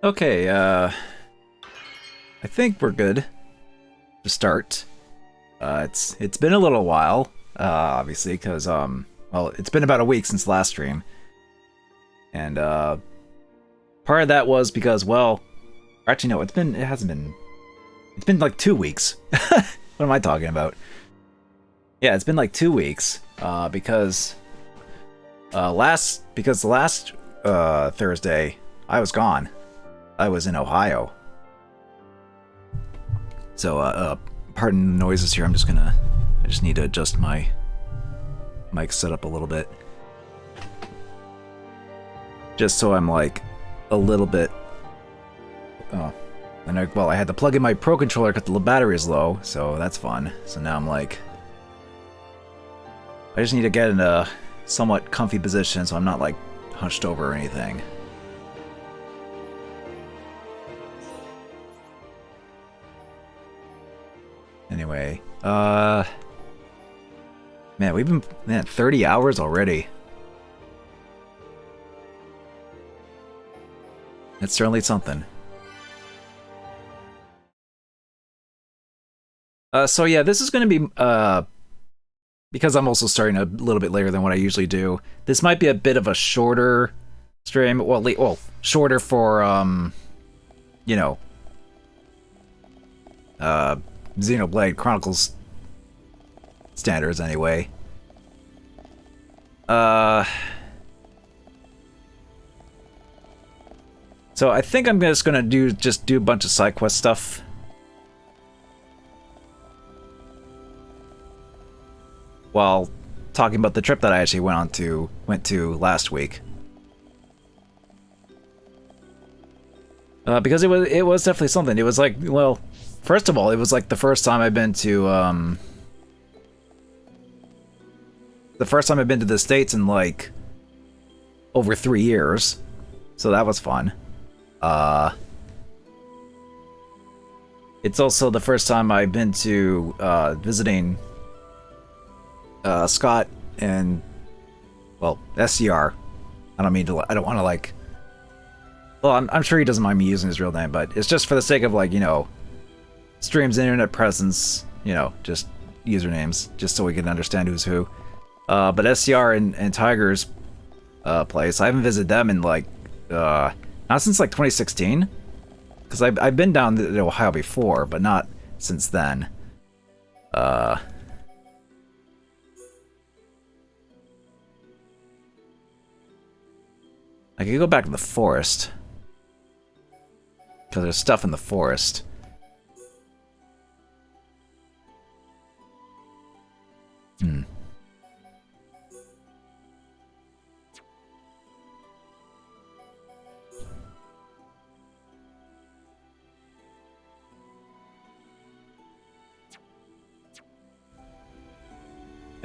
Okay, I think we're good to start. It's been a little while, obviously, because well, it's been about a week since last stream, and part of that was because, well, actually no, it hasn't been. It's been like 2 weeks. What am I talking about? Yeah, it's been like 2 weeks, because last Thursday I was gone. I was in Ohio. So, pardon the noises here. I just need to adjust my mic setup a little bit. Just so I'm like a little bit. And I had to plug in my Pro controller because the battery is low, so that's fun. So now I'm like, I just need to get in a somewhat comfy position so I'm not like hunched over or anything. Anyway, man, we've been 30 hours already. It's certainly something. So yeah, this is going to be because I'm also starting a little bit later than what I usually do. This might be a bit of a shorter stream. Well, shorter for you know, Xenoblade Chronicles standards anyway. So I think I'm just gonna do a bunch of side quest stuff. While talking about the trip that I actually went to last week. Because it was definitely something. It was like, well, first of all, it was like the first time I've been to the States in like over 3 years. So that was fun. It's also the first time I've been to visiting Scott and, well, SCR. I don't want to like. Well, I'm sure he doesn't mind me using his real name, but it's just for the sake of, like, you know, streams, internet presence, you know, just usernames, just so we can understand who's who. But SCR and Tiger's place, I haven't visited them in like not since like 2016, because I've been down to Ohio before, but not since then. I could go back to the forest. Because there's stuff in the forest. And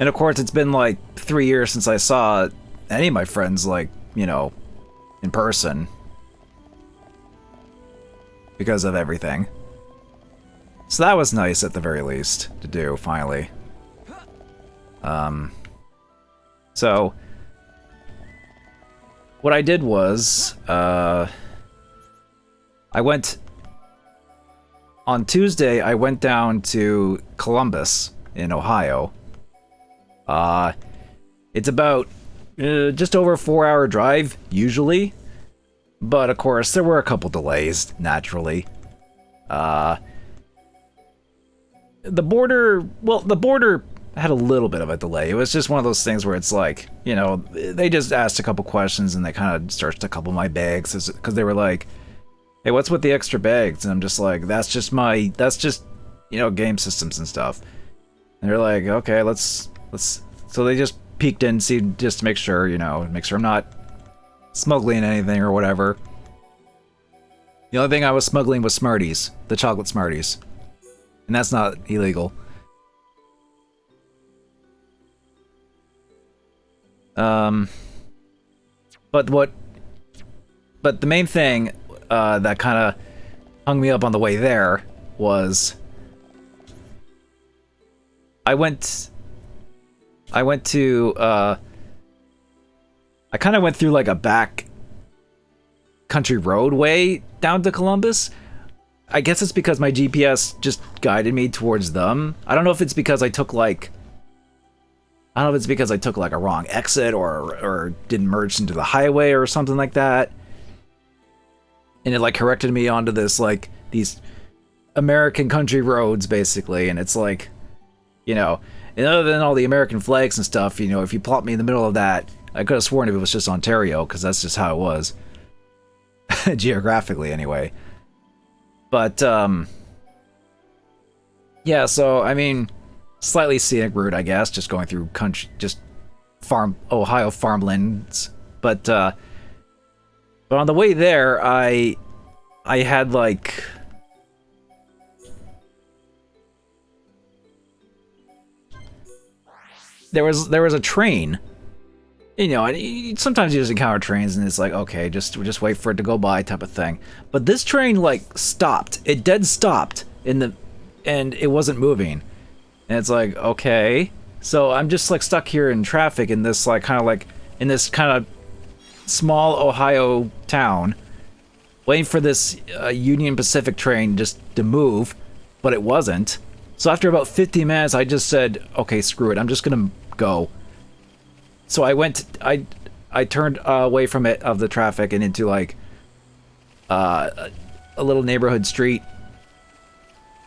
of course, it's been like 3 years since I saw any of my friends, like, you know, in person. Because of everything. So that was nice at the very least to do, finally. So what I did was, on Tuesday, I went down to Columbus in Ohio. It's about just over a 4-hour drive, usually. But, of course, there were a couple delays, naturally. The border had a little bit of a delay. It was just one of those things where it's like, you know, they just asked a couple questions and they kind of searched a couple of my bags because they were like, hey, what's with the extra bags? And I'm just like, that's just, you know, game systems and stuff. And they're like, okay, let's. So they just peeked in, see, just to make sure, you know, make sure I'm not smuggling anything or whatever. The only thing I was smuggling was Smarties, the chocolate Smarties, and that's not illegal. But the main thing that kind of hung me up on the way there was I kind of went through like a back country roadway down to Columbus. I guess it's because my GPS just guided me towards them. I don't know if it's because I took like a wrong exit or didn't merge into the highway or something like that. And it like corrected me onto this like these American country roads basically, and it's like, you know, and other than all the American flags and stuff, you know, if you plot me in the middle of that, I could have sworn if it was just Ontario, because that's just how it was. Geographically anyway. But yeah, so I mean, slightly scenic route, I guess, just going through Ohio farmlands. But on the way there, I had like there was a train. You know, and sometimes you just encounter trains and it's like, okay, just wait for it to go by type of thing. But this train like stopped. It dead stopped and it wasn't moving. And it's like, okay. So I'm just like stuck here in traffic in this kind of small Ohio town, waiting for this Union Pacific train just to move, but it wasn't. So after about 50 minutes, I just said, okay, screw it. I'm just gonna go. So I turned away from the traffic and into like a little neighborhood street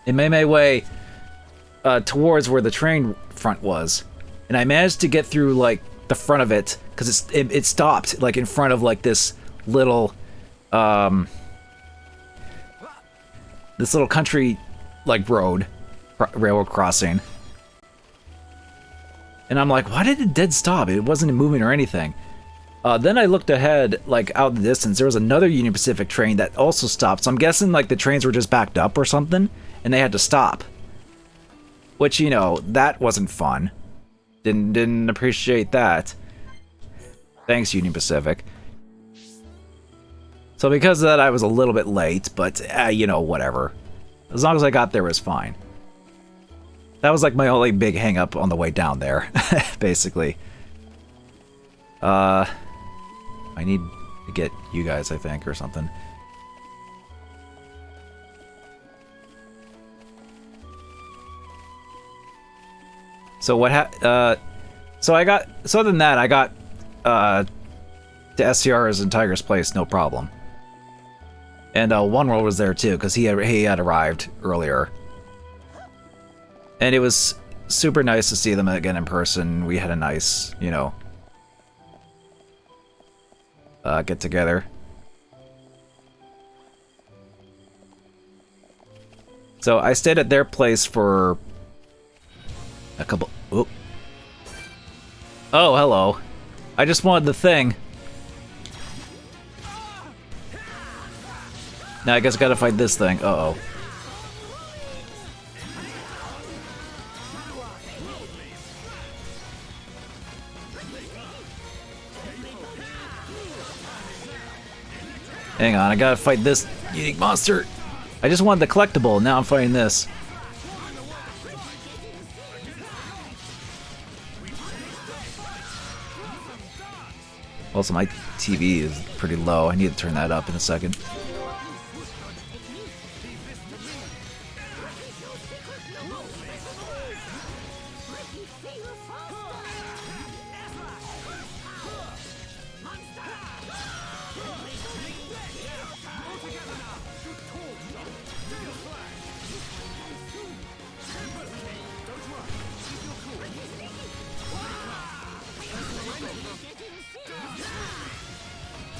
and made my way towards where the train front was, and I managed to get through like the front of it because it stopped like in front of like this little country like railroad crossing. And I'm like, why did it dead stop? It wasn't moving or anything. Then I looked ahead, like out in the distance, there was another Union Pacific train that also stopped. So I'm guessing like the trains were just backed up or something, and they had to stop. Which, you know, that wasn't fun. Didn't appreciate that. Thanks, Union Pacific. So because of that, I was a little bit late, but you know, whatever. As long as I got there, it was fine. That was like my only big hang up on the way down there, basically. I need to get you guys, I think, or something. So what so other than that, I got to SCR's and Tiger's Place, no problem. And One World was there too, because he had arrived earlier. And it was super nice to see them again in person. We had a nice, you know, get together. So I stayed at their place for a couple... Oh, hello. I just wanted the thing. Now I guess I gotta fight this thing. Uh-oh. Hang on, I gotta fight this unique monster. I just wanted the collectible, now I'm fighting this. Also, my TV is pretty low. I need to turn that up in a second.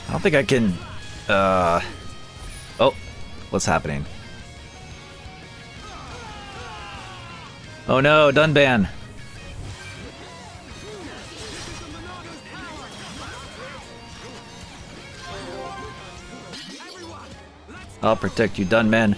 I don't think I can, oh, what's happening? Oh no, Dunban. I'll protect you, Dunman.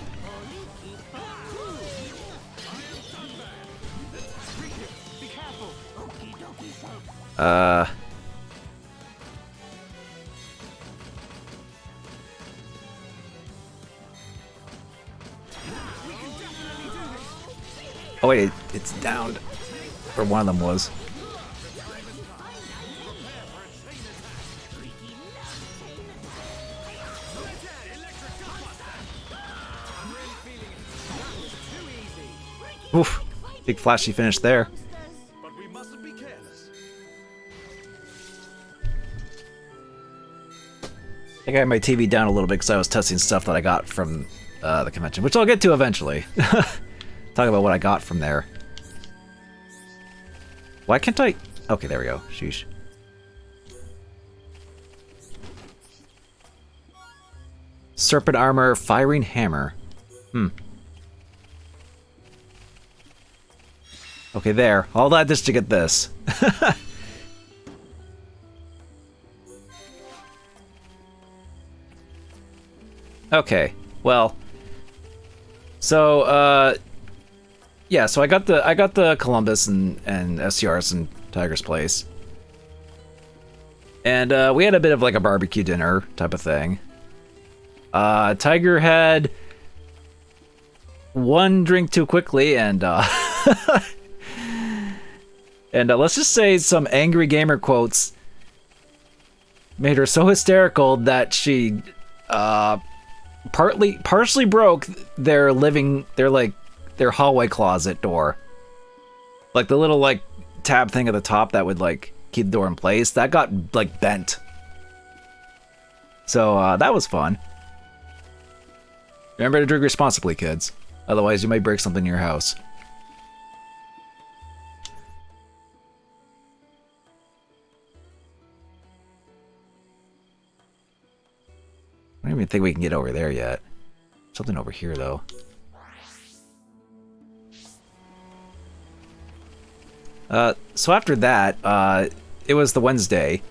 Oh wait, it's downed. Or one of them was. Oof. Big flashy finish there. But we mustn't be careless. I got my TV down a little bit because I was testing stuff that I got from the convention, which I'll get to eventually. Talk about what I got from there. Why can't I... Okay, there we go. Sheesh. Serpent armor, firing hammer. Okay, there. All that just to get this. Okay, well, so yeah, so I got the Columbus and SCRs and Tiger's Place, and we had a bit of like a barbecue dinner type of thing. Tiger had one drink too quickly, and and let's just say some angry gamer quotes made her so hysterical that she partially broke their hallway closet door. Like the little like tab thing at the top that would like keep the door in place, that got like bent. So that was fun. Remember to drink responsibly, kids. Otherwise you might break something in your house. I don't even think we can get over there yet. Something over here, though. So after that, it was the Wednesday.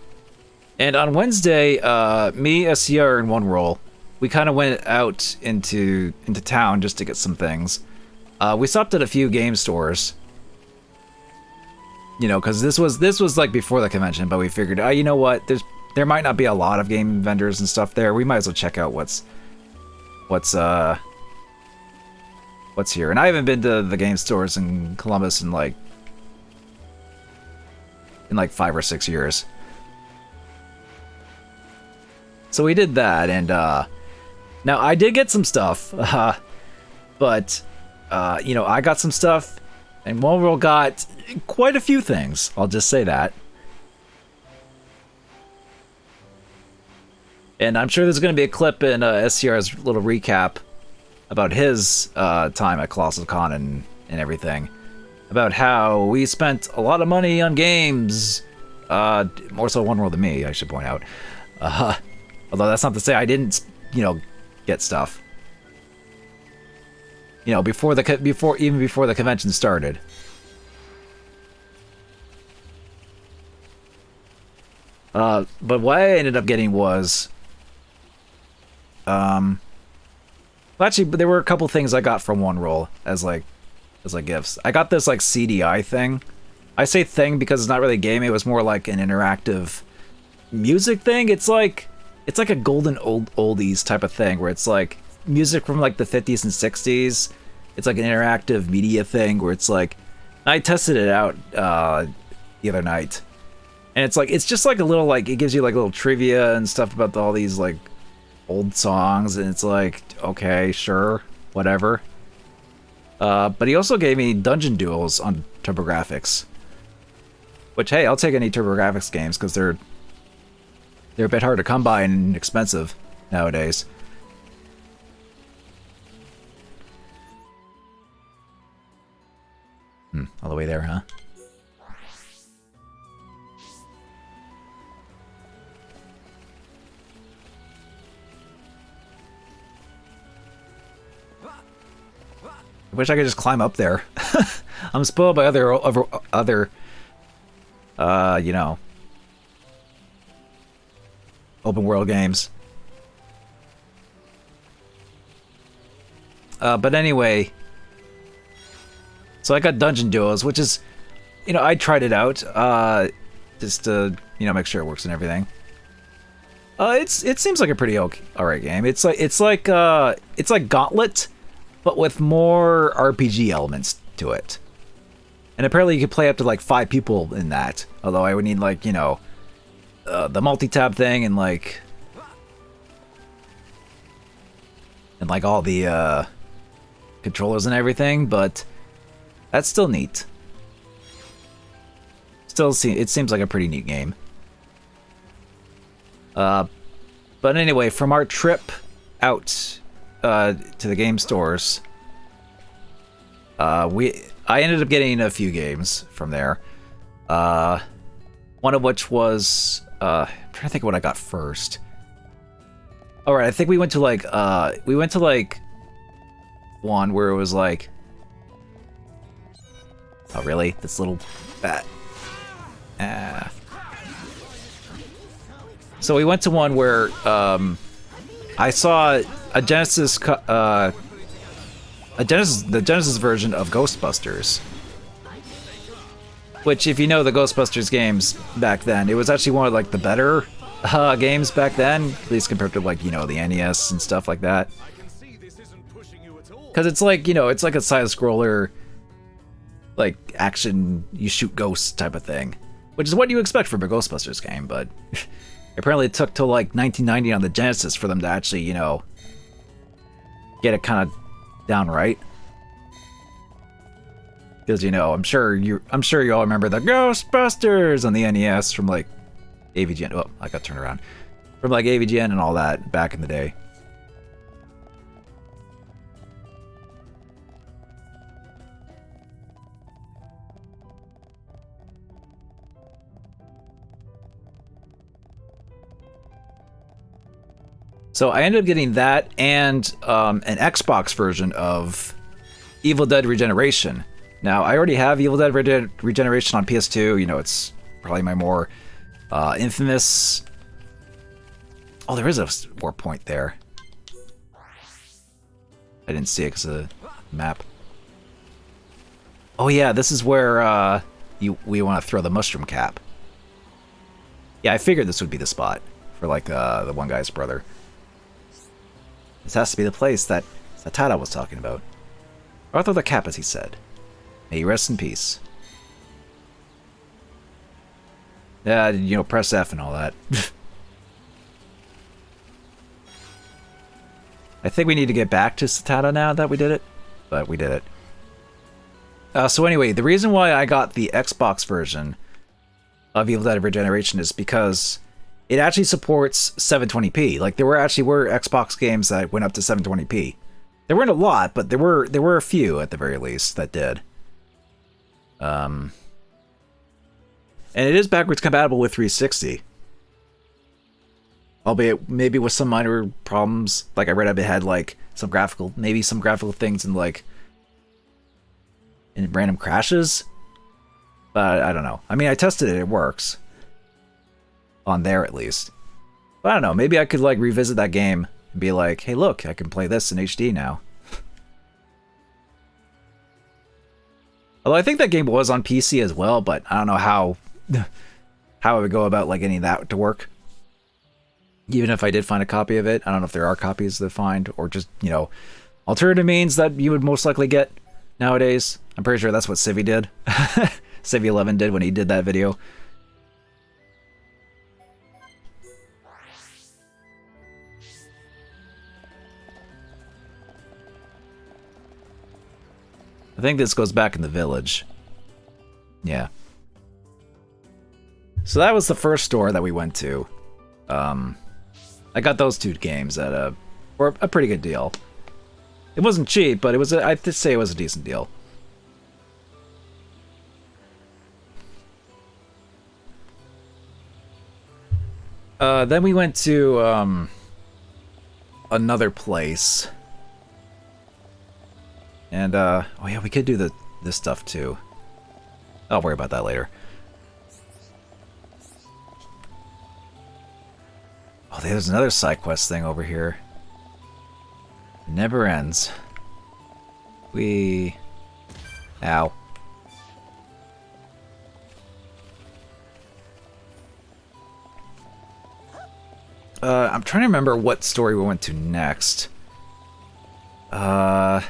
And on Wednesday, me, SCR, and One Roll, we kind of went out into town just to get some things. We stopped at a few game stores. You know, because this was like before the convention, but we figured, you know what, there might not be a lot of game vendors and stuff there. We might as well check out what's here. And I haven't been to the game stores in Columbus in like 5 or 6 years. So we did that, and now I did get some stuff, but you know, I got some stuff, and One World got quite a few things. I'll just say that. And I'm sure there's going to be a clip in SCR's little recap about his time at Colossalcon and everything. About how we spent a lot of money on games. More so One World than me, I should point out. Although that's not to say I didn't, you know, get stuff. You know, even before the convention started. But what I ended up getting was... well, actually, there were a couple things I got from One Roll as like gifts. I got this like CDI thing. I say thing because it's not really a game. It was more like an interactive music thing. It's like a golden oldies type of thing where it's like music from like the 50s and 60s. It's like an interactive media thing where it's like, I tested it out the other night, and it's just like a little like, it gives you like little trivia and stuff about all these like old songs, and it's like, okay, sure, whatever. But he also gave me Dungeon Duels on TurboGrafx, which, hey, I'll take any TurboGrafx games because they're a bit hard to come by and expensive nowadays. All the way there, huh? I wish I could just climb up there. I'm spoiled by other you know, open world games. But anyway, so I got Dungeon Duels, which is, you know, I tried it out just to, you know, make sure it works and everything. It seems like a pretty alright game. It's like Gauntlet, but with more RPG elements to it. And apparently you can play up to like 5 people in that. Although I would need like, you know, the multi-tab thing and like all the controllers and everything. But That's still neat. It seems like a pretty neat game. But anyway, from our trip out to the game stores, I ended up getting a few games from there. One of which was I'm trying to think of what I got first. All right, I think we went to like one where it was like, oh really? This little bat. So we went to one where I saw a Genesis the Genesis version of Ghostbusters. Which, if you know the Ghostbusters games back then, it was actually one of like the better games back then, at least compared to like, you know, the NES and stuff like that. Because it's like, you know, it's like a side-scroller, like action, you shoot ghosts type of thing, which is what you expect from a Ghostbusters game. But apparently, it took till like 1990 on the Genesis for them to actually, you know, get it kind of down right. Because, you know, I'm sure you all remember the Ghostbusters on the NES from like AVGN. Oh, I got turned around. From like AVGN and all that back in the day. So I ended up getting that and an Xbox version of Evil Dead Regeneration. Now, I already have Evil Dead Regeneration on PS2. You know, it's probably my more infamous... Oh, there is a warp point there. I didn't see it because of the map. Oh yeah, this is where we want to throw the mushroom cap. Yeah, I figured this would be the spot for like the one guy's brother. This has to be the place that Satara was talking about. Arthur the Cap, as he said. May you rest in peace. Yeah, you know, press F and all that. I think we need to get back to Satara now that we did it, but we did it. So anyway, the reason why I got the Xbox version of Evil Dead Regeneration is because it actually supports 720p. Like, there were Xbox games that went up to 720p. There weren't a lot, but there were a few at the very least that did. And it is backwards compatible with 360. Albeit maybe with some minor problems. Like, I read up it had like some graphical things and like in random crashes. But I don't know. I mean, I tested it, it works. On there at least. But I don't know, maybe I could like revisit that game and be like, hey look, I can play this in HD now. Although I think that game was on PC as well, but I don't know how I would go about like getting that to work. Even if I did find a copy of it, I don't know if there are copies to find, or just, you know, alternative means that you would most likely get nowadays. I'm pretty sure that's what Civvy did. Civvy11 did when he did that video. I think this goes back in the village. Yeah. So that was the first store that we went to. I got those two games at for a pretty good deal. It wasn't cheap, but it was I'd say it was a decent deal. Then we went to another place. And, oh yeah, we could do this stuff too. I'll worry about that later. Oh, there's another side quest thing over here. It never ends. Ow. I'm trying to remember what story we went to next. I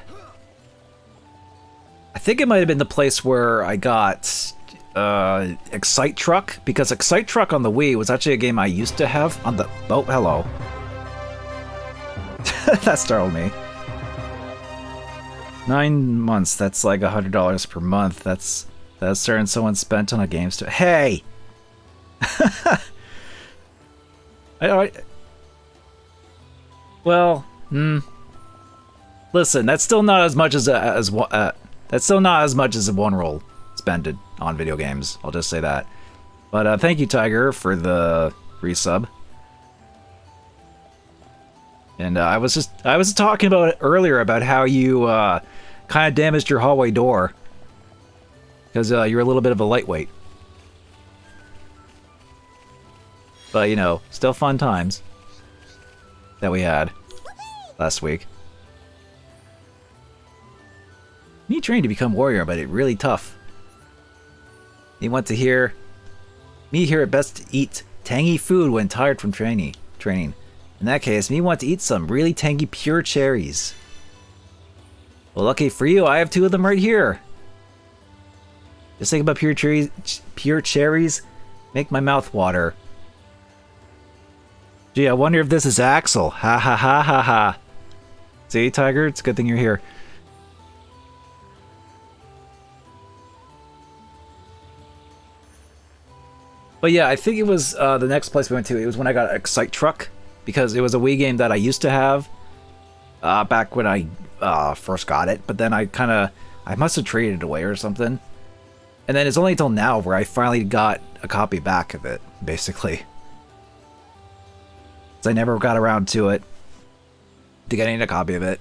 think it might have been the place where I got Excite Truck, because Excite Truck on the Wii was actually a game I used to have on the... Oh, hello. That startled me. 9 months, that's like $100 per month. That's certain someone spent on a game store. Hey! Well, listen, that's still not as much as that's still not as much as a one roll spended on video games. I'll just say that. But thank you, Tiger, for the resub. And I was talking about it earlier about how you kind of damaged your hallway door because you're a little bit of a lightweight. But you know, still fun times that we had last week. Me trained to become warrior, but it really tough. Me here at best to eat tangy food when tired from training. In that case, me want to eat some really tangy pure cherries. Well, lucky for you, I have 2 of them right here. Just think about pure cherries, make my mouth water. Gee, I wonder if this is Axel. Ha ha ha ha ha. See, Tiger, it's a good thing you're here. But yeah, I think it was the next place we went to. It was when I got Excite Truck, because it was a Wii game that I used to have back when I first got it. But then I must have traded it away or something. And then it's only until now where I finally got a copy back of it, basically. I never got around to getting a copy of it.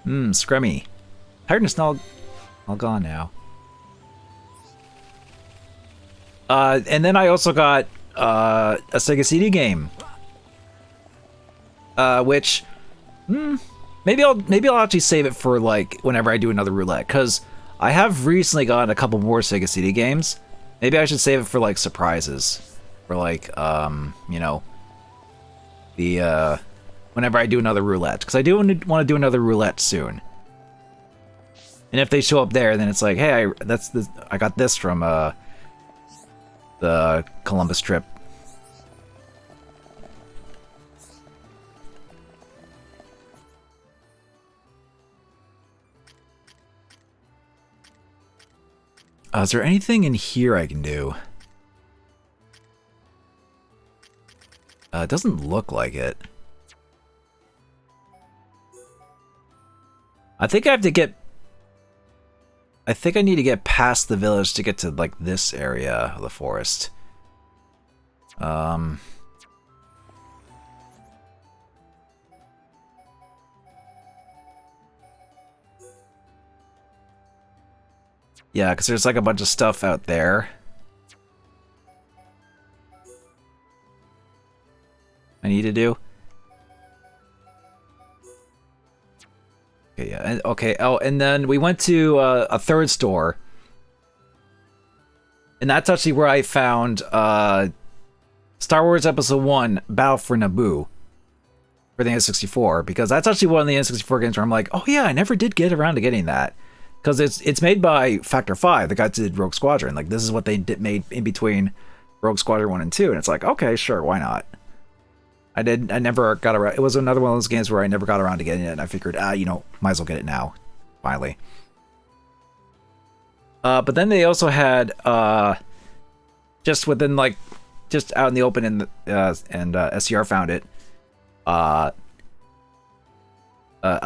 Scrummy. Tiredness all gone now. And then I also got a Sega CD game, which maybe I'll actually save it for like whenever I do another roulette, because I have recently gotten a couple more Sega CD games. Maybe I should save it for like surprises, for like you know, the whenever I do another roulette, because I do want to do another roulette soon. And if they show up there, then it's like, hey, I got this from the Columbus trip. Is there anything in here I can do? It doesn't look like it. I think I need to get past the village to get to like this area of the forest. Yeah, because there's like a bunch of stuff out there. I need to do. Okay, yeah, okay. Oh, and then we went to a third store, and that's actually where I found Star Wars Episode 1: Battle for Naboo for the N64, because that's actually one of the N64 games where I'm like, oh yeah, I never did get around to getting that. Because it's made by Factor 5, the guys who did Rogue Squadron. Like, this is what they made in between Rogue Squadron 1 and 2. And it's like, okay, sure, why not? I never got around. It was another one of those games where I never got around to getting it. And I figured, you know, might as well get it now. Finally. But then they also had, just within, like, just out in the open, and SCR found it, a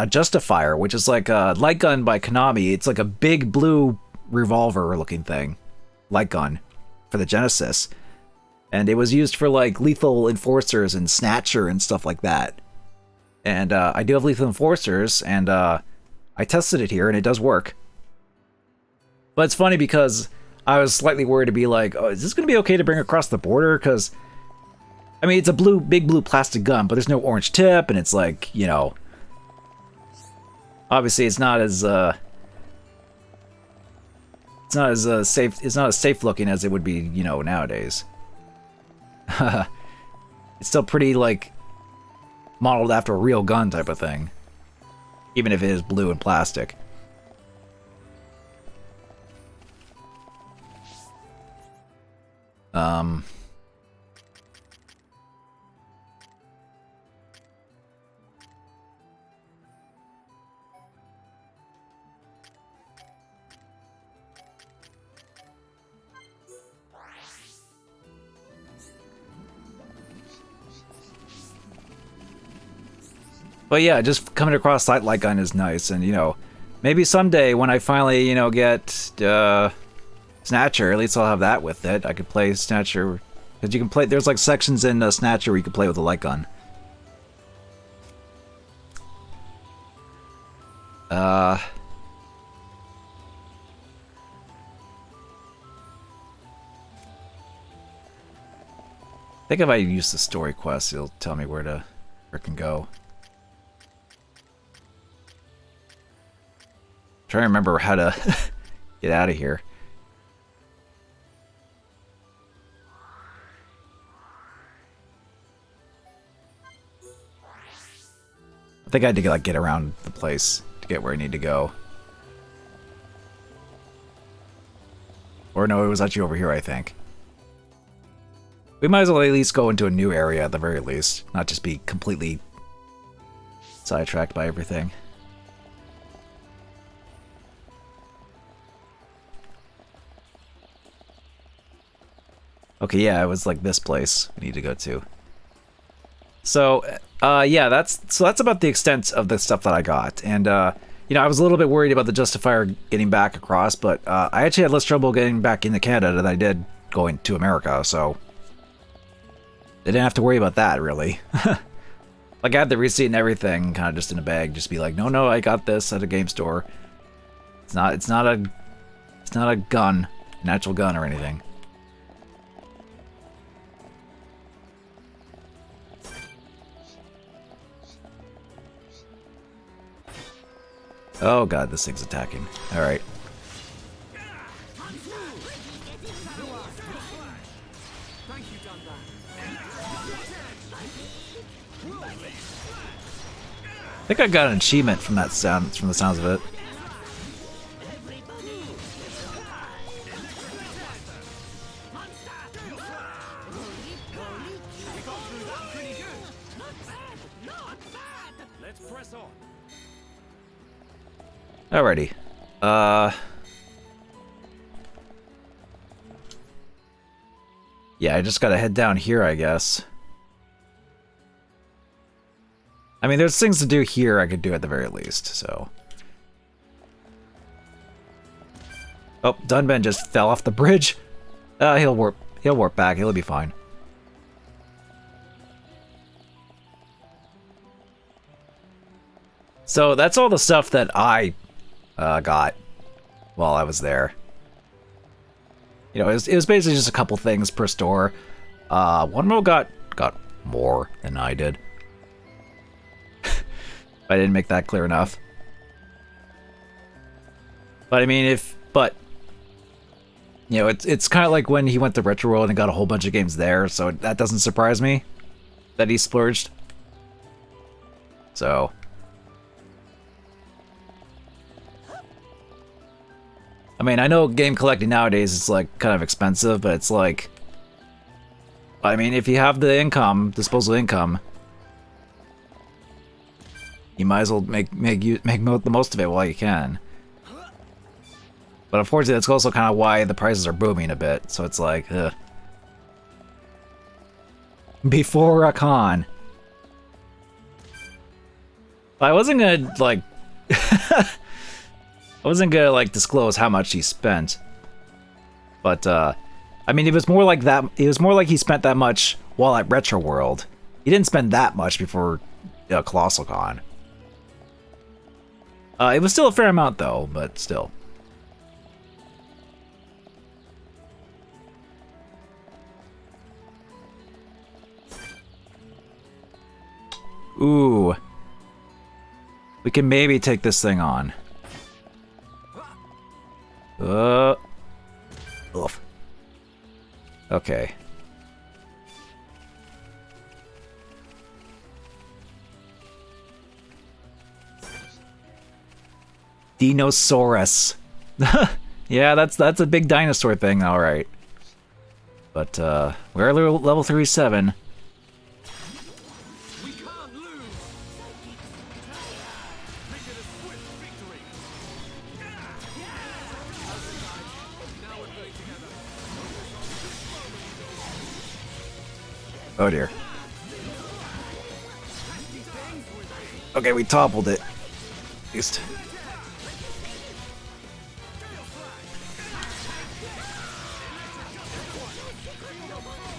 Justifier, which is like a light gun by Konami. It's like a big blue revolver looking thing, light gun, for the Genesis, and it was used for like Lethal Enforcers and Snatcher and stuff like that. And I do have Lethal Enforcers, and I tested it here and it does work. But it's funny because I was slightly worried to be like, oh, is this going to be okay to bring across the border? Because I mean, it's a big blue plastic gun, but there's no orange tip, and it's like, you know, obviously, it's not as safe. It's not as safe looking as it would be, you know, nowadays. It's still pretty like modeled after a real gun type of thing, even if it is blue and plastic. Um... But yeah, just coming across Light Gun is nice, and you know, maybe someday when I finally, you know, get Snatcher, at least I'll have that with it. I could play Snatcher, because you can play. There's like sections in Snatcher where you can play with the light gun. I think if I use the story quest, it'll tell me where to frickin' go. Trying to remember how to get out of here. I think I had to like get around the place to get where I need to go. Or no, it was actually over here, I think. We might as well at least go into a new area at the very least, not just be completely sidetracked by everything. Okay, yeah, it was like this place we need to go to. So, yeah, that's about the extent of the stuff that I got. And, you know, I was a little bit worried about the Justifier getting back across, but I actually had less trouble getting back into Canada than I did going to America, so I didn't have to worry about that, really. Like, I had the receipt and everything kind of just in a bag, just be like, no, I got this at a game store. It's not a gun, an actual gun or anything. Oh god, this thing's attacking. Alright. I think I got an achievement from that sound, from the sounds of it. Alrighty. Yeah, I just gotta head down here, I guess. I mean, there's things to do here I could do at the very least, so. Oh, Dunban just fell off the bridge. He'll warp back, he'll be fine. So that's all the stuff that I got while I was there. You know, it was basically just a couple things per store. One more got more than I did. I didn't make that clear enough. But I mean, you know, it's kind of like when he went to Retro World and got a whole bunch of games there, so that doesn't surprise me that he splurged. So. I mean, I know game collecting nowadays is like kind of expensive, but it's like, I mean, if you have the income, disposable income, you might as well make the most of it while you can. But unfortunately, that's also kind of why the prices are booming a bit. So it's like, ugh. Before a con. I wasn't gonna like. I wasn't gonna like disclose how much he spent, but I mean, it was more like that. It was more like he spent that much while at Retro World. He didn't spend that much before Colossalcon. It was still a fair amount though, but still. Ooh, we can maybe take this thing on. Oof. Okay. Dinosaurus. Yeah, that's a big dinosaur thing, all right. But we're level 37. We can't lose. Make it a swift victory. Now we're playing together. Oh dear. Okay, we toppled it. At least.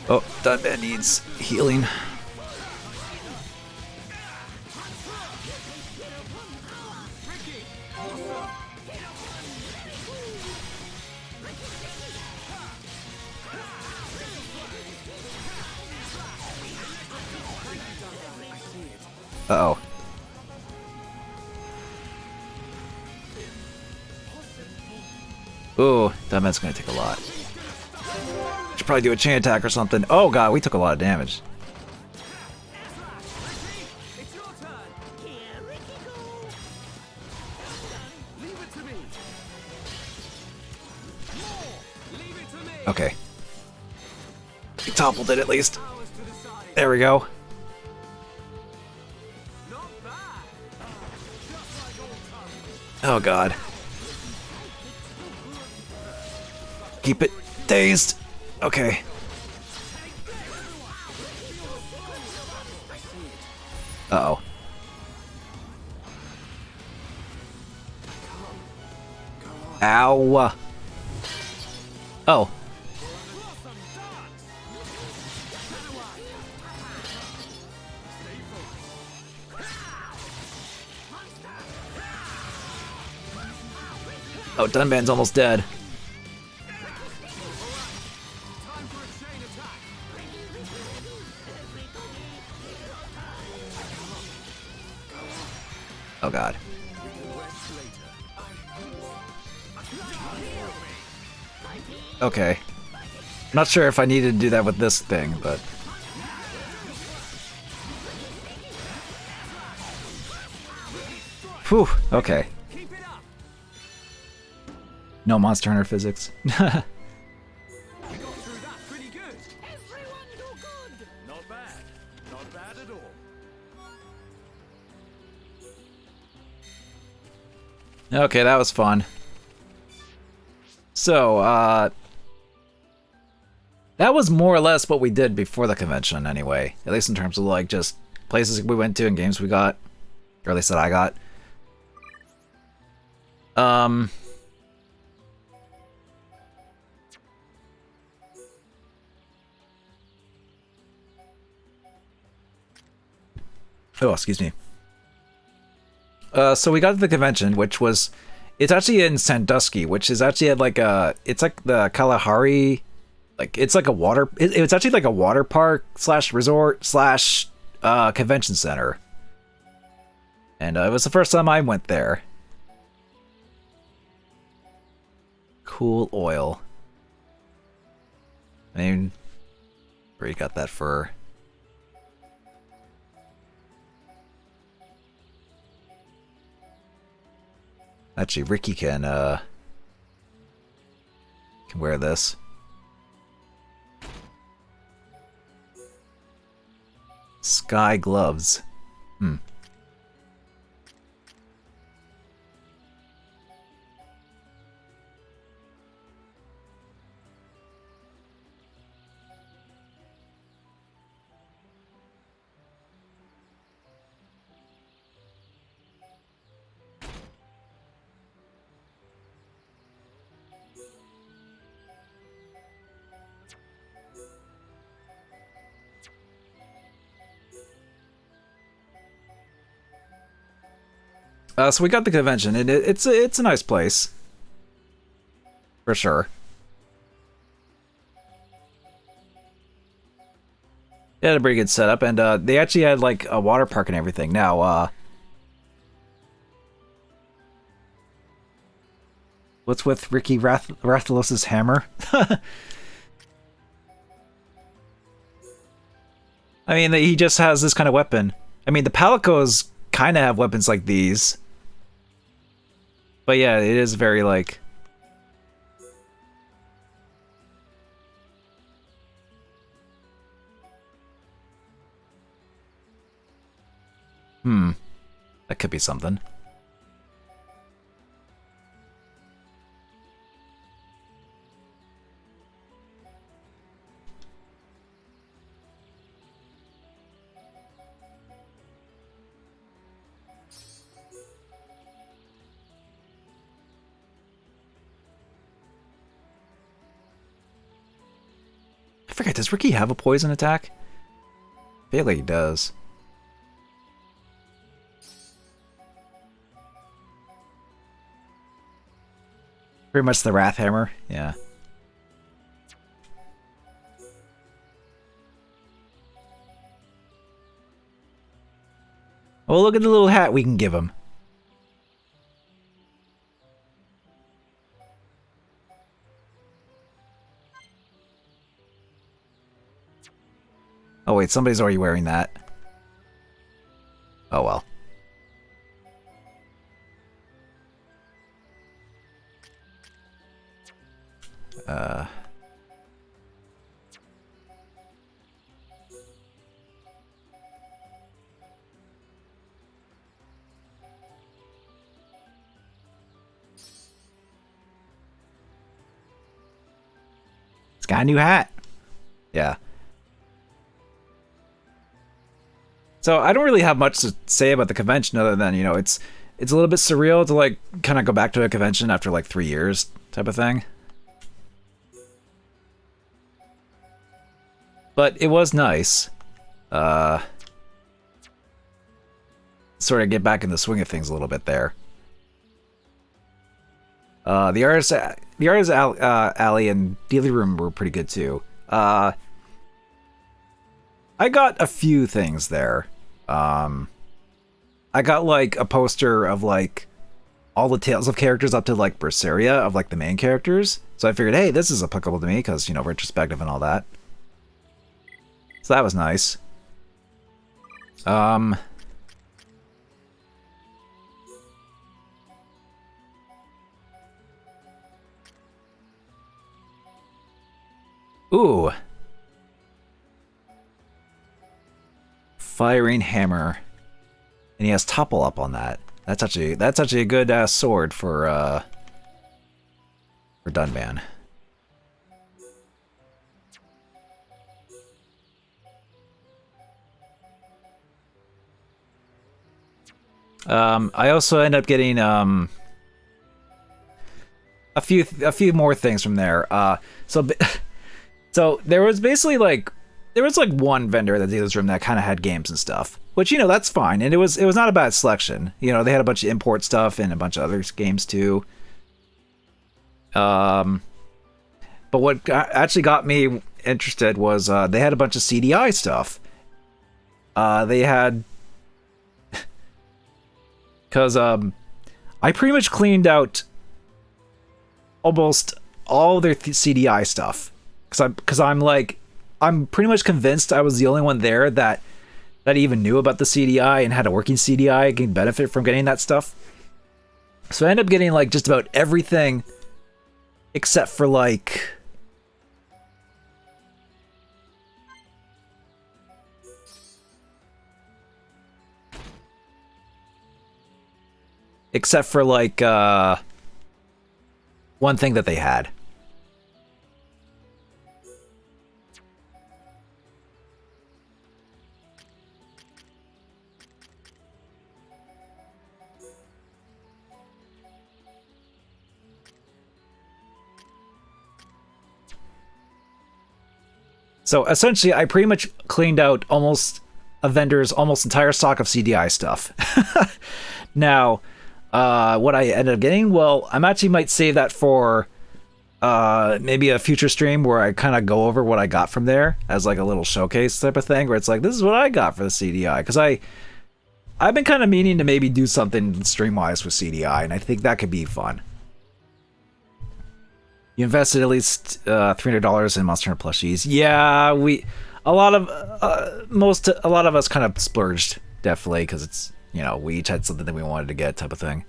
Oh, that man needs healing. Uh-oh. Ooh, that man's gonna take a lot. Should probably do a chain attack or something. Oh god, we took a lot of damage. It's your turn. Here, Ricky, go. Leave it to me. More. Leave it to me. Okay. We toppled it at least. Ours to decide. There we go. Not bad. Just like old times. Oh god. Keep it dazed. Okay. Uh-oh. Ow. Oh. Oh, Dunban's almost dead. Time for a chain attack. Oh god. Rest later. Okay. Not sure if I needed to do that with this thing, but... Whew, okay. Keep it up. No Monster Hunter physics. We got through that pretty good. Everyone do good. Not bad. Not bad at all. Okay, that was fun. So, that was more or less what we did before the convention anyway. At least in terms of, like, just places we went to and games we got. Or at least that I got. Oh, excuse me. So we got to the convention, which was... It's actually in Sandusky, which is actually at like a... It's like the Kalahari... Like, it's like a water... It's actually like a water park slash resort slash convention center. And it was the first time I went there. Cool oil. I mean... Where you got that fur? Actually, Ricky can wear this. Sky gloves. Hmm. So we got the convention, and it's a nice place, for sure. They had a pretty good setup, and they actually had like a water park and everything. Now, what's with Ricky Rathalos's hammer? I mean, he just has this kind of weapon. I mean, the Palicos kind of have weapons like these. But yeah, it is very like... That could be something. I forget, does Ricky have a poison attack? I feel like he does. Pretty much the Wrath Hammer, yeah. Oh, look at the little hat we can give him. Oh wait, somebody's already wearing that. Oh well. It's got a new hat. Yeah. So I don't really have much to say about the convention other than, you know, it's a little bit surreal to like kind of go back to a convention after like 3 years type of thing. But it was nice. Sort of get back in the swing of things a little bit there. The artist alley and dealer room were pretty good too. I got a few things there. I got like a poster of like all the Tales of characters up to like Berseria of like the main characters. So I figured, hey, this is applicable to me because, you know, retrospective and all that. So that was nice. Ooh. Firing hammer. And he has topple up on that. That's actually a good sword for Dunban. I also end up getting a few more things from there. So there was basically like one vendor at the dealer's room that kind of had games and stuff, which, you know, that's fine, and it was not a bad selection. You know, they had a bunch of import stuff and a bunch of other games too. But what actually got me interested was they had a bunch of CDI stuff. They had because I pretty much cleaned out almost all their CDI stuff because I'm pretty much convinced I was the only one there that even knew about the CDI and had a working CDI and can benefit from getting that stuff. So I ended up getting like just about everything except for like one thing that they had. So essentially, I pretty much cleaned out almost a vendor's almost entire stock of CDI stuff. Now, what I ended up getting, well, I actually might save that for maybe a future stream where I kind of go over what I got from there as like a little showcase type of thing, where it's like, this is what I got for the CDI. Because I've been kind of meaning to maybe do something stream-wise with CDI, and I think that could be fun. You invested at least $300 in Monster Hunter plushies. Yeah, a lot of us kind of splurged, definitely, because it's, you know, we each had something that we wanted to get, type of thing.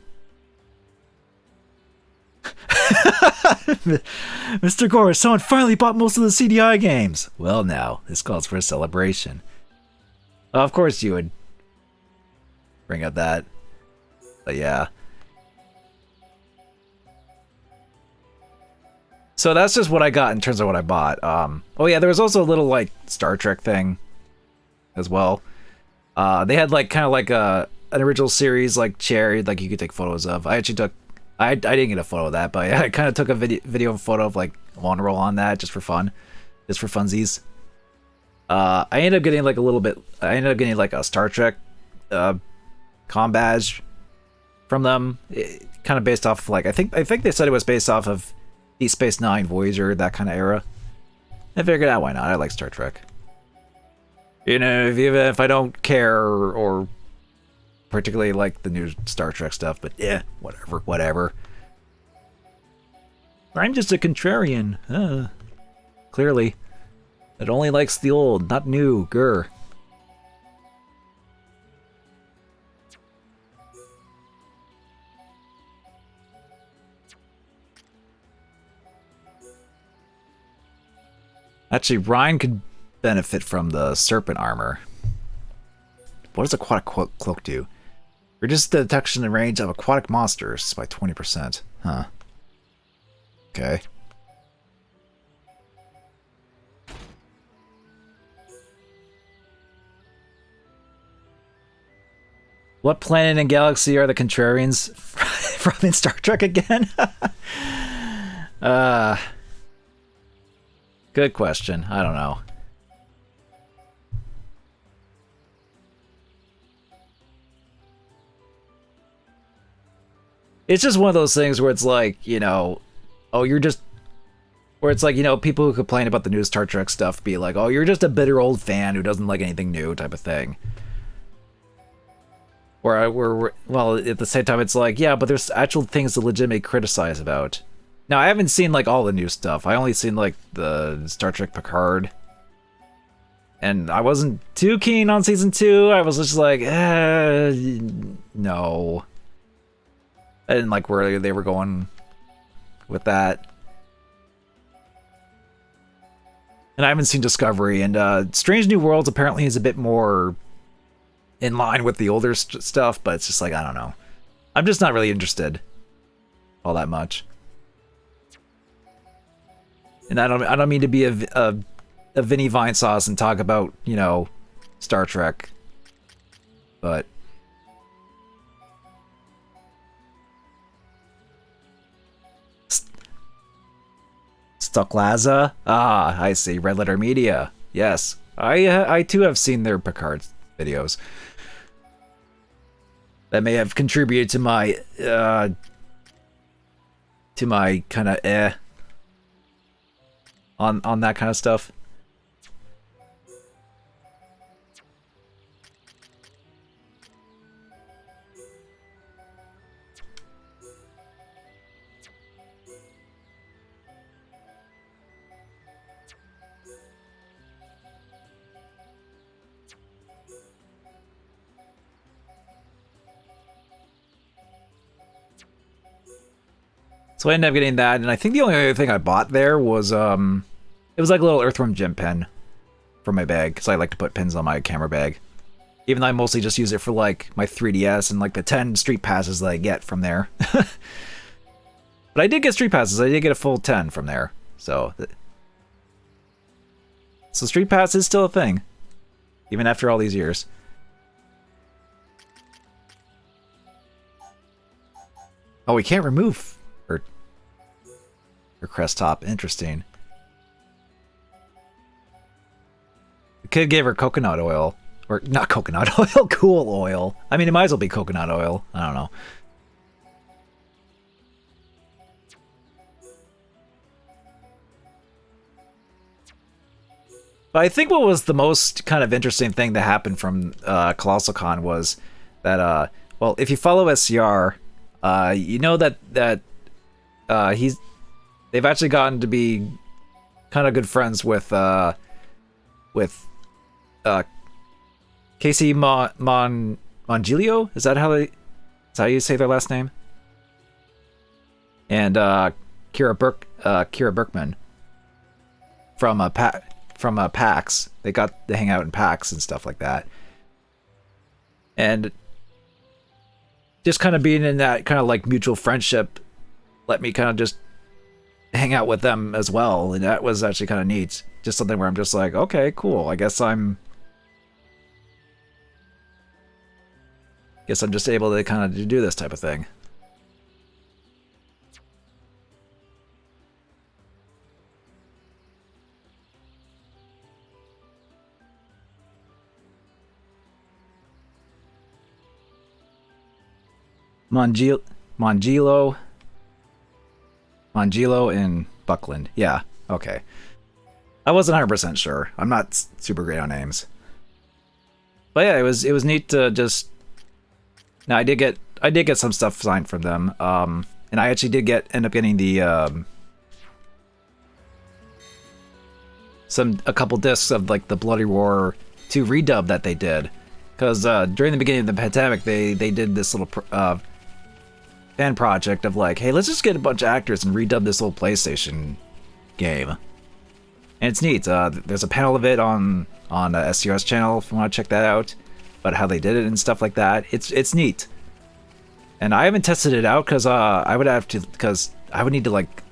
Mr. Gore, someone finally bought most of the CDI games. Well, now this calls for a celebration. Of course you would. bring up that. But yeah. So that's just what I got in terms of what I bought. Oh yeah, there was also a little like Star Trek thing as well. They had like kind of like an original series like chair like you could take photos of. I actually took I didn't get a photo of that, but I kind of took a video photo of like one roll on that just for fun, just for funsies. I ended up getting like a little bit. I ended up getting like a Star Trek comm badge from them, kind of based off like I think they said it was based off of Deep Space Nine, Voyager, that kind of era. I figured out why not. I like Star Trek. You know, even if I don't care or particularly like the new Star Trek stuff, but yeah, whatever. I'm just a contrarian. Clearly. That only likes the old, not new. Grr. Actually, Ryan could benefit from the serpent armor. What does aquatic cloak do? Reduces the detection and range of aquatic monsters by 20%. Huh. Okay. What planet and galaxy are the Contrarians from in Star Trek again? Good question. I don't know. It's just one of those things where it's like, you know, oh, you're just... Where it's like, you know, people who complain about the new Star Trek stuff be like, oh, you're just a bitter old fan who doesn't like anything new type of thing. Well, at the same time, it's like, yeah, but there's actual things to legitimately criticize about. Now, I haven't seen, like, all the new stuff. I only seen, like, the Star Trek Picard. And I wasn't too keen on Season 2. I was just like, no. I didn't like where they were going with that. And I haven't seen Discovery. And Strange New Worlds apparently is a bit more in line with the older stuff, but it's just like, I don't know. I'm just not really interested all that much. And I don't mean to be a Vinny Vine sauce and talk about, you know, Star Trek, but Stucklaza? Ah, I see. Red Letter Media. Yes, I too have seen their Picard videos. That may have contributed to my kind of on that kind of stuff. So I ended up getting that, and I think the only other thing I bought there was, it was like a little Earthworm Jim pen for my bag, because I like to put pins on my camera bag. Even though I mostly just use it for, like, my 3DS and, like, the 10 street passes that I get from there. But I did get street passes. I did get a full 10 from there, so... So street pass is still a thing, even after all these years. Oh, we can't remove... Her crest top. Interesting. The kid gave her coconut oil. Or, not coconut oil, cool oil. I mean, it might as well be coconut oil. I don't know. But I think what was the most kind of interesting thing that happened from Colossalcon was that, well, if you follow SCR, you know that they've actually gotten to be kind of good friends with Casey Mongilio? Is that how you say their last name? And Kira Berkman from PAX. They got to hang out in PAX and stuff like that. And just kind of being in that kind of like mutual friendship let me kind of just hang out with them as well, and that was actually kind of neat. Just something where I'm just like, okay, cool. I guess I'm just able to kind of do this type of thing. Mongilo and Buckland. Yeah, okay. I wasn't 100% sure. I'm not super great on names. But yeah, it was neat to just. Now I did get some stuff signed from them. And I actually did end up getting the a couple discs of like the Bloody Roar 2 redub that they did. Because during the beginning of the pandemic, they did this little fan project of like, hey, let's just get a bunch of actors and redub this old PlayStation game. And it's neat. There's a panel of it on SCR's channel if you want to check that out, about how they did it and stuff like that. It's neat. And I haven't tested it out because I would need to like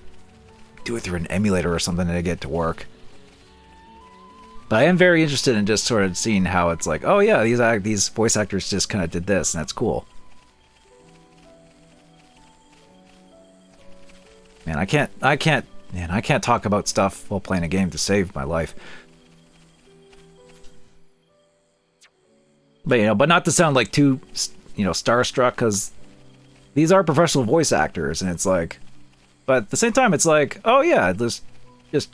do it through an emulator or something to get it to work. But I am very interested in just sort of seeing how it's like, oh yeah, these voice actors just kind of did this, and that's cool. Man, I can't talk about stuff while playing a game to save my life. But but not to sound like too, starstruck, because these are professional voice actors, and it's like, but at the same time, it's like, oh yeah, just kind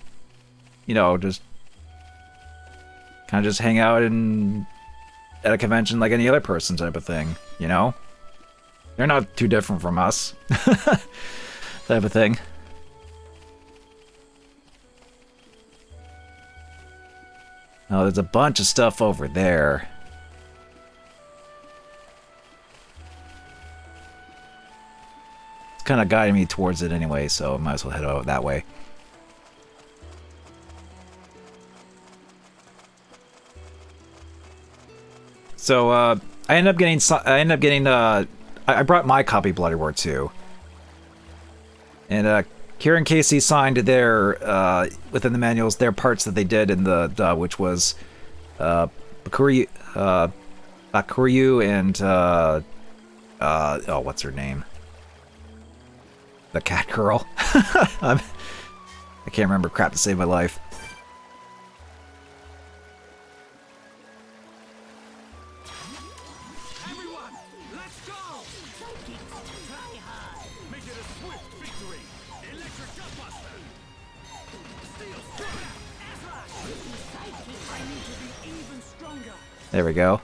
of just hang out at a convention like any other person type of thing, They're not too different from us. Type of thing. Oh, there's a bunch of stuff over there. It's kind of guiding me towards it anyway, so I might as well head out that way. So I brought my copy of Bloody Roar 2. And Kieran Casey signed their within the manuals their parts that they did in the dub, which was Bakuryu and what's her name? The cat girl. I can't remember crap to save my life. There we go.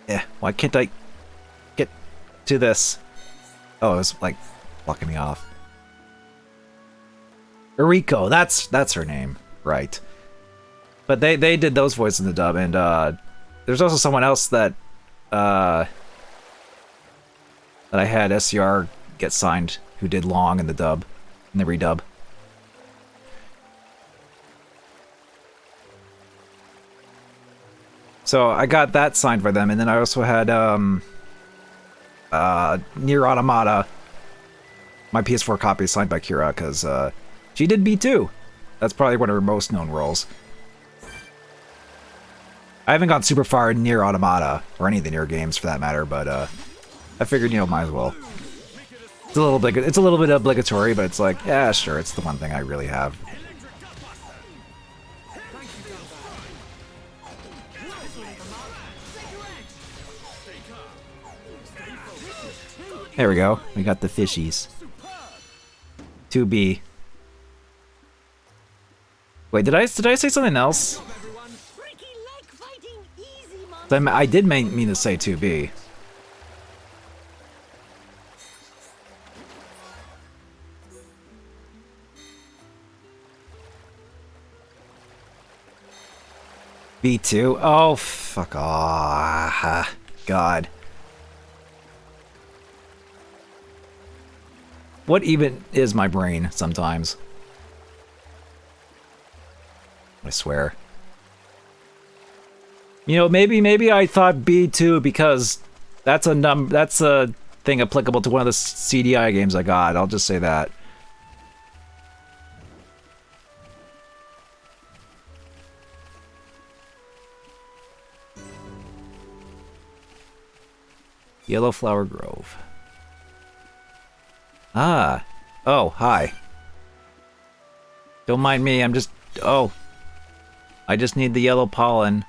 Yeah, why can't I get to this? Oh, it was like blocking me off. Eriko, that's her name, right? But they did those voices in the dub, and there's also someone else that I had SCR get signed who did Long in the dub, in the redub. So I got that signed for them, and then I also had Nier Automata, my PS4 copy, signed by Kira, because she did B2. That's probably one of her most known roles. I haven't gone super far in Nier Automata, or any of the Nier games for that matter, but I figured, might as well. It's a little bit obligatory, but it's like, yeah, sure, it's the one thing I really have. There we go. We got the fishies. 2B. Wait, did I say something else? I did mean to say 2B. B2? Oh, fuck off. God. What even is my brain sometimes? I swear. Maybe I thought B2 because That's a thing applicable to one of the CDI games I got. I'll just say that. Yellow Flower Grove. Ah. Oh, hi. Don't mind me, I'm just... Oh. I just need the yellow pollen.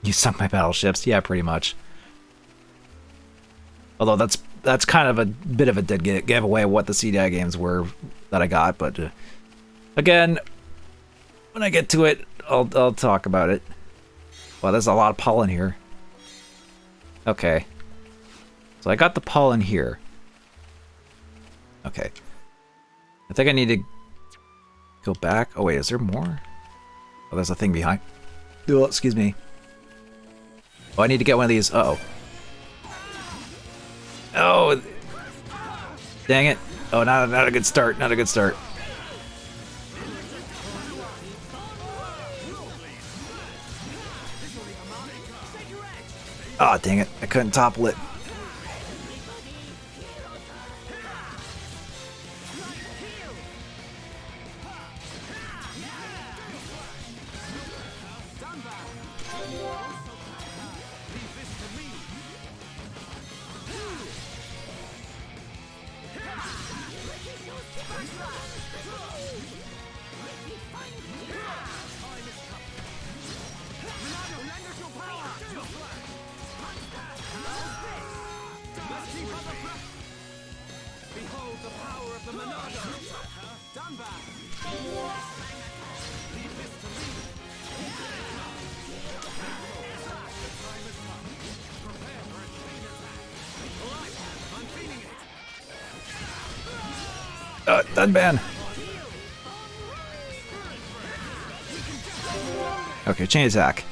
You sunk my battleships. Yeah, pretty much. Although that's kind of a bit of a dead giveaway of what the CDI games were that I got, but again, when I get to it, I'll talk about it. Wow, there's a lot of pollen here. Okay. So I got the pollen here. Okay. I think I need to go back. Oh wait, is there more? Oh, there's a thing behind. Oh, excuse me. Oh, I need to get one of these. Uh-oh. Oh! Dang it. Oh, not a good start. Not a good start. Oh, dang it. I couldn't topple it. Dunban. Okay, chain attack.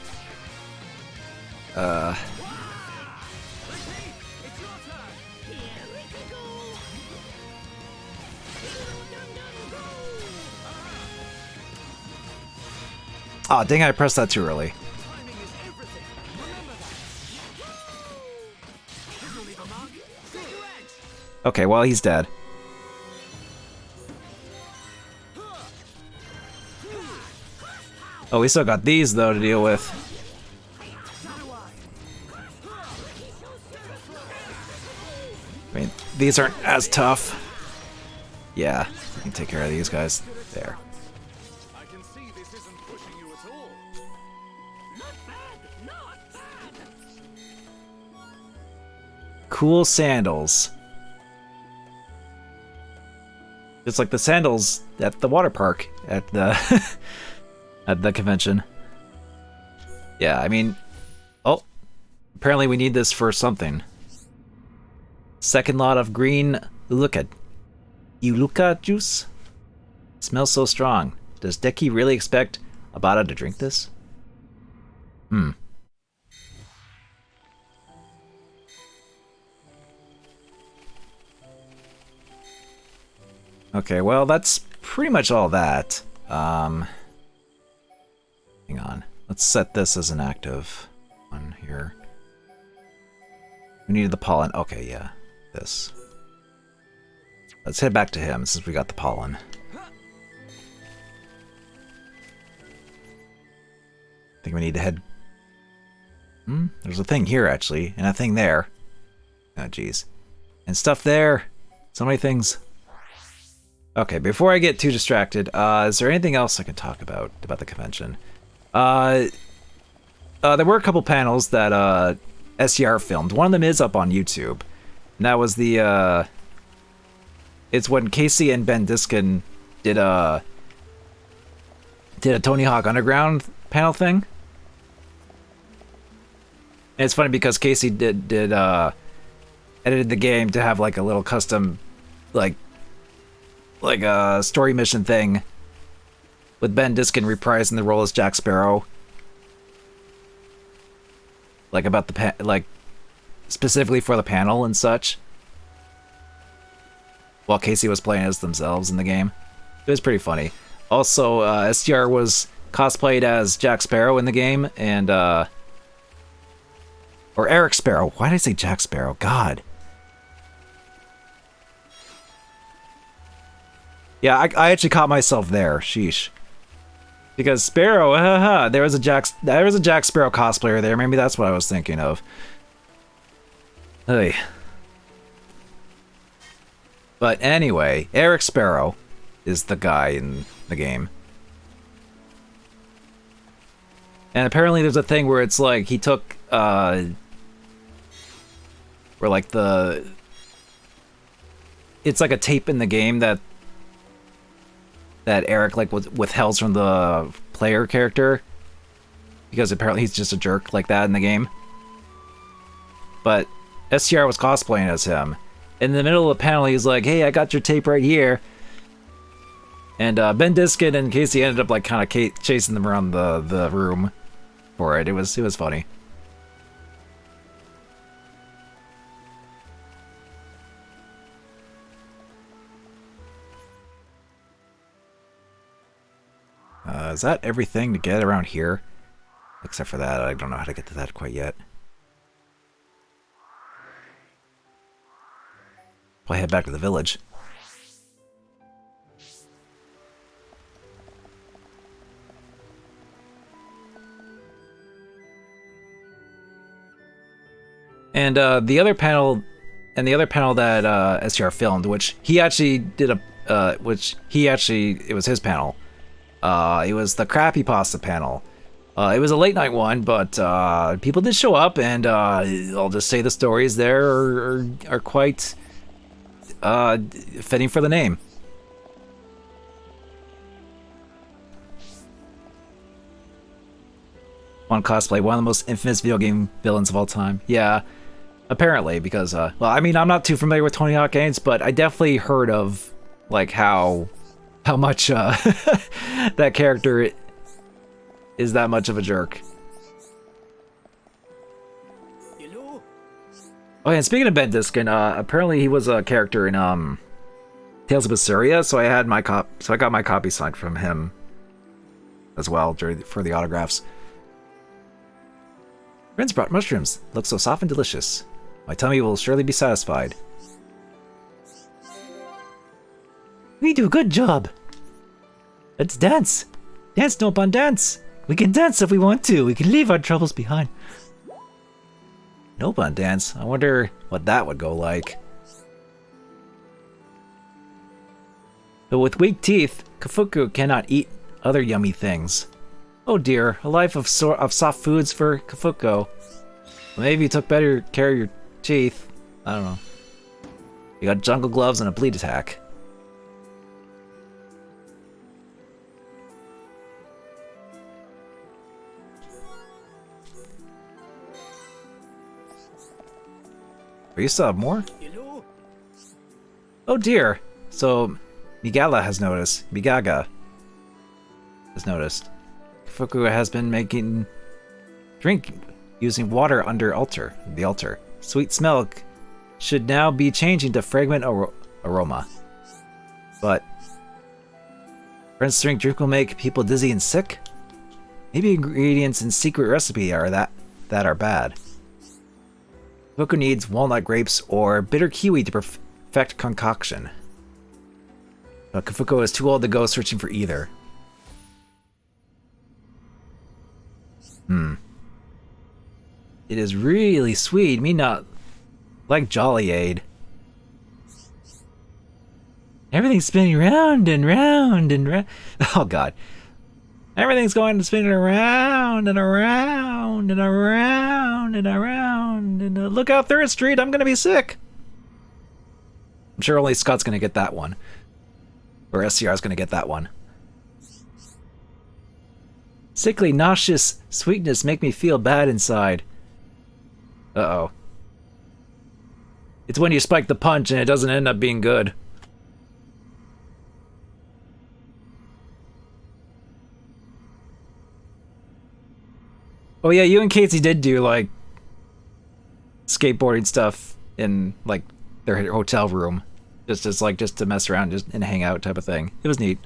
Oh, dang, I pressed that too early. Okay, well, he's dead. Oh, we still got these, though, to deal with. I mean, these aren't as tough. Yeah, we can take care of these guys. There. I can see this isn't pushing you at all. Not bad, not bad. Cool sandals. It's like the sandals at the water park at the at the convention. Yeah, I mean, oh, apparently we need this for something. Second lot of green Iluka juice. Smells so strong. Does Deki really expect Abada to drink this? Okay, well, that's pretty much all that. Hang on. Let's set this as an active one here. We needed the pollen. Okay, yeah. This. Let's head back to him since we got the pollen. I think we need to head... There's a thing here, actually, and a thing there. Oh, jeez. And stuff there. So many things. Okay, before I get too distracted, is there anything else I can talk about the convention? There were a couple panels that SCR filmed. One of them is up on YouTube. And that was the, it's when Casey and Ben Diskin did a Tony Hawk Underground panel thing. And it's funny because Casey edited the game to have like a little custom, like a story mission thing with Ben Diskin reprising the role as Jack Sparrow. Like about the specifically for the panel and such. While Casey was playing as themselves in the game. It was pretty funny. Also, STR was cosplayed as Jack Sparrow in the game, and or Eric Sparrow. Why did I say Jack Sparrow? God. Yeah, I actually caught myself there. Sheesh. Because Sparrow, there was a Jack Sparrow cosplayer there. Maybe that's what I was thinking of. Hey. But anyway, Eric Sparrow is the guy in the game. And apparently there's a thing where it's like he took where like it's like a tape in the game that Eric like withheld from the player character, because apparently he's just a jerk like that in the game. But STR was cosplaying as him. In the middle of the panel, he's like, "Hey, I got your tape right here." And Ben Diskin and Casey ended up like kind of chasing them around the room for it. It was funny. Is that everything to get around here? Except for that, I don't know how to get to that quite yet. I'll head back to the village. And the other panel that STR filmed, which he actually did it was his panel. It was the crappy pasta panel. It was a late night one, but people did show up, and I'll just say the stories there are quite fitting for the name. One cosplay, one of the most infamous video game villains of all time. Yeah, apparently, because well, I mean, I'm not too familiar with Tony Hawk games, but I definitely heard of like how much that character is that much of a jerk. Hello? Oh yeah, and speaking of Ben Diskin, apparently he was a character in Tales of Berseria, so I got my copy signed from him as well for the autographs. Friends brought mushrooms. Look so soft and delicious. My tummy will surely be satisfied. We do a good job. Let's dance. Dance, no pun, dance. We can dance if we want to. We can leave our troubles behind. No pun dance. I wonder what that would go like. But with weak teeth, Kafuku cannot eat other yummy things. Oh dear, a life of soft foods for Kafuko. Well, maybe you took better care of your teeth. I don't know. You got jungle gloves and a bleed attack. Are you still have more? Hello? Oh dear. So, Migaga has noticed. Fuku has been making drink using water under the altar. Sweet smell should now be changing to fragrant aroma. But Prince drink will make people dizzy and sick? Maybe ingredients in secret recipe are that are bad. Fuku needs walnut grapes or bitter kiwi to perfect concoction. But Kafuko is too old to go searching for either. It is really sweet. Me not like Jolly-Aid. Everything's spinning round and round and round. Oh god. Everything's going to spinning around and around and around and around. And look out, 3rd Street, I'm gonna be sick. I'm sure only Scott's gonna get that one. Or SCR's gonna get that one. Sickly, nauseous sweetness make me feel bad inside. Uh-oh. It's when you spike the punch and it doesn't end up being good. Oh yeah, you and Casey did do, like, skateboarding stuff in, like, their hotel room. Just to mess around and hang out type of thing. It was neat.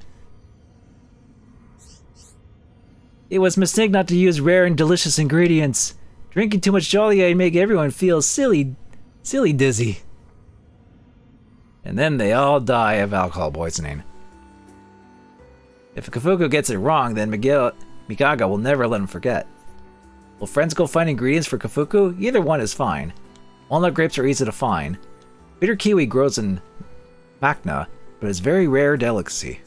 It was mistake not to use rare and delicious ingredients. Drinking too much Jolly Aid make everyone feel silly dizzy. And then they all die of alcohol poisoning. If Kafuku gets it wrong, then Mikaga will never let him forget. Will friends go find ingredients for Kafuku? Either one is fine. Walnut grapes are easy to find. Bitter kiwi grows in Macna, but is very rare delicacy.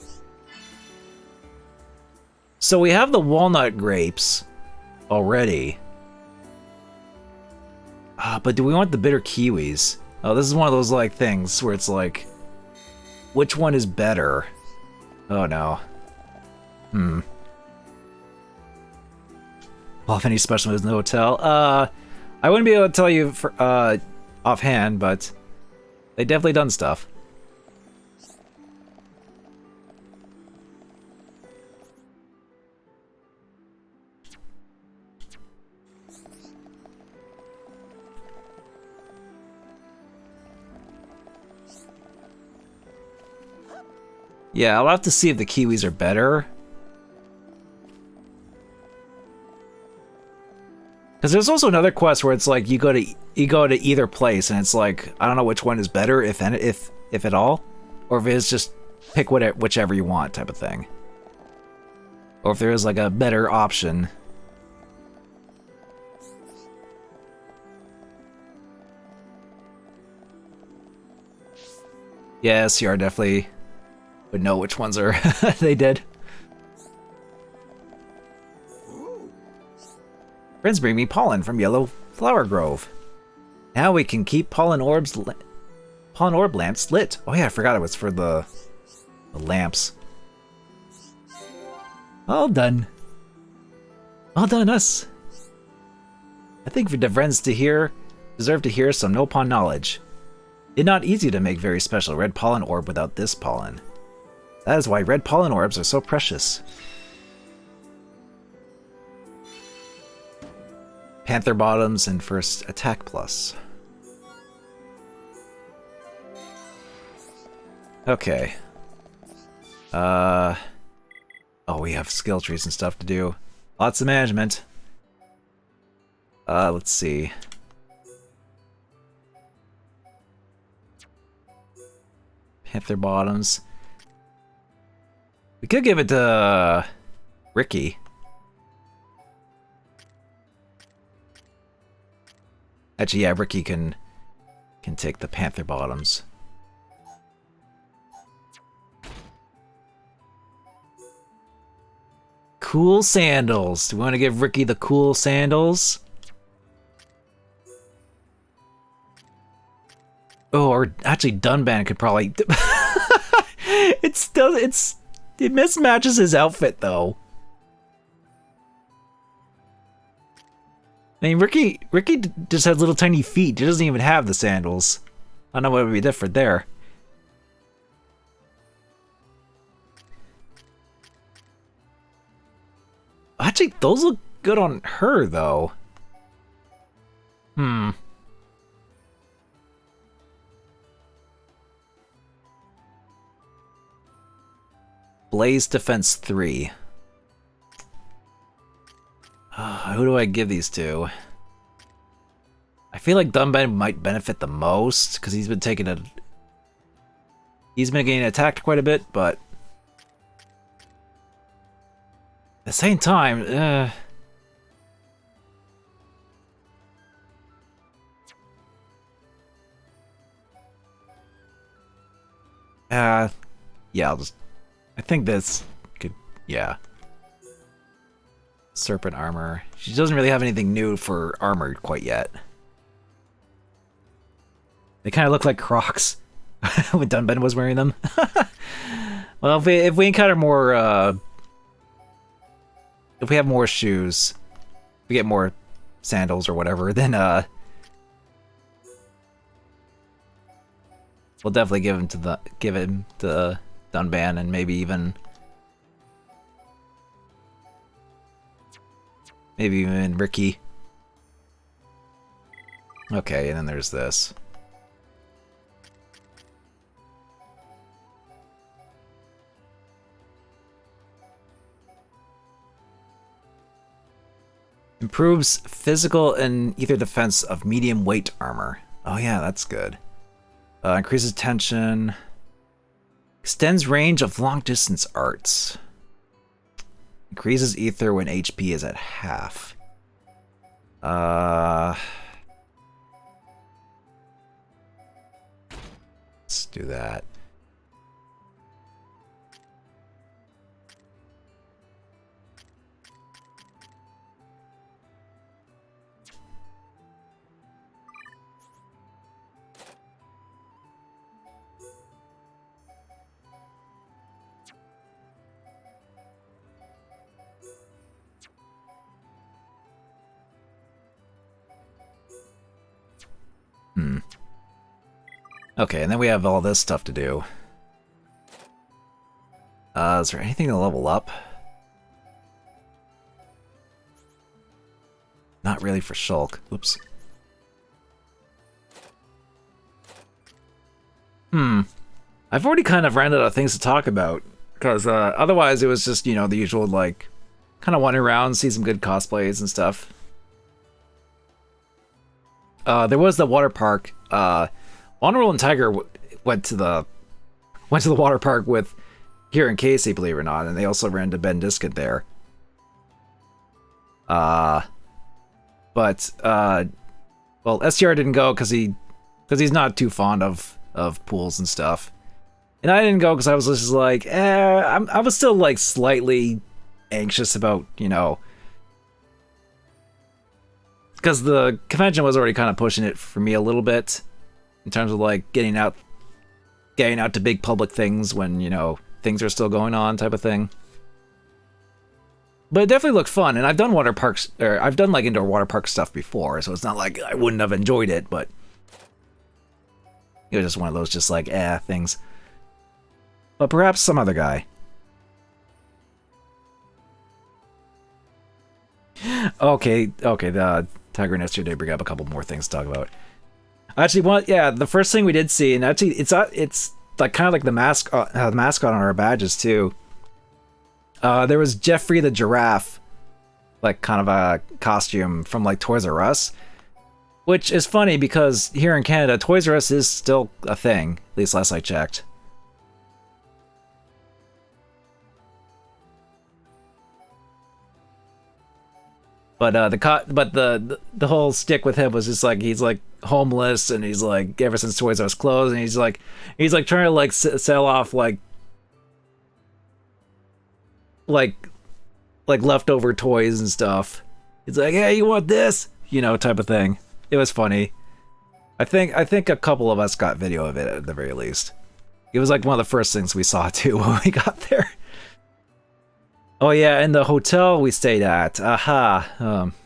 So we have the walnut grapes already. But do we want the bitter kiwis? Oh, this is one of those like things where it's like, which one is better? Oh no. Well, if any special moves in the hotel. I wouldn't be able to tell you for, offhand, but they definitely done stuff. Yeah, I'll have to see if the kiwis are better. Because there's also another quest where it's like you go to either place and it's like I don't know which one is better if at all, or if it's just pick whichever you want type of thing, or if there is like a better option. Yeah, CR definitely would know which ones are they did. Friends bring me pollen from Yellow Flower Grove. Now we can keep pollen orb lamps lit. Oh yeah, I forgot it was for the lamps. All done. All done us. I think the friends deserve to hear some no-pon knowledge. It's not easy to make very special red pollen orb without this pollen. That is why red pollen orbs are so precious. Panther bottoms and first attack plus. Okay. Oh, we have skill trees and stuff to do. Lots of management. Let's see. Panther bottoms. We could give it to Ricky. Actually, yeah, Ricky can take the Panther bottoms. Cool sandals. Do we want to give Ricky the cool sandals? Oh, or actually Dunban could probably... it mismatches his outfit though. I mean, Ricky just has little tiny feet. He doesn't even have the sandals. I don't know what would be different there. Actually, those look good on her, though. Blaze Defense 3. Who do I give these to? I feel like Dunban might benefit the most because he's been getting attacked quite a bit, but at the same time, yeah, I think this could, yeah. Serpent armor. She doesn't really have anything new for armor quite yet. They kind of look like Crocs when Dunban was wearing them. Well, if we encounter more, if we have more shoes, we get more sandals or whatever, then we'll definitely give him to Dunban and maybe even Ricky. Okay, and then there's this. Improves physical and ether defense of medium weight armor. Oh yeah, that's good. Increases tension. Extends range of long distance arts. Increases ether when HP is at half. Let's do that. Okay, and then we have all this stuff to do. Is there anything to level up? Not really for Shulk. Oops. I've already kind of ran out of things to talk about. Because otherwise it was just, you know, the usual, like, kind of wander around, see some good cosplays and stuff. There was the water park. Honorable and Tiger went to the water park with here and Casey, believe it or not, and they also ran to Ben Discant there. Well, STR didn't go because he's not too fond of pools and stuff, and I didn't go because I was just like, I was still like slightly anxious about, you know, because the convention was already kind of pushing it for me a little bit. In terms of like getting out to big public things when, you know, things are still going on type of thing. But it definitely looked fun, and I've done water parks, or I've done like indoor water park stuff before, so it's not like I wouldn't have enjoyed it, but it was just one of those just like things. But perhaps some other guy. Okay, the Tiger and STR did bring up a couple more things to talk about. Actually, the first thing we did see, and actually it's like kind of like the mascot on our badges too. There was Jeffrey the giraffe, like kind of a costume from like Toys R Us, which is funny because here in Canada, Toys R Us is still a thing, at least last I checked. But the whole stick with him was just like he's like homeless, and he's like ever since Toys R Us closed, and he's like trying to like sell off like leftover toys and stuff. He's like, hey, you want this? You know, type of thing. It was funny. I think a couple of us got video of it at the very least. It was like one of the first things we saw too when we got there. Oh yeah, and the hotel we stayed at.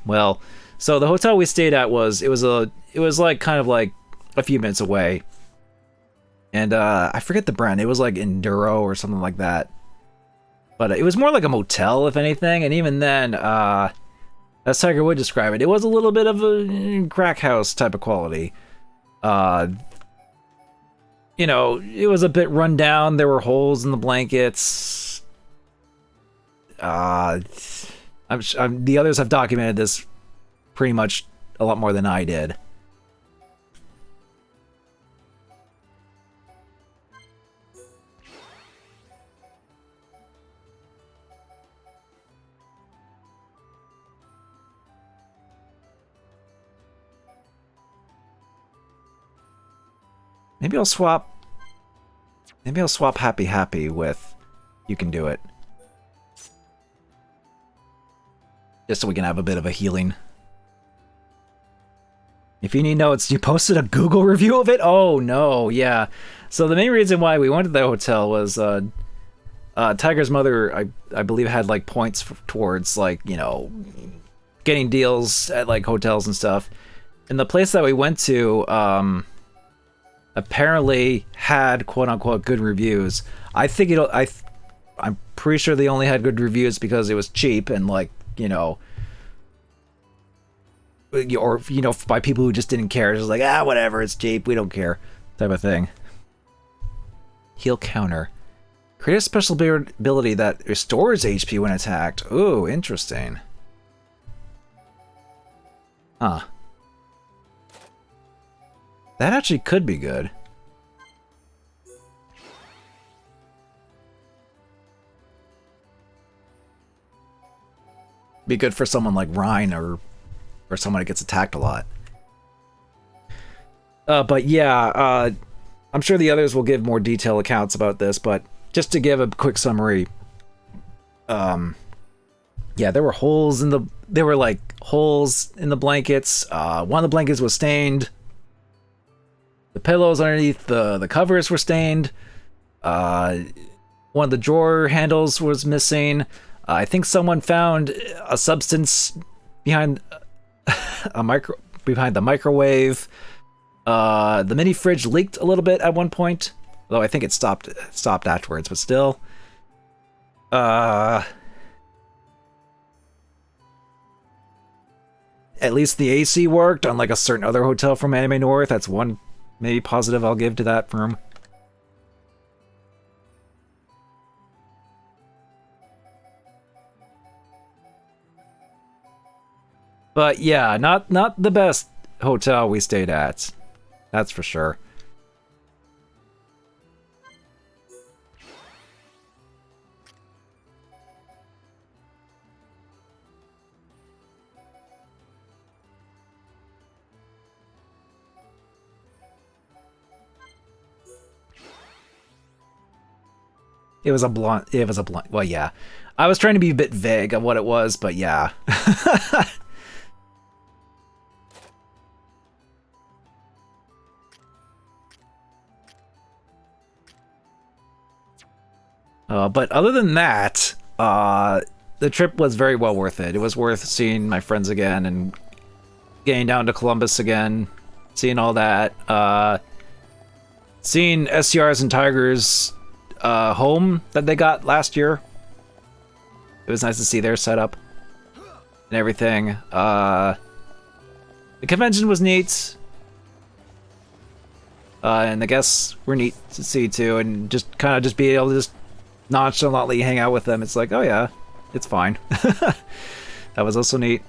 Well, so the hotel we stayed at was like kind of like a few minutes away. And I forget the brand. It was like Enduro or something like that. But it was more like a motel, if anything, and even then, as Tiger would describe it, it was a little bit of a crack house type of quality. You know, it was a bit run down. There were holes in the blankets. The others have documented this pretty much a lot more than I did. Maybe I'll swap Happy Happy with You Can Do It. Just so we can have a bit of a healing. If you need notes, you posted a Google review of it? Oh no, yeah. So the main reason why we went to the hotel was Tiger's mother, I believe, had like points towards like, you know, getting deals at like hotels and stuff. And the place that we went to apparently had quote unquote good reviews. I'm pretty sure they only had good reviews because it was cheap and like, you know, or, you know, by people who just didn't care. It was like, whatever, it's cheap, we don't care, type of thing. Heal counter. Create a special ability that restores HP when attacked. Ooh, interesting. Huh. That actually could be good. Be good for someone like Rhine or someone that gets attacked a lot. But yeah, I'm sure the others will give more detailed accounts about this, but just to give a quick summary, yeah, there were like holes in the blankets. One of the blankets was stained. The pillows underneath the covers were stained. One of the drawer handles was missing. I think someone found a substance behind behind the microwave. The mini fridge leaked a little bit at one point, though I think it stopped afterwards, but still. At least the AC worked, unlike a certain other hotel from Anime North. That's one maybe positive I'll give to that room. But yeah, not the best hotel we stayed at. That's for sure. It was a blonde. Well, yeah. I was trying to be a bit vague on what it was, but yeah. But other than that, the trip was very well worth it. It was worth seeing my friends again and getting down to Columbus again, seeing all that. Seeing SCR's and Tigers' home that they got last year. It was nice to see their setup and everything. The convention was neat. And the guests were neat to see too, and just kind of just be able to just nonchalantly hang out with them. It's like, oh yeah, it's fine. That was also neat.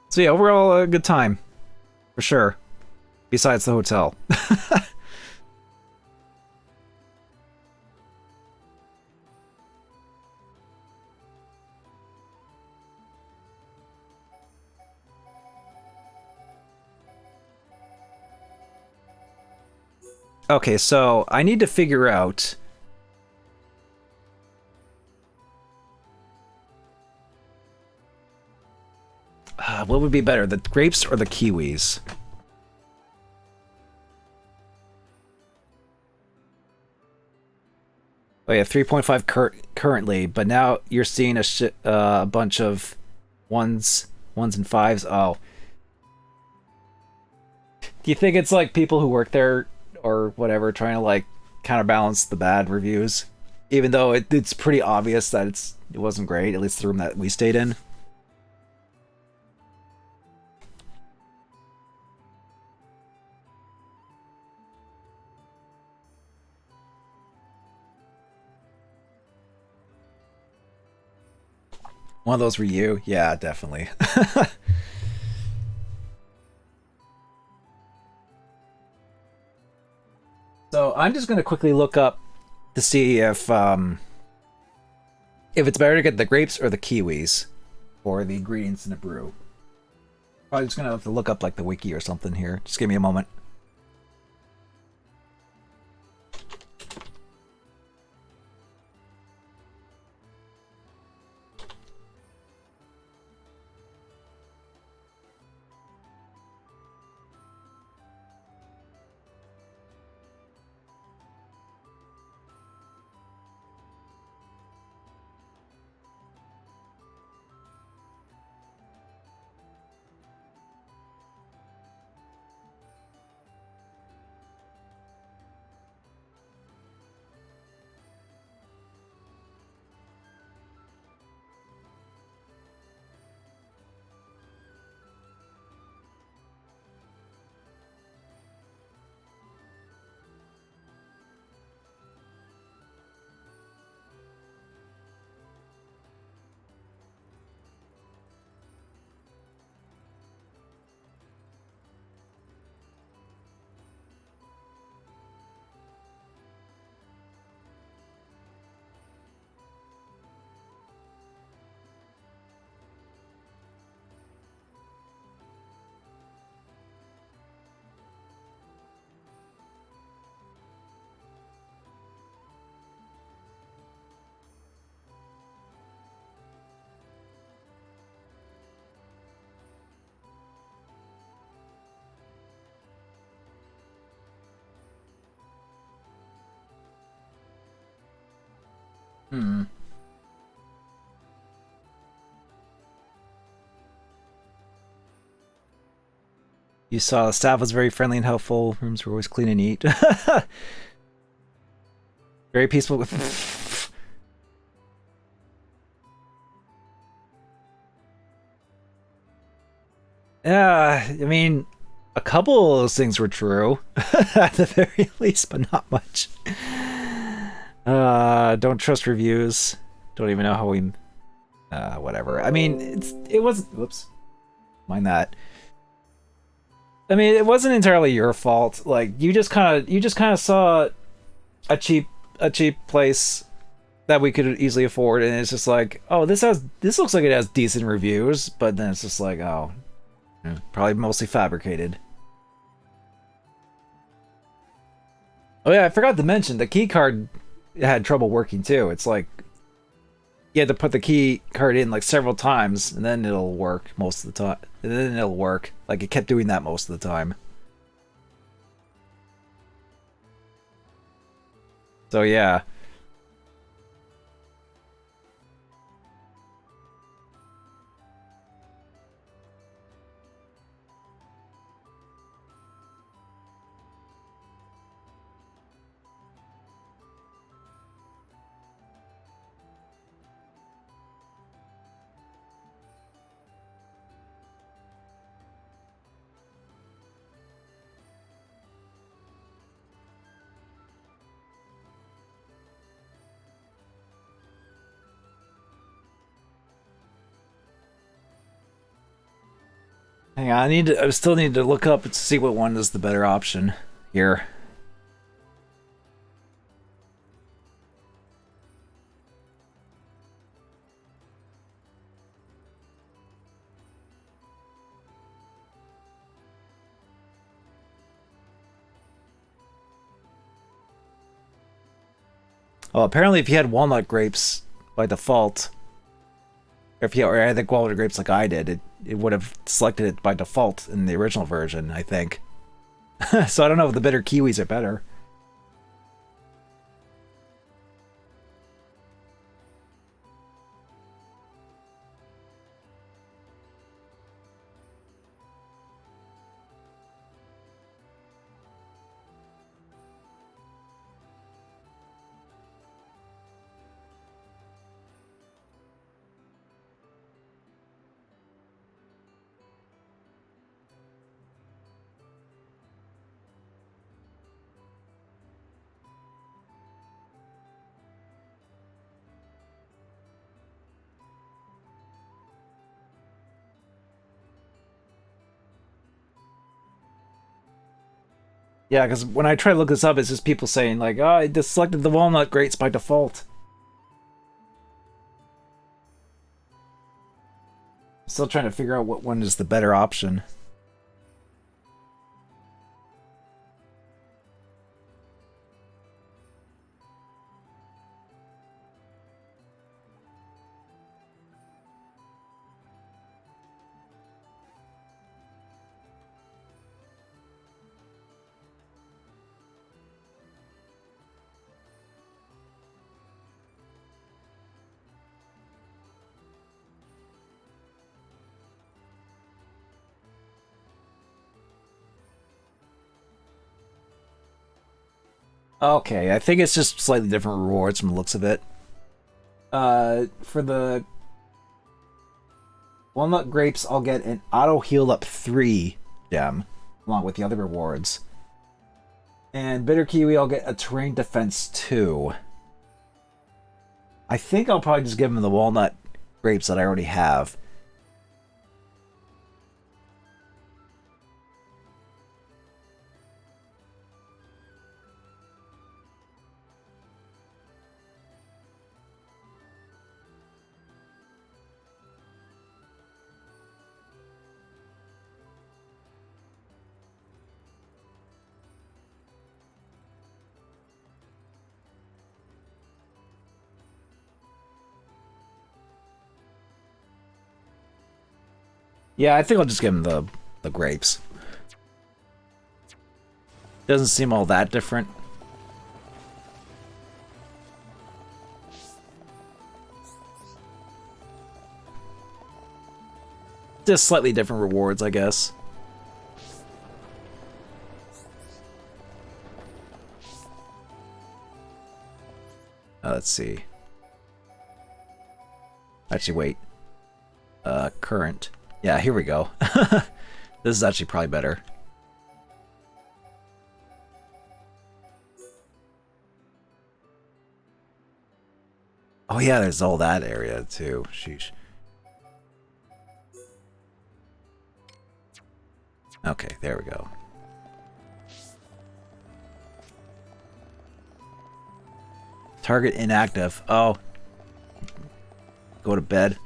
So yeah, overall a good time, for sure. Besides the hotel. Okay, so I need to figure out what would be better, the grapes or the kiwis? Oh yeah, 3.5 currently, but now you're seeing a bunch of ones and fives. Oh, do you think it's like people who work there or whatever trying to like counterbalance the bad reviews, even though it's pretty obvious that it wasn't great, at least the room that we stayed in? One of those were you? Yeah, definitely. So I'm just gonna quickly look up to see if it's better to get the grapes or the kiwis for the ingredients in the brew. Probably just gonna have to look up like the wiki or something here. Just give me a moment. Hmm. You saw the staff was very friendly and helpful. Rooms were always clean and neat. Very peaceful. Yeah, I mean, a couple of those things were true, at the very least, but not much. Don't trust reviews. Don't even know how we. Whatever. I mean, it was. Whoops. Mind that. I mean, it wasn't entirely your fault. Like you just kind of saw a cheap place that we could easily afford, and it's just like, oh, this looks like it has decent reviews, but then it's just like, oh, probably mostly fabricated. Oh yeah, I forgot to mention the key card had trouble working too. It's like you had to put the key card in like several times, and then it'll work most of the time. And then it'll work. Like it kept doing that most of the time. So yeah. Hang on, I still need to look up to see what one is the better option here. Oh, apparently if you had walnut grapes by default, or if you had the walnut grapes like I did, it would have selected it by default in the original version, I think. So I don't know if the bitter kiwis are better. Yeah, because when I try to look this up, it's just people saying like, "Oh, I just selected the walnut grapes by default." Still trying to figure out what one is the better option. Okay, I think it's just slightly different rewards from the looks of it. For the walnut grapes, I'll get an auto heal up 3 gem, along with the other rewards. And bitter kiwi, I'll get a terrain defense 2. I think I'll probably just give him the walnut grapes that I already have. Yeah, I think I'll just give him the grapes. Doesn't seem all that different. Just slightly different rewards, I guess. Let's see. Actually, wait. Current. Yeah, here we go. This is actually probably better. Oh yeah, there's all that area too. Sheesh. Okay, there we go. Target inactive. Oh. Go to bed.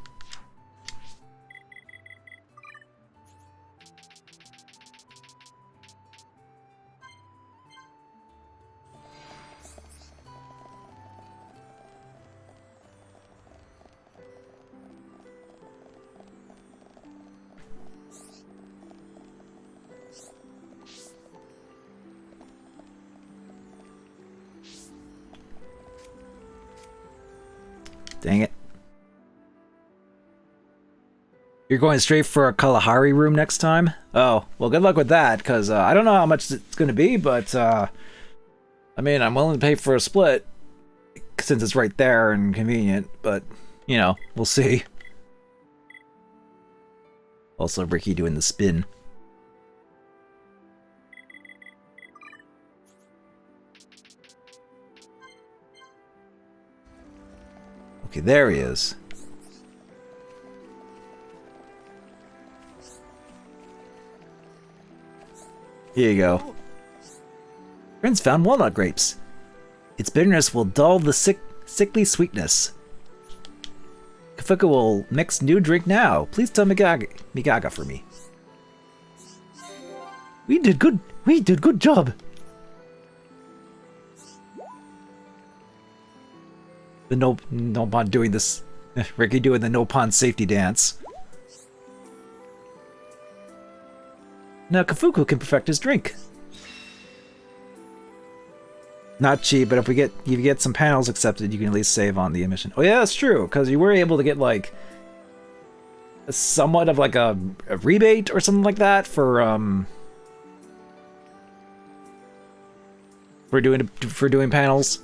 Dang it. You're going straight for a Kalahari room next time? Oh, well, good luck with that, because I don't know how much it's going to be, but, I mean, I'm willing to pay for a split, since it's right there and convenient, but, you know, we'll see. Also, Ricky doing the spin. Okay, there he is. Here you go. Friends found walnut grapes. Its bitterness will dull the sickly sweetness. Kafuka will mix new drink now. Please tell Migaga for me. We did good job. The Nopon doing this. Ricky doing the Nopon safety dance. Now Kafuku can perfect his drink. Not cheap, but if you get some panels accepted, you can at least save on the emission. Oh yeah, that's true, because you were able to get like somewhat of like a rebate or something like that for doing panels.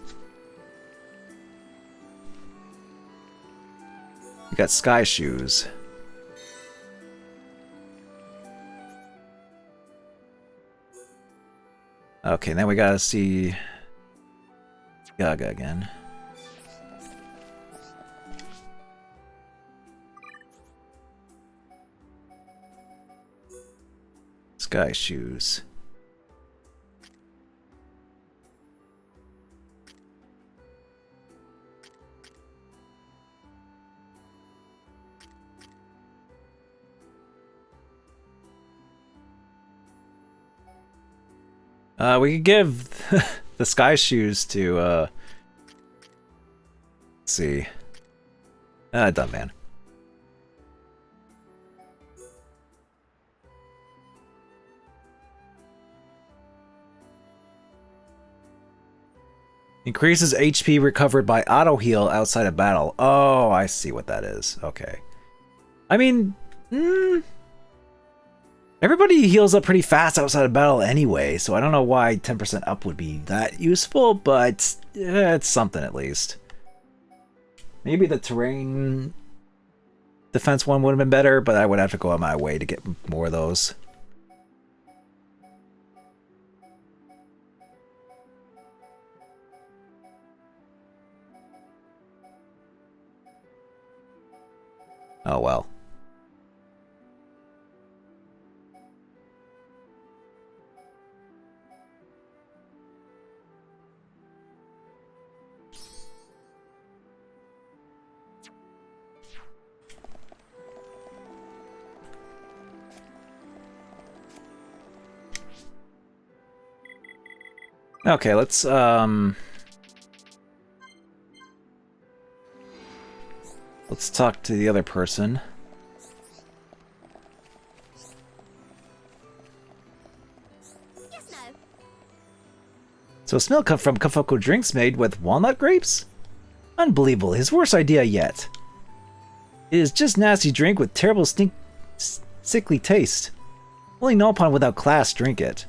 You got sky shoes. Okay, then we gotta see Gaga again. Sky shoes. We could give the sky shoes to, let's see. Dumb man. Increases HP recovered by auto heal outside of battle. Oh, I see what that is. Okay. I mean, everybody heals up pretty fast outside of battle anyway, so I don't know why 10% up would be that useful, but it's something at least. Maybe the terrain defense one would have been better, but I would have to go out my way to get more of those. Oh well. Okay, let's talk to the other person. Yes, no. So smell come from Kafuku drinks made with walnut grapes? Unbelievable, his worst idea yet. It is just nasty drink with terrible Sickly taste. Only Nopon without class drink it.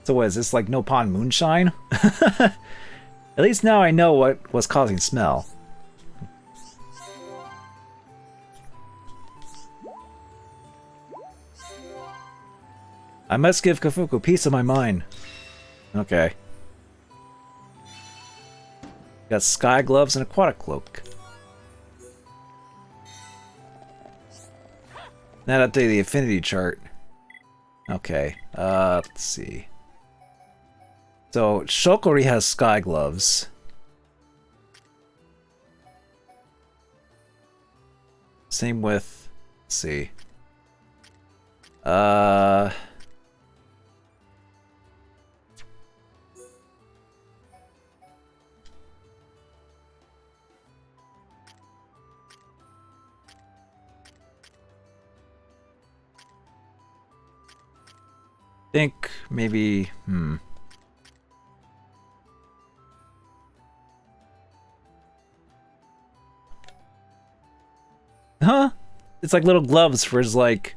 So what, is this like Nopon moonshine? At least now I know what was causing smell. I must give Kafuku peace of my mind. Okay. Got sky gloves and aquatic cloak. That update the affinity chart. Okay, let's see. So, Shokori has sky gloves. Same with, let's see. Think maybe, Huh? It's like little gloves for his, like...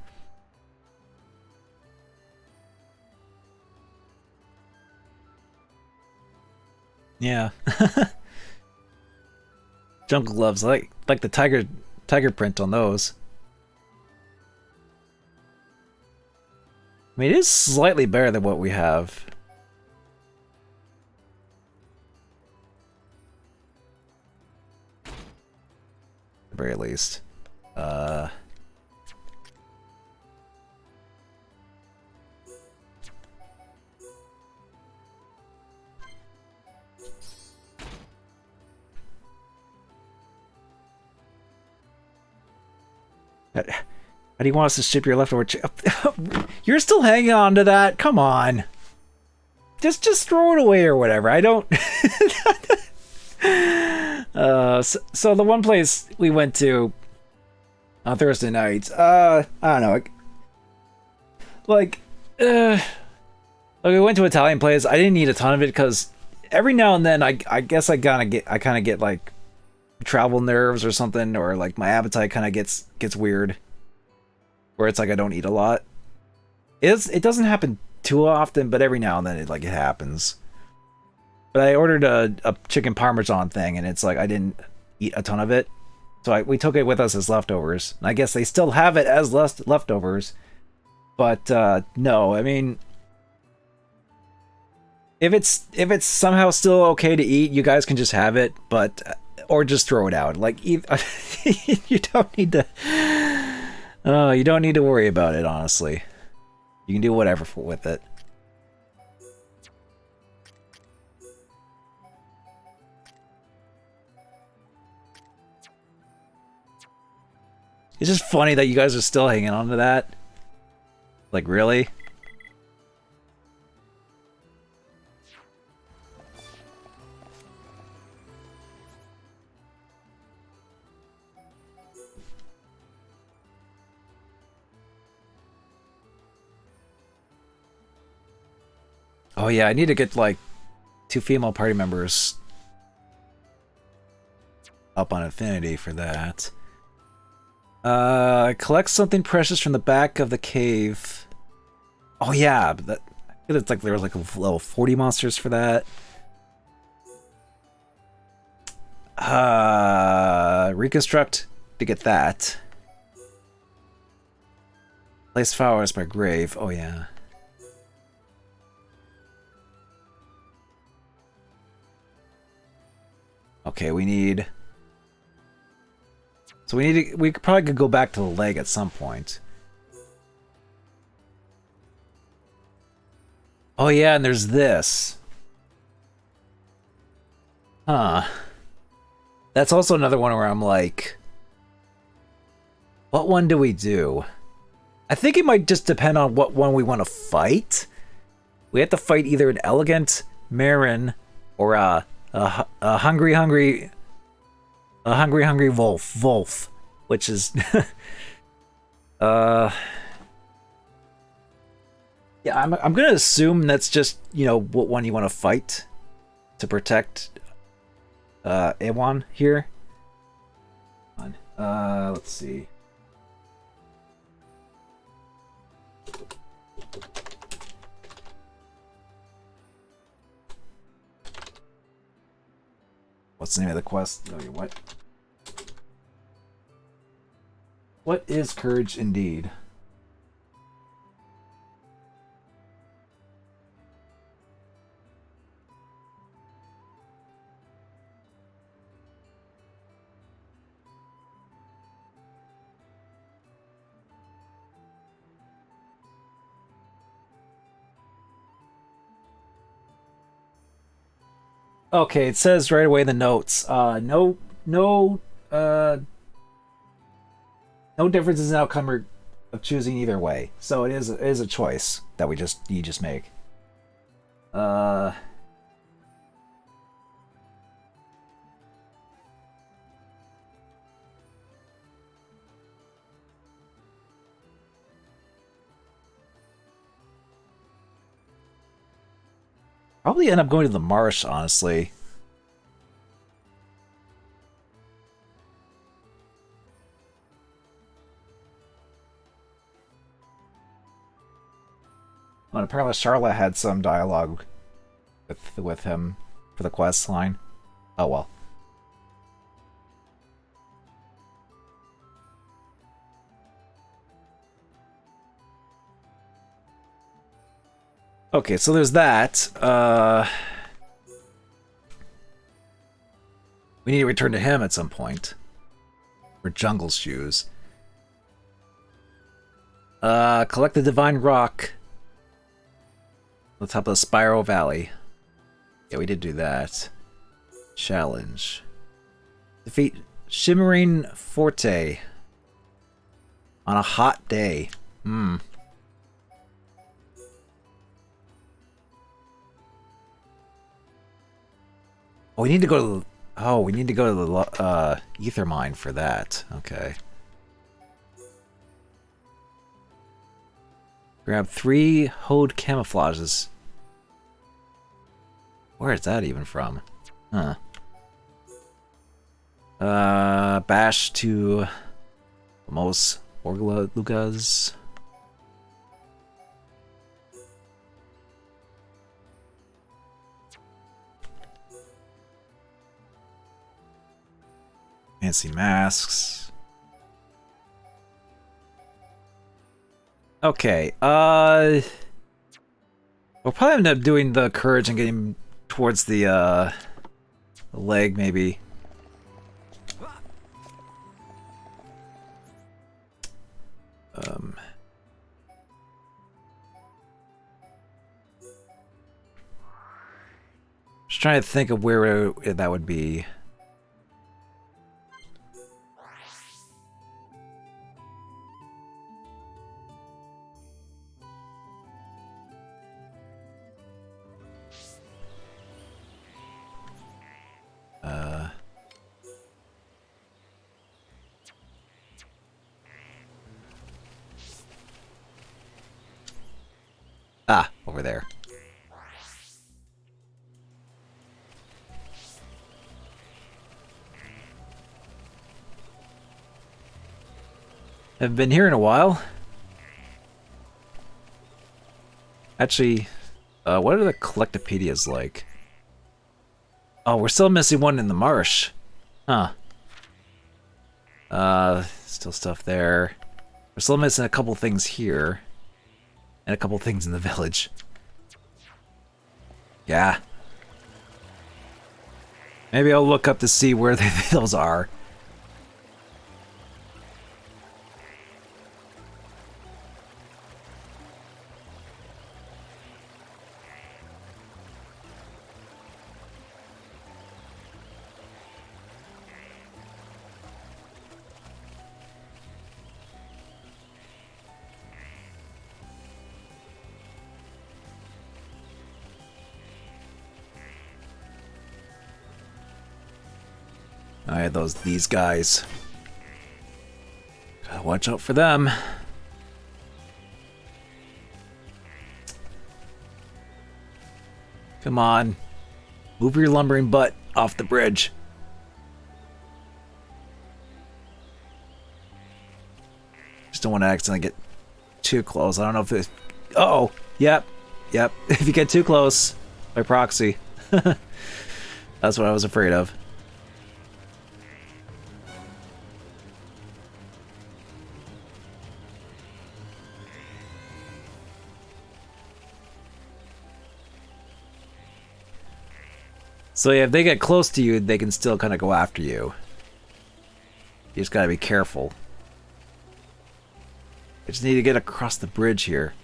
Yeah. Jungle gloves, like the tiger print on those. I mean, it is slightly better than what we have. At the very least. How do you want us to ship your leftover You're still hanging on to that? Come on. Just throw it away or whatever. I don't... so the one place we went to on Thursday night, I don't know. Like, we went to Italian place. I didn't eat a ton of it because every now and then I guess I kind of get like travel nerves or something, or like my appetite kind of gets weird. Where it's like I don't eat a lot. It doesn't happen too often, but every now and then it happens. But I ordered a chicken parmesan thing, and it's like I didn't eat a ton of it, so we took it with us as leftovers. And I guess they still have it as leftovers, but no, I mean, if it's somehow still okay to eat, you guys can just have it, but or just throw it out. Like you don't need to. You don't need to worry about it, honestly. You can do whatever with it. It's just funny that you guys are still hanging on to that. Like, really? Oh yeah, I need to get like 2 female party members up on Affinity for that. Collect something precious from the back of the cave. Oh yeah, but it's like there was like a level 40 monsters for that. Reconstruct to get that. Place flowers by grave. Oh yeah. Okay, we probably could go back to the leg at some point. Oh yeah, and there's this. Huh. That's also another one where I'm like, what one do we do? I think it might just depend on what one we want to fight. We have to fight either an elegant Marin or a hungry wolf, which is yeah, I'm gonna assume that's just, you know, what one you want to fight to protect Ewan here. Let's see. What's the name of the quest? Oh, what? What is courage indeed? Okay, it says right away in the notes. No differences in outcome of choosing either way. So it is a choice that you just make. Probably end up going to the marsh, honestly. And apparently Charlotte had some dialogue with him for the quest line. Oh well. Okay, so there's that. We need to return to him at some point. For jungle shoes. Collect the divine rock. On the top of the Spiral Valley. Yeah, we did do that. Challenge. Defeat Shimmering Forte. On a hot day. Oh, we need to go to the... Oh, we need to go to the ether mine for that. Okay. Grab 3 Hode camouflages. Where is that even from? Huh. Bash to Mos Orgla Lucas. Fancy masks. Okay, we'll probably end up doing the courage and getting towards the leg, maybe. Just trying to think of where that would be. Over there. Haven't been here in a while. Actually, what are the collectopedias like? Oh, we're still missing one in the marsh. Huh. Still stuff there. We're still missing a couple things here. And a couple things in the village. Yeah. Maybe I'll look up to see where those are. I had these guys. Gotta watch out for them. Come on. Move your lumbering butt off the bridge. Just don't want to accidentally get too close. I don't know if it's... Uh-oh. Yep. Yep. If you get too close, by proxy. That's what I was afraid of. So yeah, if they get close to you, they can still kind of go after you. You just gotta be careful. I just need to get across the bridge here.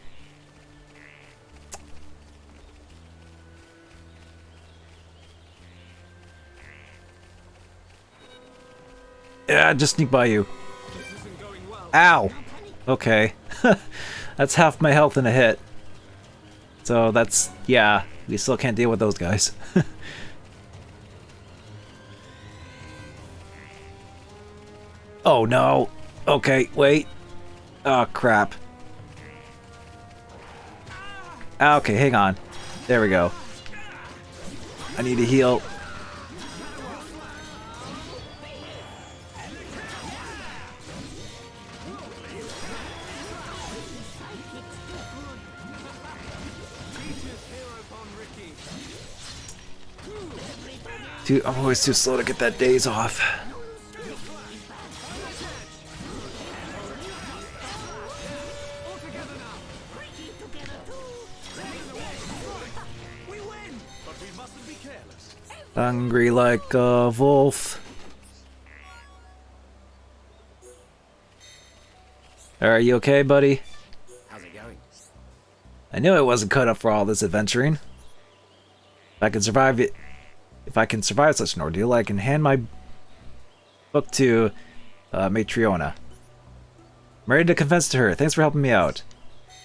Yeah, just sneak by you. Ow! Okay. That's half my health in a hit. So that's, yeah, we still can't deal with those guys. Oh no. Okay, wait. Oh crap. Okay, hang on. There we go. I need to heal. Dude, I'm always too slow to get that daze off. Hungry like a wolf. Are you okay, buddy? How's it going? I knew I wasn't cut up for all this adventuring. If I can survive it, if I can survive such an ordeal, I can hand my book to Matriona. I'm ready to confess to her. Thanks for helping me out.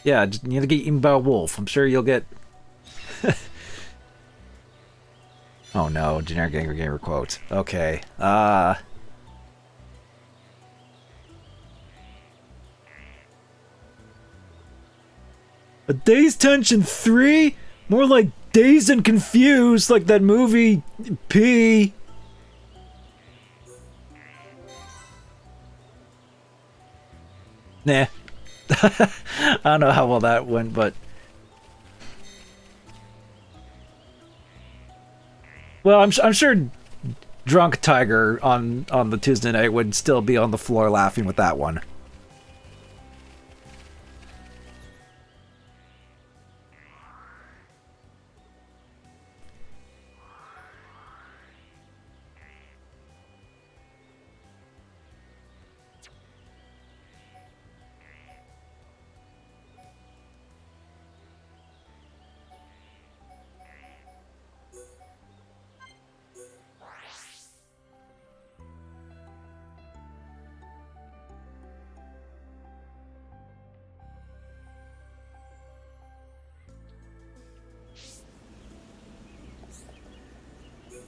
Yeah, just need to get eaten by a wolf. I'm sure you'll get. Oh no, generic gamer quote. Okay. A Dazed Tension 3? More like Dazed and Confused, like that movie P. Nah. I don't know how well that went, but well, I'm sure Drunk Tiger on the Tuesday night would still be on the floor laughing with that one.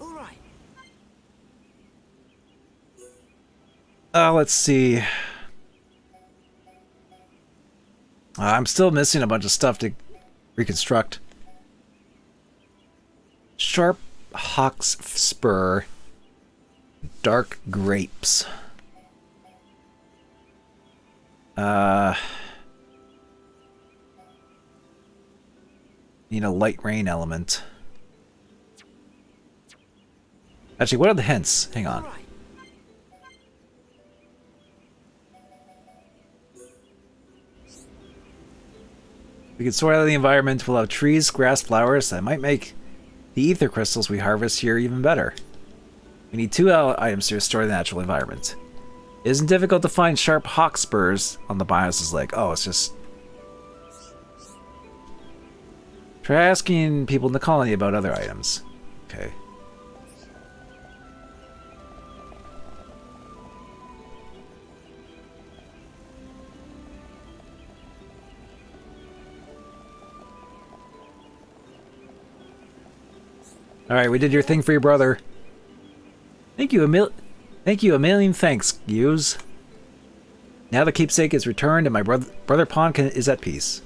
All right. Let's see. I'm still missing a bunch of stuff to reconstruct. Sharp Hawk's Spur. Dark Grapes. Need a light rain element. Actually, what are the hints? Hang on. We can sort out the environment. We'll have trees, grass, flowers that might make the ether crystals we harvest here even better. We need 2 items to restore the natural environment. It isn't difficult to find sharp hawk spurs on the biomass's leg. Oh, it's just... Try asking people in the colony about other items. Okay. Alright, we did your thing for your brother. Thank you a million thanks, Hughes. Now the keepsake is returned and my brother Pawn is at peace.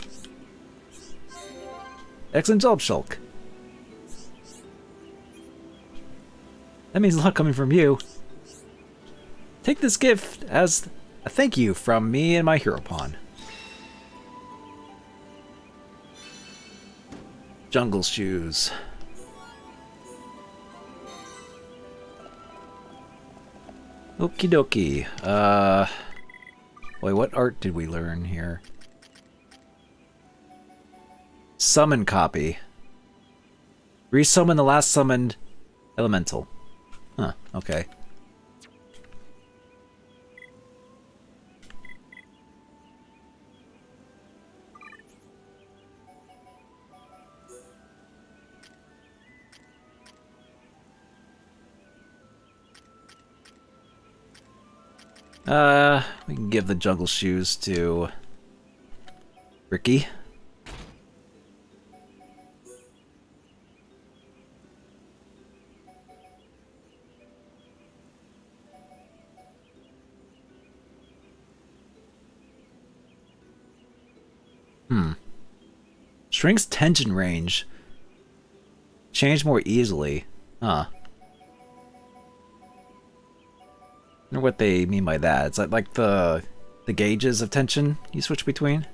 Excellent job, Shulk. That means a lot coming from you. Take this gift as a thank you from me and my hero pawn. Jungle shoes. Okie dokie. Wait, what art did we learn here? Summon copy. Resummon the last summoned Elemental. Huh, okay. We can give the jungle shoes to Ricky. Shrinks tension range. Change more easily. Huh. I wonder what they mean by that. It's like the gauges of tension you switch between.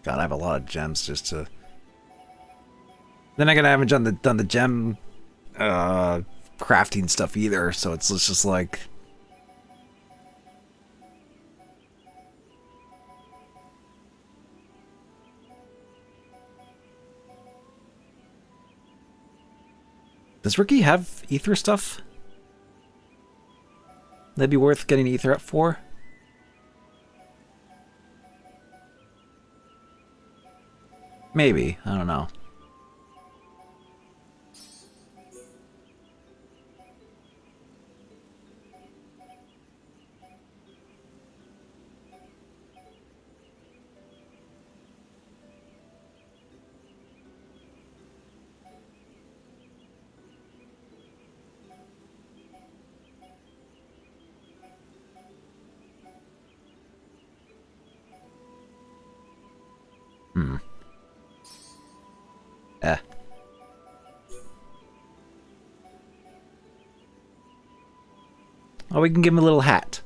God, I have a lot of gems just to... Then again, I haven't done the gem crafting stuff either, so it's just like... Does Ricky have ether stuff? That'd be worth getting ether up for? Maybe. I don't know. Oh, we can give him a little hat.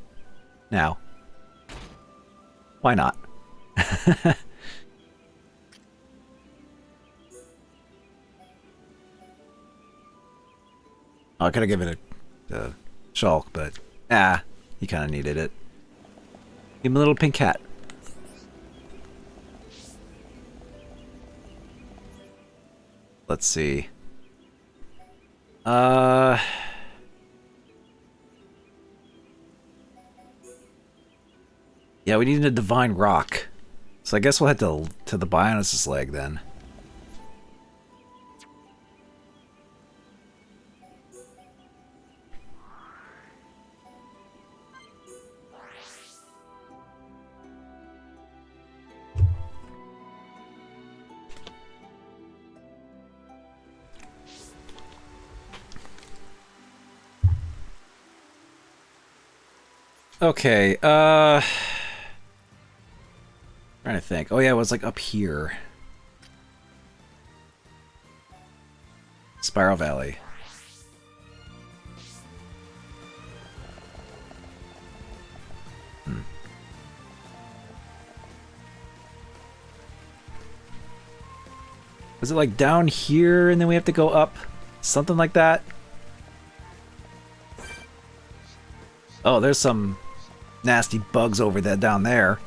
Now. Why not? Oh, I could have given it a Shulk, but he kind of needed it. Give him a little pink hat. Let's see. Yeah, we need a divine rock. So I guess we'll head to the Bionis' leg then. Okay, trying to think. Oh yeah, it was like up here. Spiral Valley. Was it like down here and then we have to go up? Something like that? Oh, there's some nasty bugs over there down there.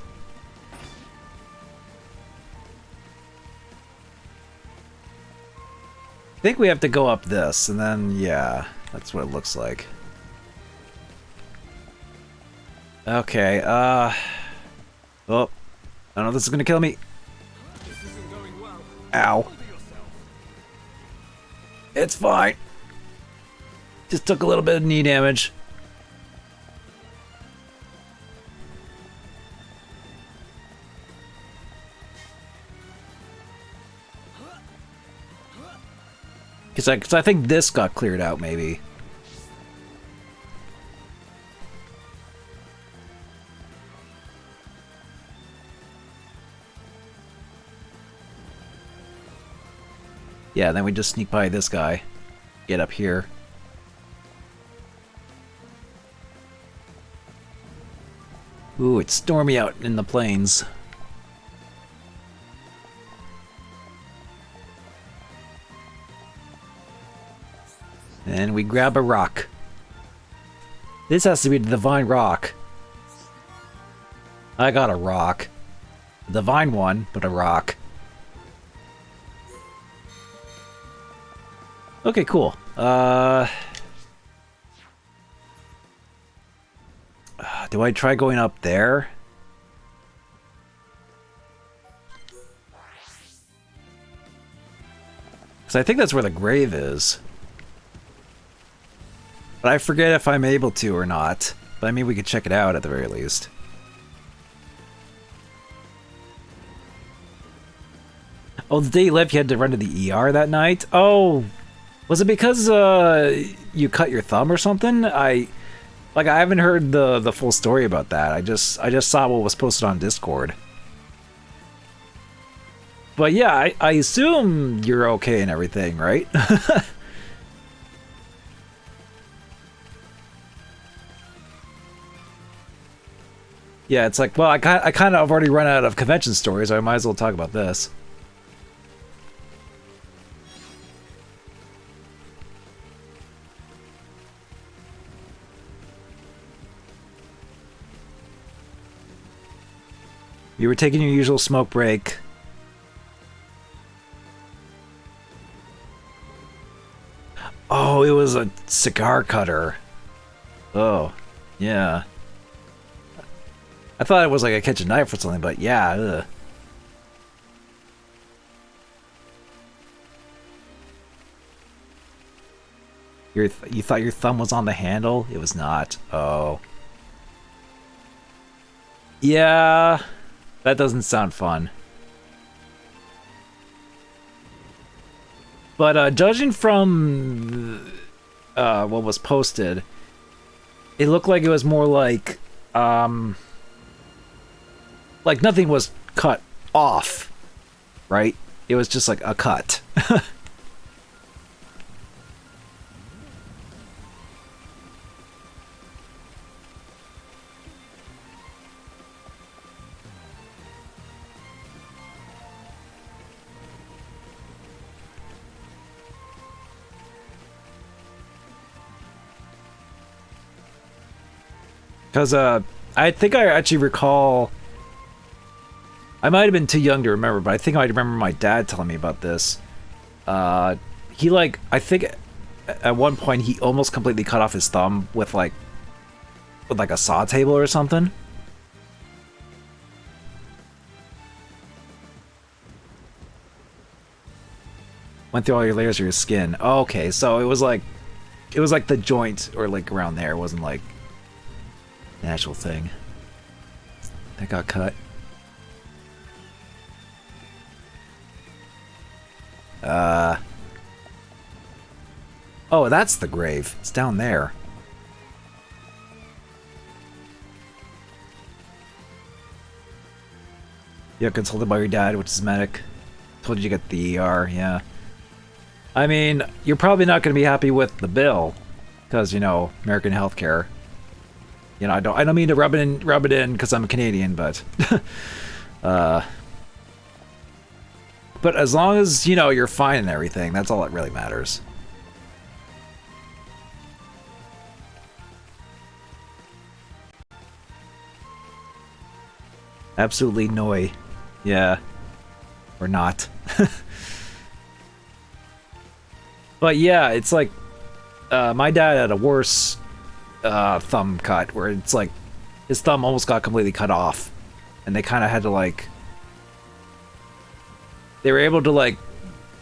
I think we have to go up this, and then, yeah, that's what it looks like. Okay, oh, I don't know if this is gonna kill me. This isn't going well. Ow. Hold yourself. It's fine. Just took a little bit of knee damage. Because I think this got cleared out, maybe. Yeah, then we just sneak by this guy. Get up here. Ooh, it's stormy out in the plains. And we grab a rock. This has to be the divine rock. I got a rock. A divine one, but a rock. Okay, cool. Do I try going up there? Because I think that's where the grave is. But I forget if I'm able to or not. But I mean, we could check it out at the very least. Oh, the day you left, you had to run to the ER that night? Oh, was it because you cut your thumb or something? I haven't heard the full story about that. I just saw what was posted on Discord. But yeah, I assume you're okay and everything, right? Yeah, it's like, well, I kind of have already run out of convention stories, so I might as well talk about this. You were taking your usual smoke break. Oh, it was a cigar cutter. Oh, yeah. I thought it was like a kitchen knife or something, but yeah. Ugh. You thought your thumb was on the handle? It was not. Oh. Yeah, that doesn't sound fun. But judging from what was posted, it looked like it was more like nothing was cut off, right? It was just like a cut. Because I think I actually recall, I might have been too young to remember, but I think I remember my dad telling me about this. He I think at one point he almost completely cut off his thumb with like a saw table or something. Went through all your layers of your skin. Oh, okay, so it was like the joint or like around there. It wasn't like an actual thing that got cut. Oh, that's the grave. It's down there. You got consulted by your dad, which is medic. Told you to get the ER, yeah. I mean, you're probably not going to be happy with the bill, because, you know, American healthcare. You know, I don't mean to rub it in because I'm a Canadian, but but as long as, you know, you're fine and everything, that's all that really matters. Absolutely noi. Yeah. Or not. But yeah, it's like my dad had a worse thumb cut where it's like his thumb almost got completely cut off, and they kind of had to like, they were able to like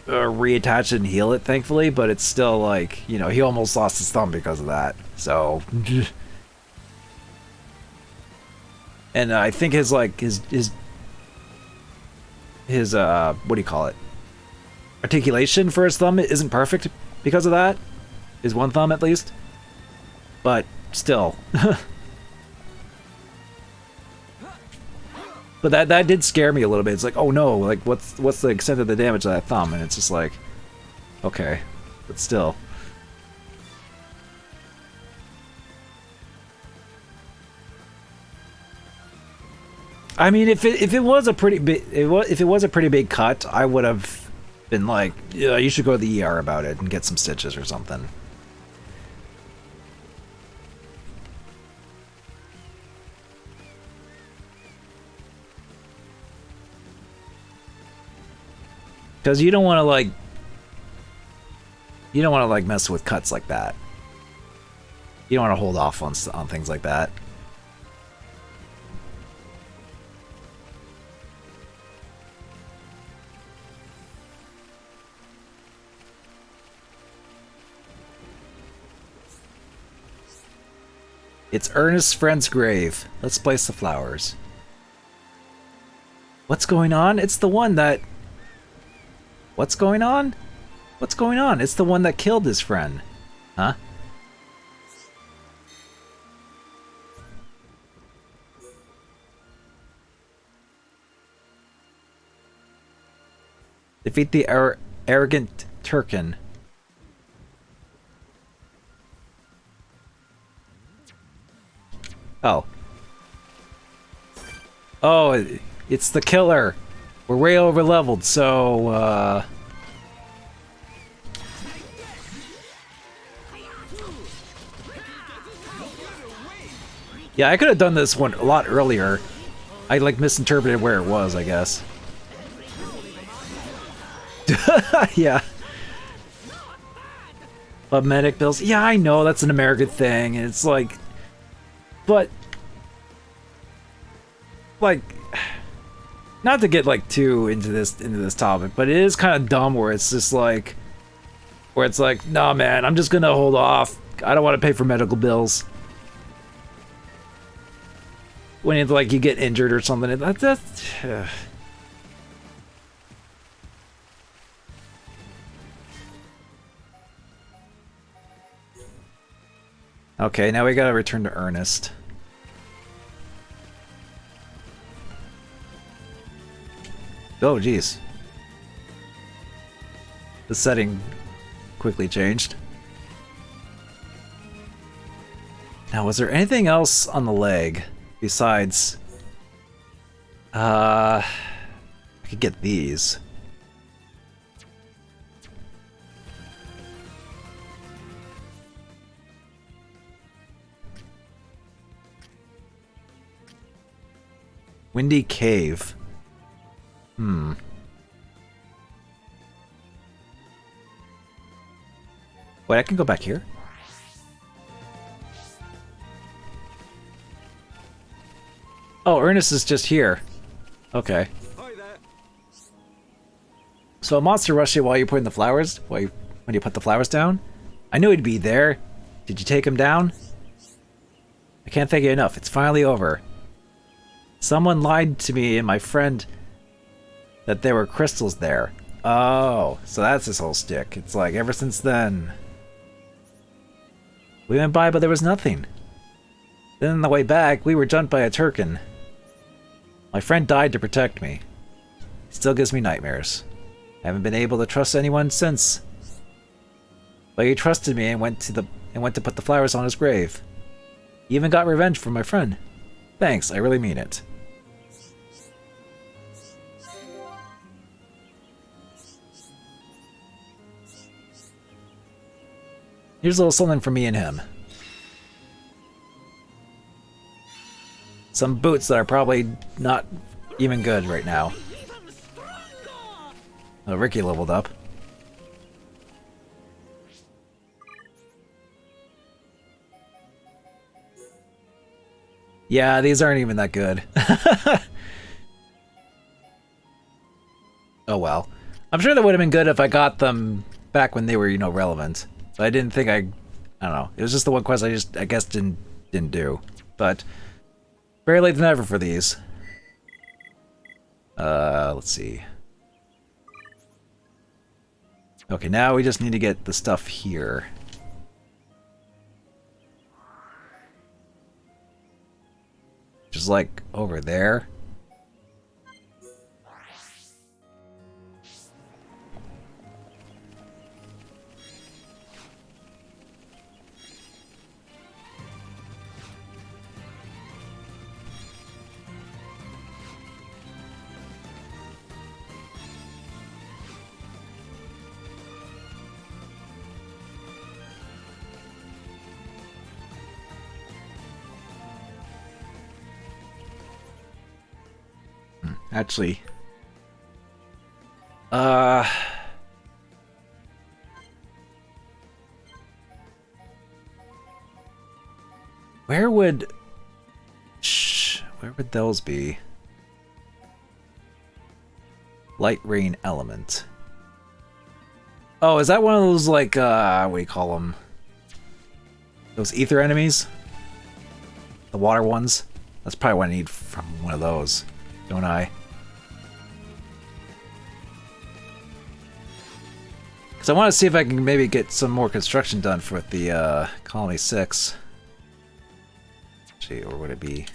reattach it and heal it, thankfully, but it's still like, you know, he almost lost his thumb because of that. So and I think his like his what do you call it, articulation for his thumb isn't perfect because of that. His one thumb, at least. But still. But that did scare me a little bit. It's like, oh no, like what's the extent of the damage of that thumb? And it's just like, okay, but still. I mean, if it was a pretty big if it was a pretty big cut, I would have been like, yeah, you should go to the ER about it and get some stitches or something. Because you don't want to like mess with cuts like that. You don't want to hold off on things like that. It's Ernest's friend's grave. Let's place the flowers. What's going on? It's the one that... What's going on? What's going on? It's the one that killed his friend. Huh? Defeat the arrogant Turkin. Oh. Oh, it's the killer. We're way over leveled, so yeah, I could have done this one a lot earlier. I like misinterpreted where it was, I guess. Yeah. But medic bills. Yeah, I know that's an American thing. It's like, but like, not to get like too into this topic, but it is kind of dumb where it's just like, nah, man, I'm just gonna hold off. I don't want to pay for medical bills. When it's like you get injured or something, that's okay, now we gotta return to Ernest. Oh, geez. The setting quickly changed. Now, was there anything else on the leg besides... I could get these. Windy Cave. Hmm. Wait, I can go back here? Oh, Ernest is just here. Okay. Hi there. So a monster rushed you while you putting the flowers? When you put the flowers down? I knew he'd be there. Did you take him down? I can't thank you enough. It's finally over. Someone lied to me and my friend that there were crystals there. Oh, so that's his whole stick. It's like, ever since then... We went by, but there was nothing. Then on the way back, we were jumped by a Turkin. My friend died to protect me. It still gives me nightmares. I haven't been able to trust anyone since. But he trusted me and went to put the flowers on his grave. He even got revenge for my friend. Thanks, I really mean it. Here's a little something for me and him. Some boots that are probably not even good right now. Oh, Ricky leveled up. Yeah, these aren't even that good. Oh well. I'm sure that would have been good if I got them back when they were, relevant. But I didn't think I don't know. It was just the one quest I guess didn't do. But very late than ever for these. Let's see. Okay, now we just need to get the stuff here. Just like over there. Actually, where would those be? Light rain element. Oh, is that one of those like what do you call them? Those ether enemies? The water ones? That's probably what I need from one of those, don't I? Because I want to see if I can maybe get some more construction done for the Colony 6. Actually, or would it be...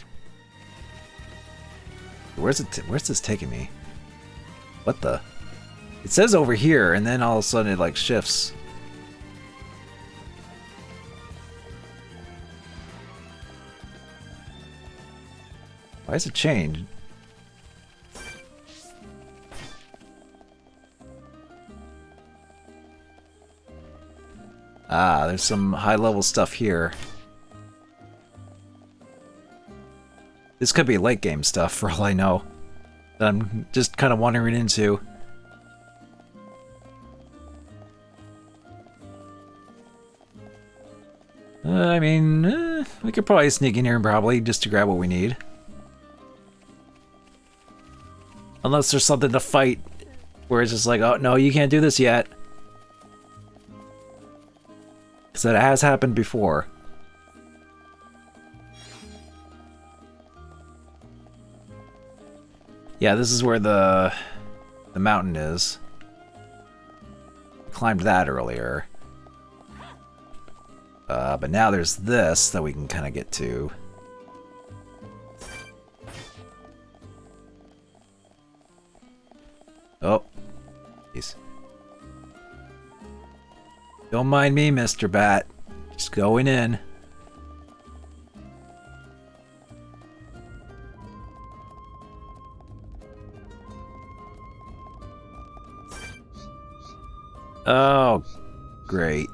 Where's this taking me? What the? It says over here, and then all of a sudden it like shifts. Why is it changed? Ah, there's some high-level stuff here. This could be late game stuff, for all I know. That I'm just kind of wandering into. I mean, we could probably sneak in here probably just to grab what we need. Unless there's something to fight where it's just like, oh no, you can't do this yet. Because that has happened before. Yeah, this is where the mountain is. Climbed that earlier. But now there's this that we can kind of get to. Oh. Jeez. Don't mind me, Mr. Bat. Just going in. Oh, great.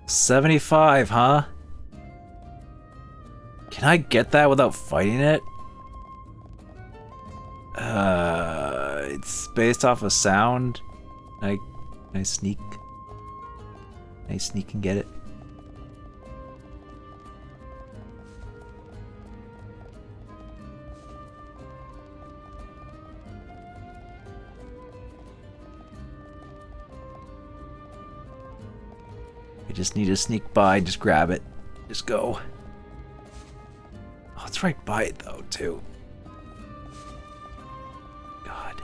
75, huh? Can I get that without fighting it? It's based off of sound. Can I sneak? Can I sneak and get it? I just need to sneak by, just grab it. Just go. Oh, it's right by it though, too. God.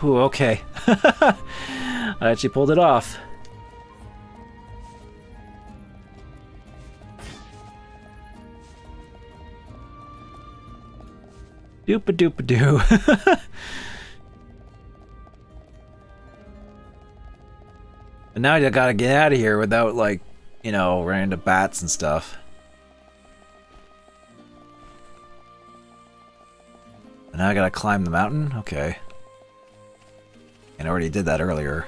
Ooh, okay. I actually pulled it off. Doop-a-doop-a-doo. And now I gotta get out of here without, like, you know, running into bats and stuff. And now I gotta climb the mountain? Okay. And I already did that earlier.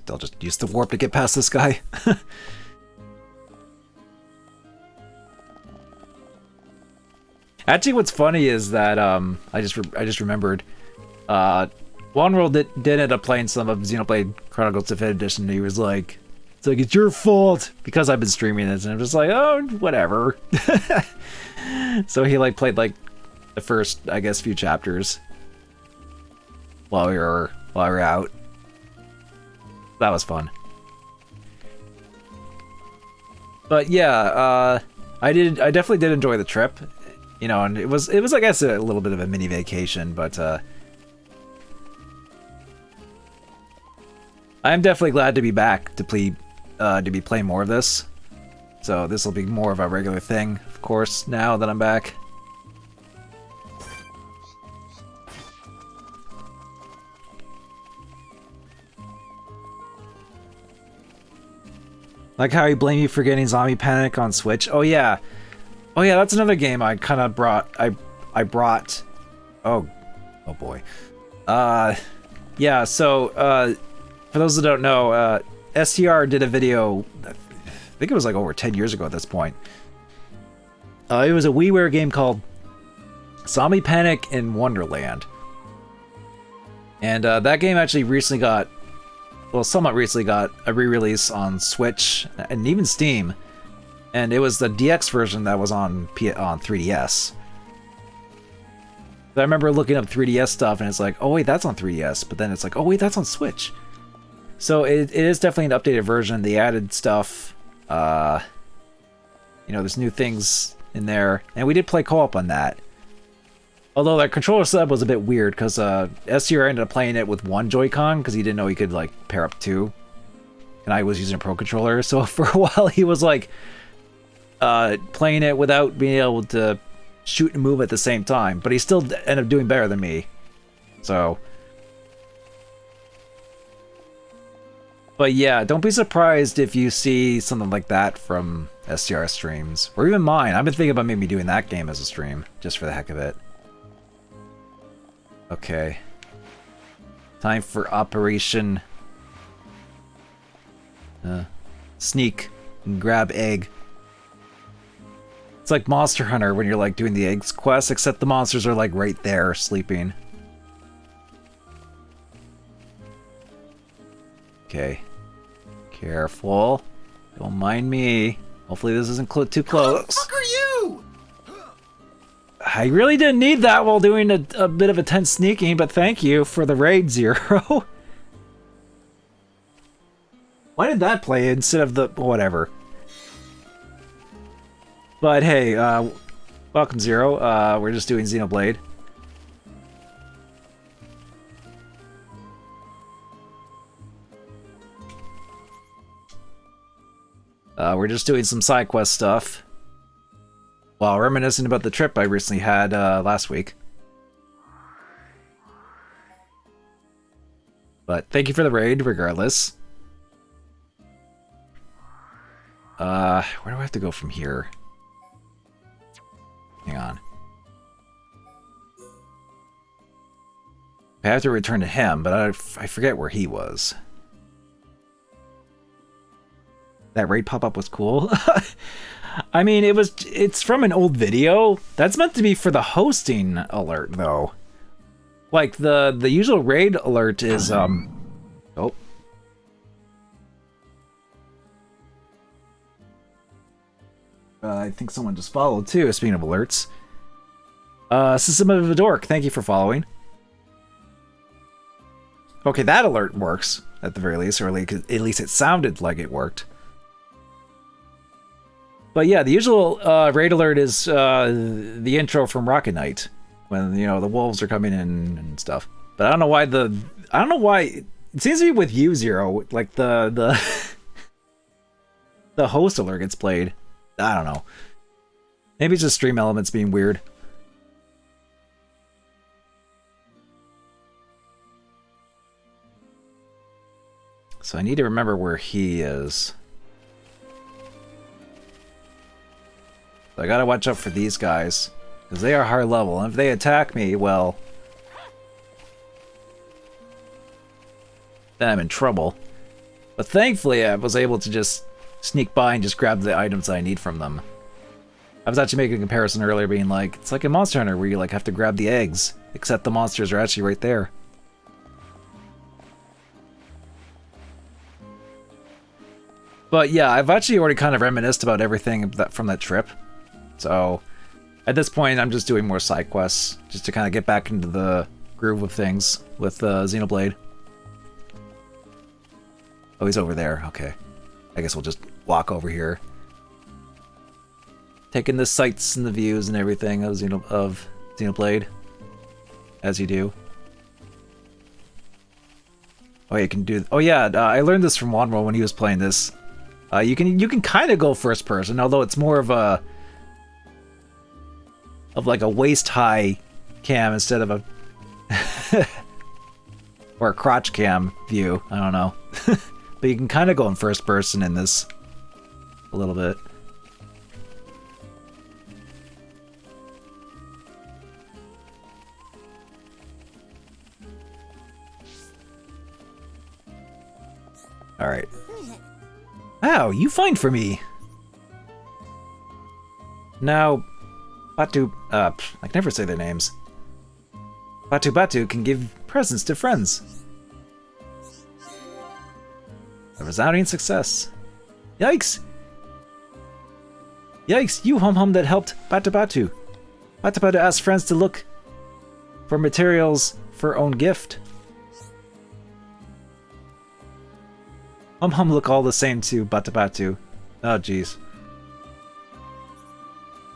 I'll just use the warp to get past this guy. Actually, what's funny is that I just remembered One World did end up playing some of Xenoblade Chronicles Definitive Edition, and he was like, it's your fault because I've been streaming this, and I'm just like, oh, whatever. So he like played like the first, I guess, few chapters while we were out. That was fun. But yeah, I definitely did enjoy the trip, you know, and it was I guess a little bit of a mini vacation, but I'm definitely glad to be back to be playing more of this. So this will be more of a regular thing, of course, now that I'm back. Like how he blamed you for getting Zombie Panic on Switch. Oh yeah, that's another game I kind of brought. I brought. Oh boy. Yeah. So for those that don't know, STR did a video. I think it was like over 10 years ago at this point. It was a WiiWare game called Zombie Panic in Wonderland, and that game actually recently got. Well, somewhat recently got a re-release on Switch and even Steam, and it was the DX version that was on 3DS. I remember looking up 3DS stuff, and it's like, oh wait, that's on 3DS, but then it's like, oh wait, that's on Switch. So it is definitely an updated version. They added stuff, you know, there's new things in there, and we did play co-op on that. Although that controller setup was a bit weird, because STR ended up playing it with one Joy-Con, because he didn't know he could, like, pair up two. And I was using a Pro Controller, so for a while he was, like, playing it without being able to shoot and move at the same time. But he still ended up doing better than me. So. But yeah, don't be surprised if you see something like that from STR streams. Or even mine. I've been thinking about maybe doing that game as a stream, just for the heck of it. Okay. Time for Operation Sneak and Grab Egg. It's like Monster Hunter when you're like doing the eggs quest, except the monsters are like right there sleeping. Okay. Careful. Don't mind me. Hopefully this isn't too close. What the fuck are you? I really didn't need that while doing a bit of intense sneaking, but thank you for the raid, Zero. Why did that play instead of the... whatever. But hey, welcome, Zero. We're just doing Xenoblade. We're just doing some side quest stuff. While reminiscing about the trip I recently had last week. But thank you for the raid, regardless. Where do I have to go from here? Hang on. I have to return to him, but I forget where he was. That raid pop-up was cool. I mean, it's from an old video. That's meant to be for the hosting alert, though. Like, the usual raid alert is, oh. I think someone just followed, too, speaking of alerts. System of a Dork, thank you for following. Okay, that alert works, at the very least, or at least it sounded like it worked. But yeah, the usual raid alert is the intro from Rocket Knight, when, you know, the wolves are coming in and stuff. But I don't know why it seems to be with you, Zero, like the the host alert gets played. I don't know. Maybe it's just stream elements being weird. So I need to remember where he is. I gotta watch out for these guys, because they are high level, and if they attack me, well, then I'm in trouble. But thankfully, I was able to just sneak by and just grab the items I need from them. I was actually making a comparison earlier, being like, it's like in Monster Hunter where you like have to grab the eggs, except the monsters are actually right there. But yeah, I've actually already kind of reminisced about everything from that trip. So at this point, I'm just doing more side quests, just to kind of get back into the groove of things with Xenoblade. Oh, he's over there. Okay. I guess we'll just walk over here. Taking the sights and the views and everything of Xenoblade. As you do. Oh, you can do... Oh yeah, I learned this from Wanro when he was playing this. You can kind of go first person, although it's more of a... of like a waist-high cam instead of a... or a crotch cam view. I don't know. But you can kind of go in first person in this a little bit. All right. Wow, you find for me. Now, Batu, I can never say their names. Batu can give presents to friends. A resounding success. Yikes! Yikes, you hum that helped Batu. Batu asked friends to look for materials for own gift. Hum look all the same to Batu. Oh jeez.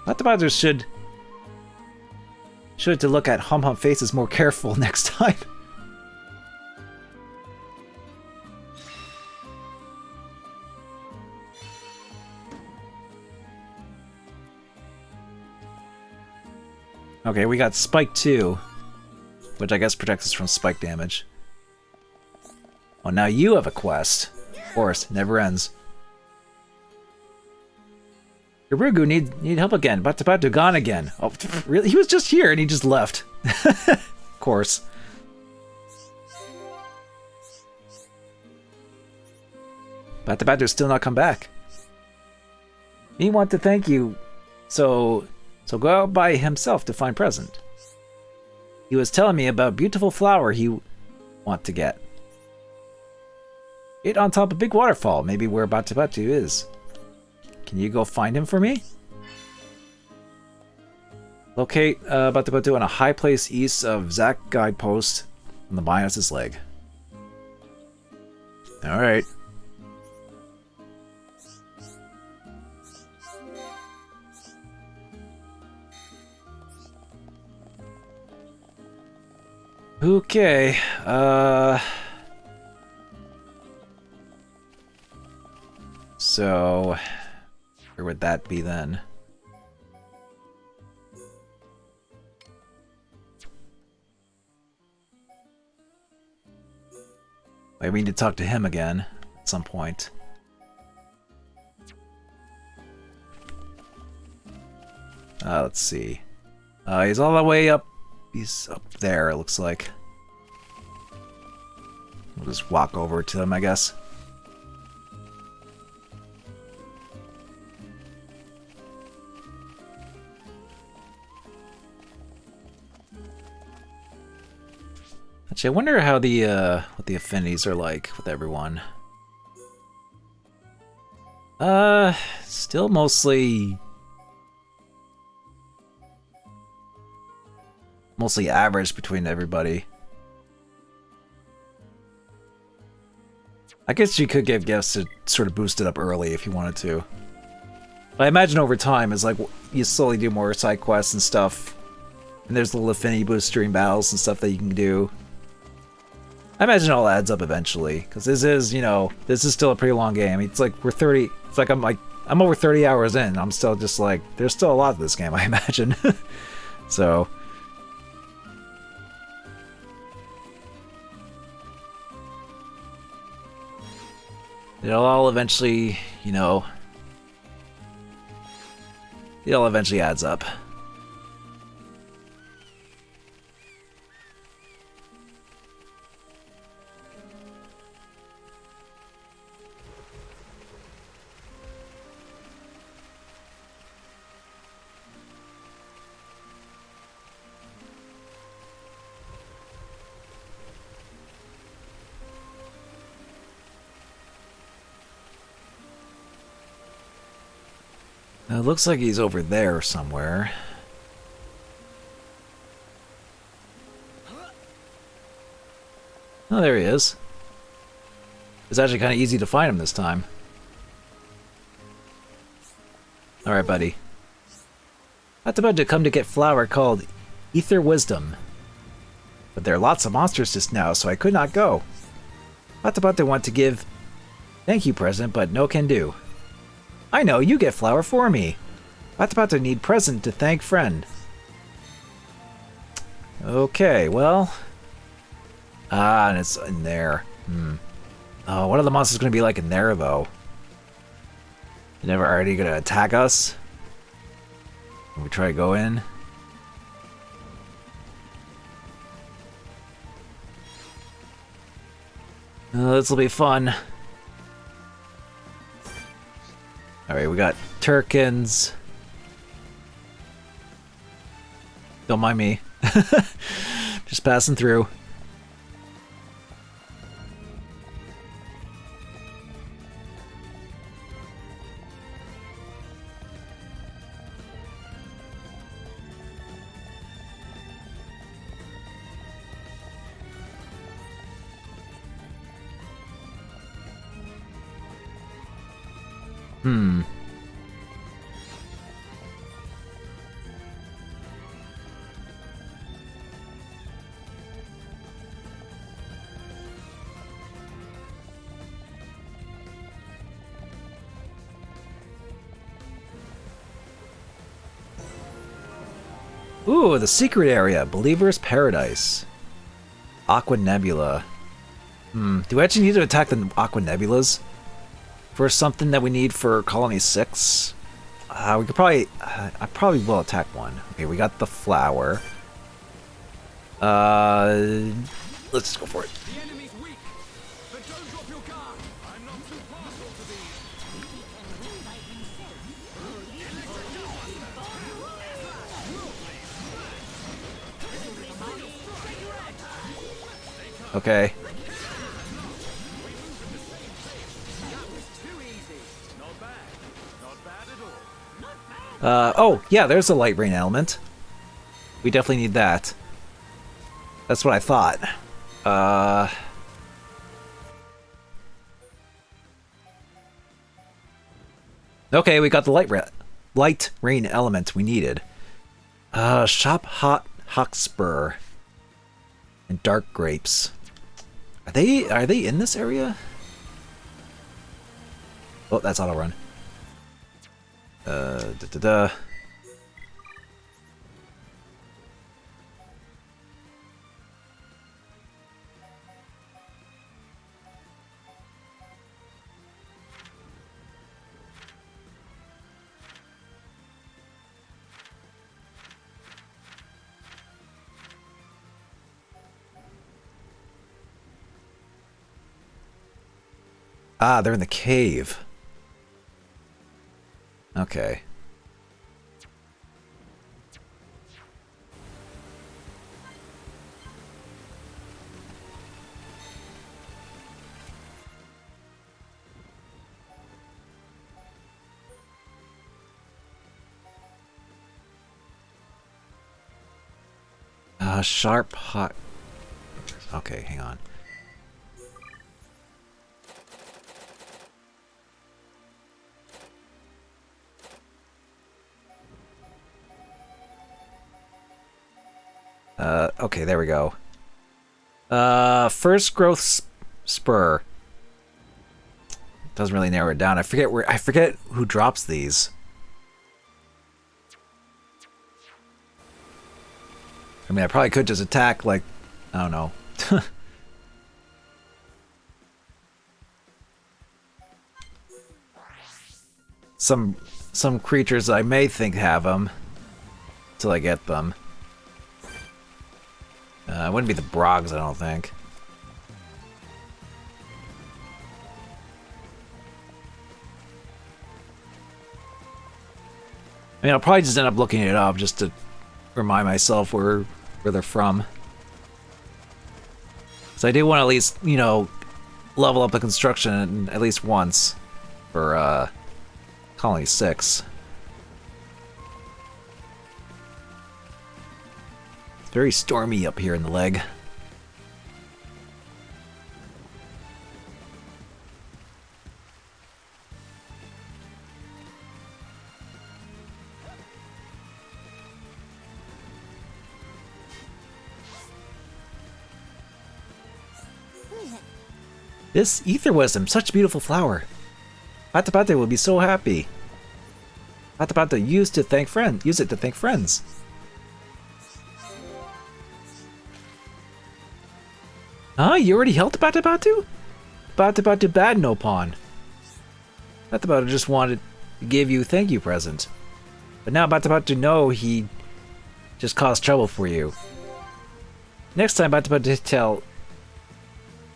Batu should to look at Hum faces more careful next time. Okay, we got Spike 2, which I guess protects us from spike damage. Oh, now you have a quest. Of course, never ends. Garugu need help again. Batu gone again. Oh, really? He was just here and he just left. Of course. Batu's still not come back. He want to thank you, so go out by himself to find present. He was telling me about beautiful flower he want to get. It on top of big waterfall, maybe where Batu is. Can you go find him for me? Locate Batu on a high place east of Zack guidepost on the Minos' leg. Alright. Okay, so where would that be then? I need to talk to him again at some point. Let's see. He's all the way up. He's up there, it looks like. We'll just walk over to him, I guess. Actually, I wonder how the what the affinities are like with everyone. Still mostly average between everybody. I guess you could give gifts to sort of boost it up early if you wanted to. But I imagine over time, as like you slowly do more side quests and stuff, and there's little affinity boost during battles and stuff that you can do. I imagine it all adds up eventually, because this is, you know, this is still a pretty long game. It's like we're 30. It's like I'm over 30 hours in. I'm still just like there's still a lot of this game, I imagine. So. It all eventually, you know, it all eventually adds up. It looks like he's over there somewhere. Oh, there he is. It's actually kind of easy to find him this time. Alright, buddy. I was about to come to get flower called Ether Wisdom. But there are lots of monsters just now, so I could not go. I was about to want to give thank you present, but no can do. I know, you get flower for me. I was about to need present to thank friend. Okay, well... Ah, and it's in there. Oh, what are the monsters going to be like in there, though? They're never already going to attack us? When we try to go in? This will be fun. Alright, we got Turkins. Don't mind me. Just passing through. Ooh, the secret area. Believer's Paradise. Aqua Nebula. Do we actually need to attack the Aqua Nebulas? For something that we need for Colony 6? We could probably... I probably will attack one. Okay, we got the flower. Let's just go for it. The enemy's weak, but don't drop your guard. I'm not too partial to these. Okay. Too easy. Not bad. Not bad at all. Oh, yeah, there's a light rain element. We definitely need that. That's what I thought. Okay, we got the light rain element we needed. Shop Hot Hawkspur and Dark Grapes. Are they in this area? Oh, that's auto run. Ah, they're in the cave. Okay. Sharp hot. Okay, hang on. Okay, there we go. First growth spur. Doesn't really narrow it down. I forget who drops these. I mean, I probably could just attack, like, I don't know. Some creatures I may think have them till I get them. It wouldn't be the Brogs, I don't think. I mean, I'll probably just end up looking it up just to remind myself where they're from. So I do want to at least, you know, level up the construction at least once for Colony 6. very stormy up here in the leg. This ether wisdom, such a beautiful flower. Patapata will be so happy. Patapata use it to thank friends. Huh? You already helped Patapatu? Patapatu bad no pawn. Patapatu just wanted to give you a thank you present. But now Patapatu know he just caused trouble for you. Next time Patapatu tell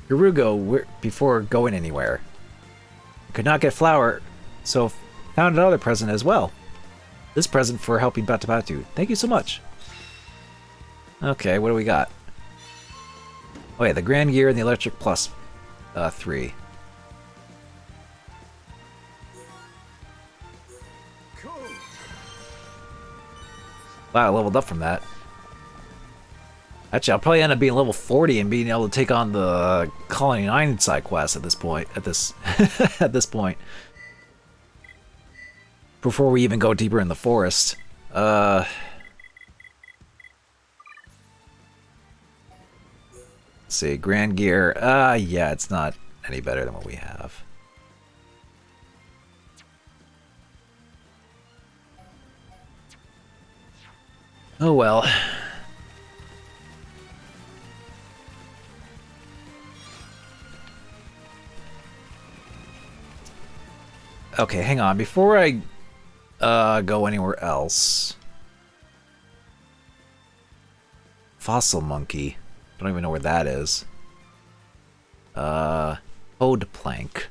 Garugo before going anywhere. Could not get flour, so found another present as well. This present for helping Patapatu. Thank you so much. Okay, what do we got? Oh yeah, the Grand Gear and the Electric Plus 3. Cool. Wow, I leveled up from that. Actually, I'll probably end up being level 40 and being able to take on the Colony 9 side quest at this point. At this point. Before we even go deeper in the forest. Let's see, Grand Gear. Yeah, it's not any better than what we have. Oh well. Okay, hang on. Before I go anywhere else. Fossil monkey. Don't even know where that is. Toad plank.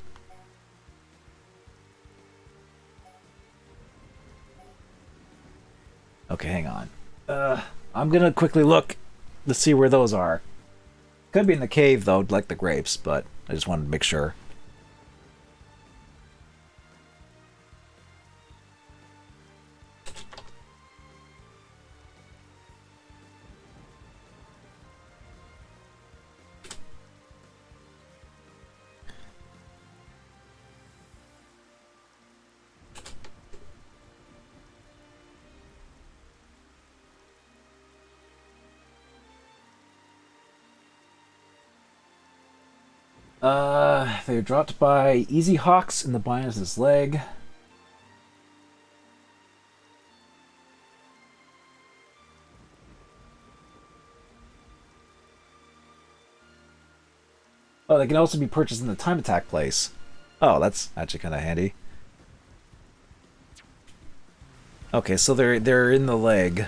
Okay, hang on. I'm gonna quickly look to see where those are. Could be in the cave though, like the grapes, but I just wanted to make sure. They're dropped by Easy Hawks in the Binus' leg. Oh, they can also be purchased in the Time Attack place. Oh, that's actually kind of handy. Okay, so they're in the leg.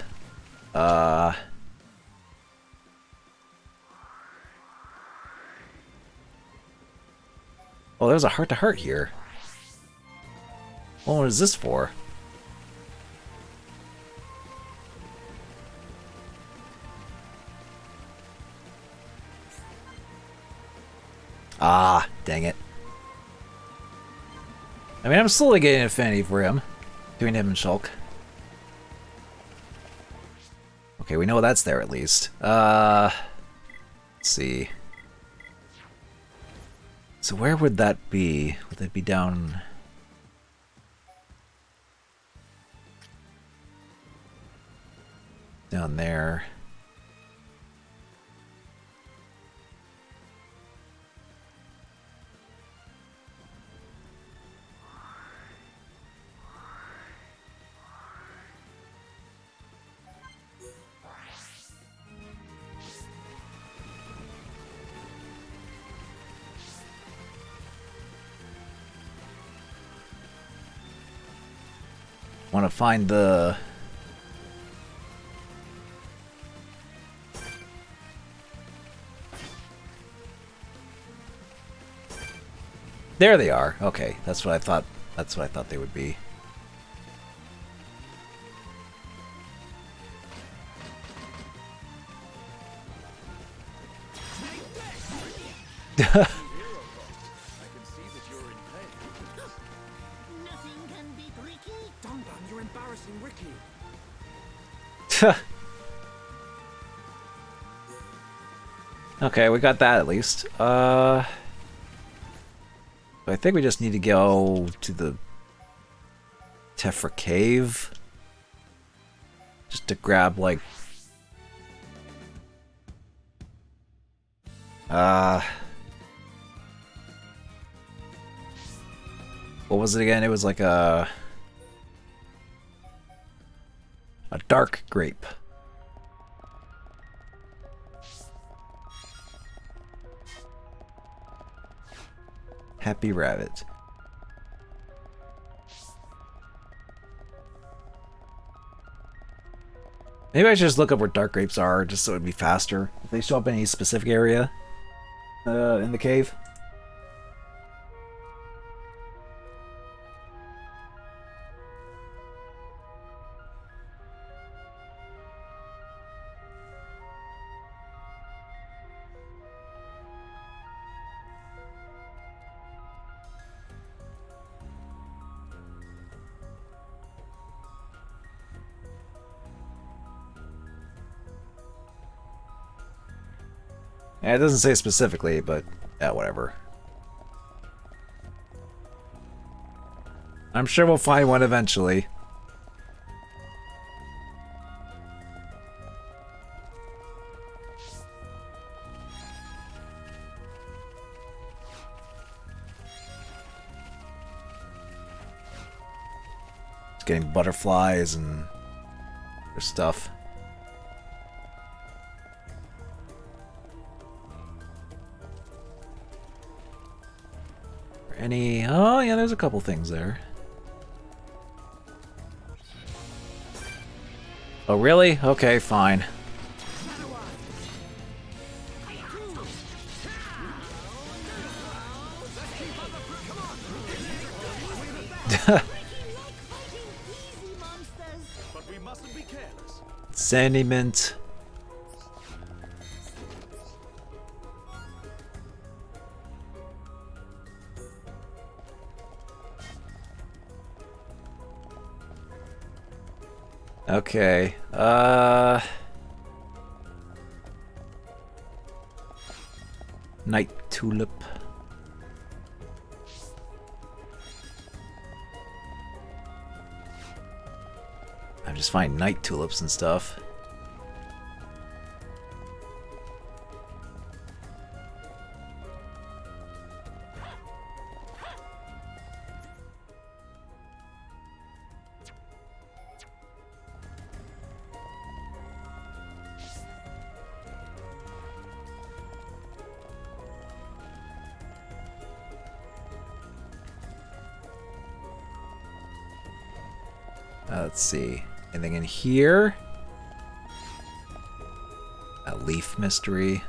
Oh, there's a heart-to-heart here. Well, what is this for? Ah, dang it. I mean, I'm slowly getting an affinity for him. Doing him and Shulk. Okay, we know that's there at least. Let's see. So where would that be? Would that be down... down there? Want to find the... There they are. Okay, that's what I thought. That's what I thought they would be. Okay, we got that at least. I think we just need to go to the Tefra Cave. Just to grab, like... what was it again? It was like a dark grape. Happy rabbit. Maybe I should just look up where dark grapes are, just so it'd be faster. If they show up in any specific area in the cave. Yeah, it doesn't say specifically, but yeah, whatever. I'm sure we'll find one eventually. It's getting butterflies and other stuff. Any... Oh, yeah, there's a couple things there. Oh, really? Okay, fine. But we mustn't be careless. Sandy Mint. Okay, Night Tulip. I'm just finding night tulips and stuff. Let's see. Anything in here? A leaf mystery.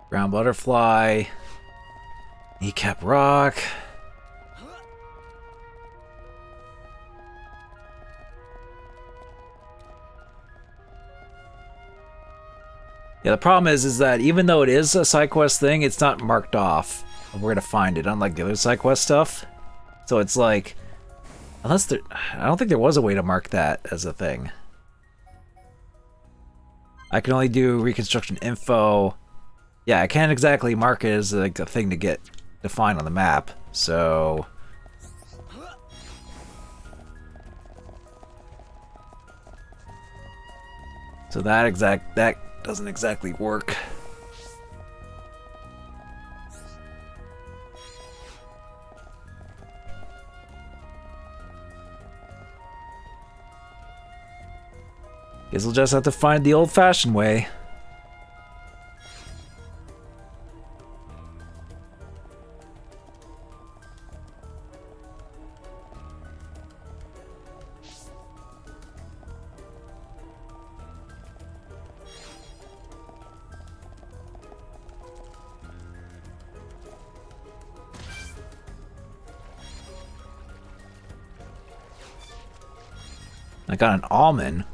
Brown butterfly. Kneecap rock. Yeah, the problem is that even though it is a side quest thing, it's not marked off of where to find it, unlike the other side quest stuff. So it's like, unless there, I don't think there was a way to mark that as a thing. I can only do reconstruction info. Yeah, I can't exactly mark it as like a thing to get defined on the map. So that doesn't exactly work. Guess we'll just have to find the old-fashioned way. I got an almond.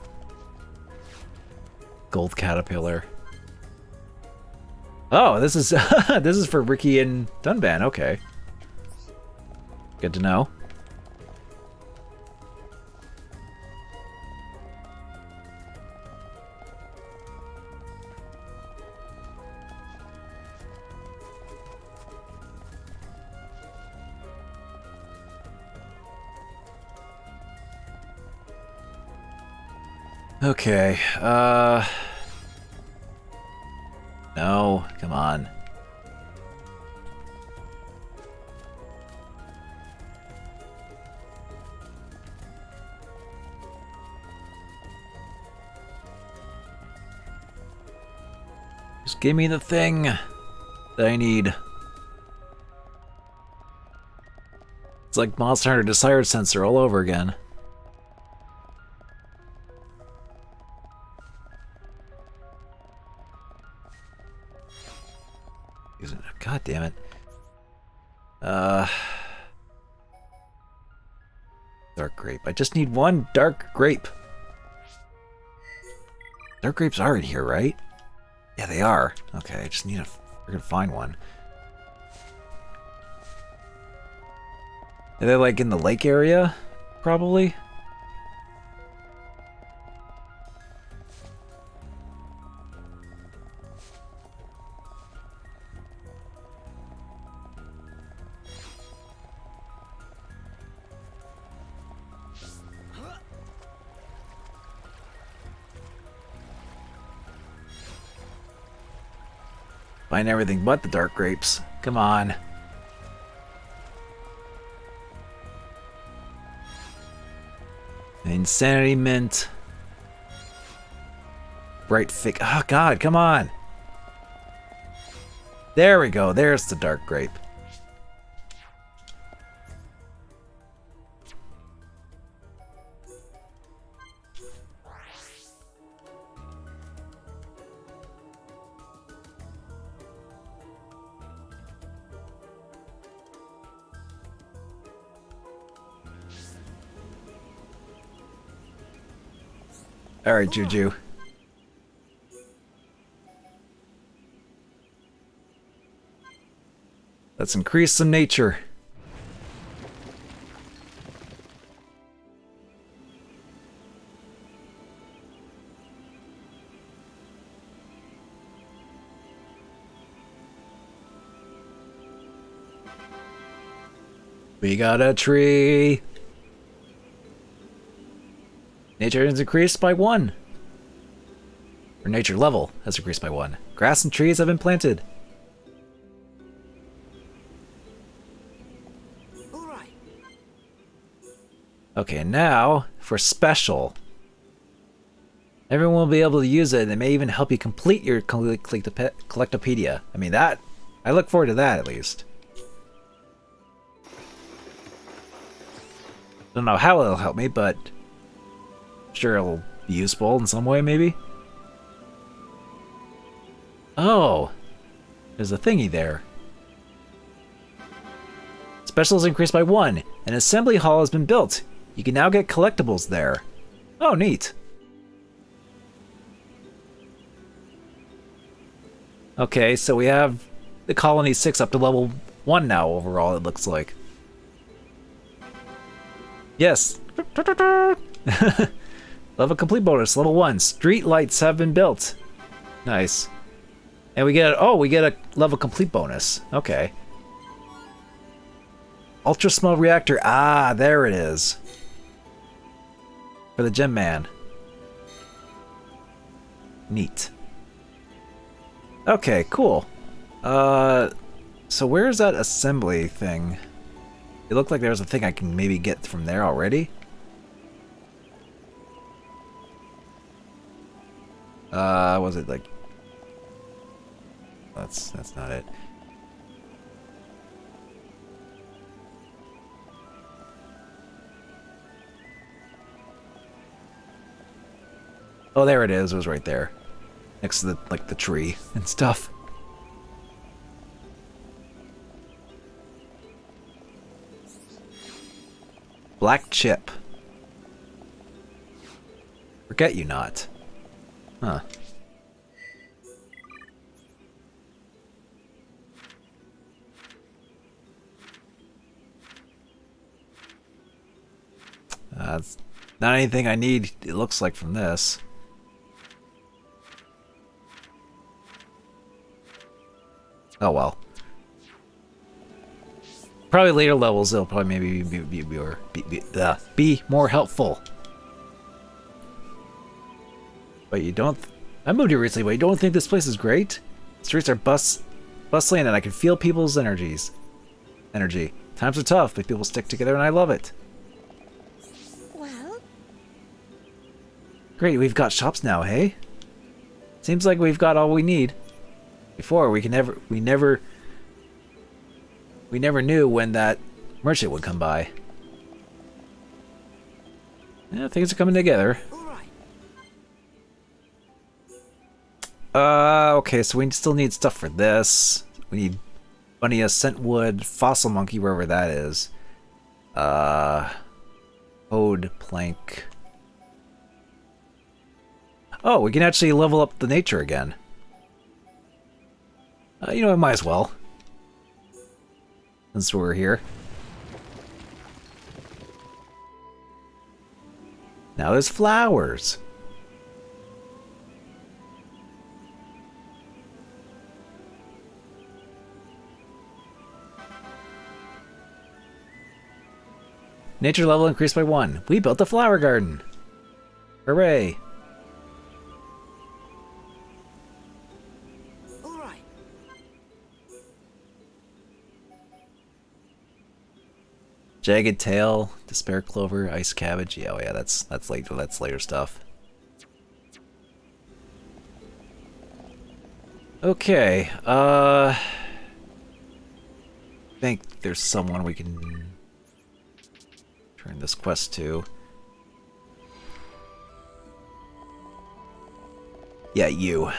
Gold caterpillar. Oh, this is this is for Ricky and Dunban. Okay, good to know. Okay, no, come on. Just give me the thing that I need. It's like Monster Hunter Desired Sensor all over again. God damn it. Dark grape. I just need one dark grape. Dark grapes are in here, right? Yeah, they are. Okay, I just need to freaking find one. Are they like in the lake area? Probably. Find everything but the dark grapes. Come on. Insanity mint. Bright fig. Oh god, come on. There we go. There's the dark grape. Alright, Juju. Let's increase some nature. We got a tree. Nature has increased by 1. Or nature level has increased by 1. Grass and trees have been planted. All right. Okay, now for special. Everyone will be able to use it, and it may even help you complete your collectopedia. I mean, that, I look forward to that at least. Don't know how it'll help me, but sure it'll be useful in some way, maybe. Oh, there's a thingy there. Special is increased by 1. An assembly hall has been built. You can now get collectibles there. Oh, neat. Okay, so we have the Colony 6 up to level 1 now overall, it looks like. Yes. Level complete bonus, level 1. Street lights have been built. Nice. And we get a level complete bonus. Okay. Ultra small reactor. Ah, there it is. For the Gem Man. Neat. Okay, cool. So where's that assembly thing? It looked like there was a thing I can maybe get from there already. Was it like... That's not it. Oh, there it is. It was right there. Next to the tree and stuff. Black chip. Forget you not. Huh. That's not anything I need, it looks like, from this. Oh well. Probably later levels, they'll probably maybe be more helpful. But you don't... I moved here recently, but you don't think this place is great? The streets are bustling and I can feel people's energy. Times are tough, but people stick together and I love it. Well? Great, we've got shops now, hey? Seems like we've got all we need. Before, we never knew when that merchant would come by. Yeah, things are coming together. Okay, so we still need stuff for this. We need Bunny scent wood, fossil monkey, wherever that is. Ode plank. Oh, we can actually level up the nature again. You know, I might as well. Since we're here. Now there's flowers. Nature level increased by 1. We built a flower garden. Hooray. Jagged tail, despair clover, ice cabbage. Yeah, oh yeah, that's later stuff. Okay, I think there's someone we can turn this quest to. Yeah, you.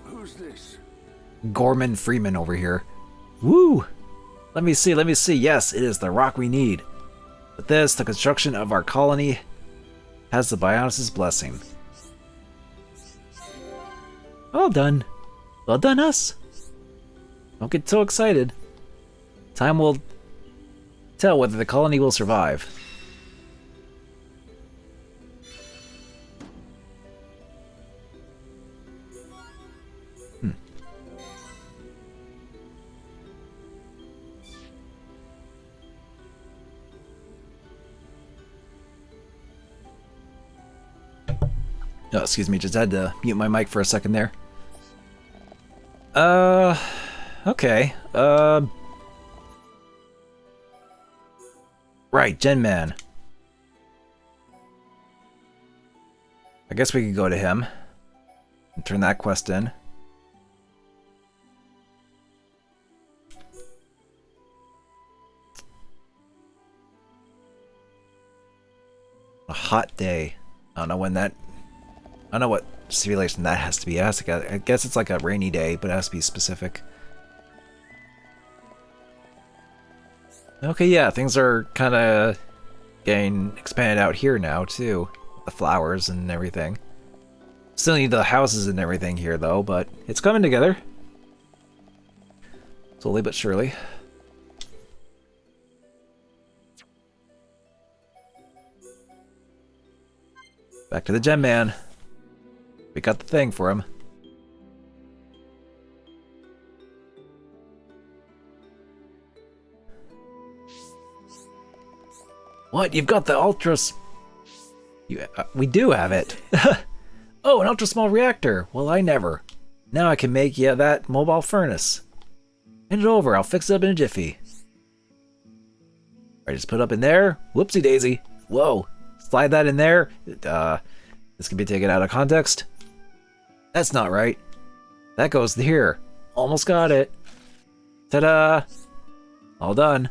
Who's this? Gorman Freeman over here. Woo! Let me see. Yes, it is the rock we need. With this, the construction of our colony has the Bionis' blessing. Well done. Well done, us. Don't get so excited. Time will tell whether the colony will survive. Oh, excuse me, just had to mute my mic for a second there. Okay. Right, Gen Man. I guess we could go to him and turn that quest in. A hot day. I don't know when that... I don't know what simulation that has to be. I guess it's like a rainy day, but it has to be specific. Okay, yeah, things are kind of getting expanded out here now, too. The flowers and everything. Still need the houses and everything here, though, but it's coming together. Slowly but surely. Back to the Gem Man. We got the thing for him. What? You've got the ultras... we do have it. Oh, an ultra small reactor. Well, I never. Now I can make, yeah, that mobile furnace. Hand it over. I'll fix it up in a jiffy. I just put it up in there. Whoopsie daisy. Whoa. Slide that in there. This can be taken out of context. That's not right. That goes here. Almost got it. Ta-da! All done.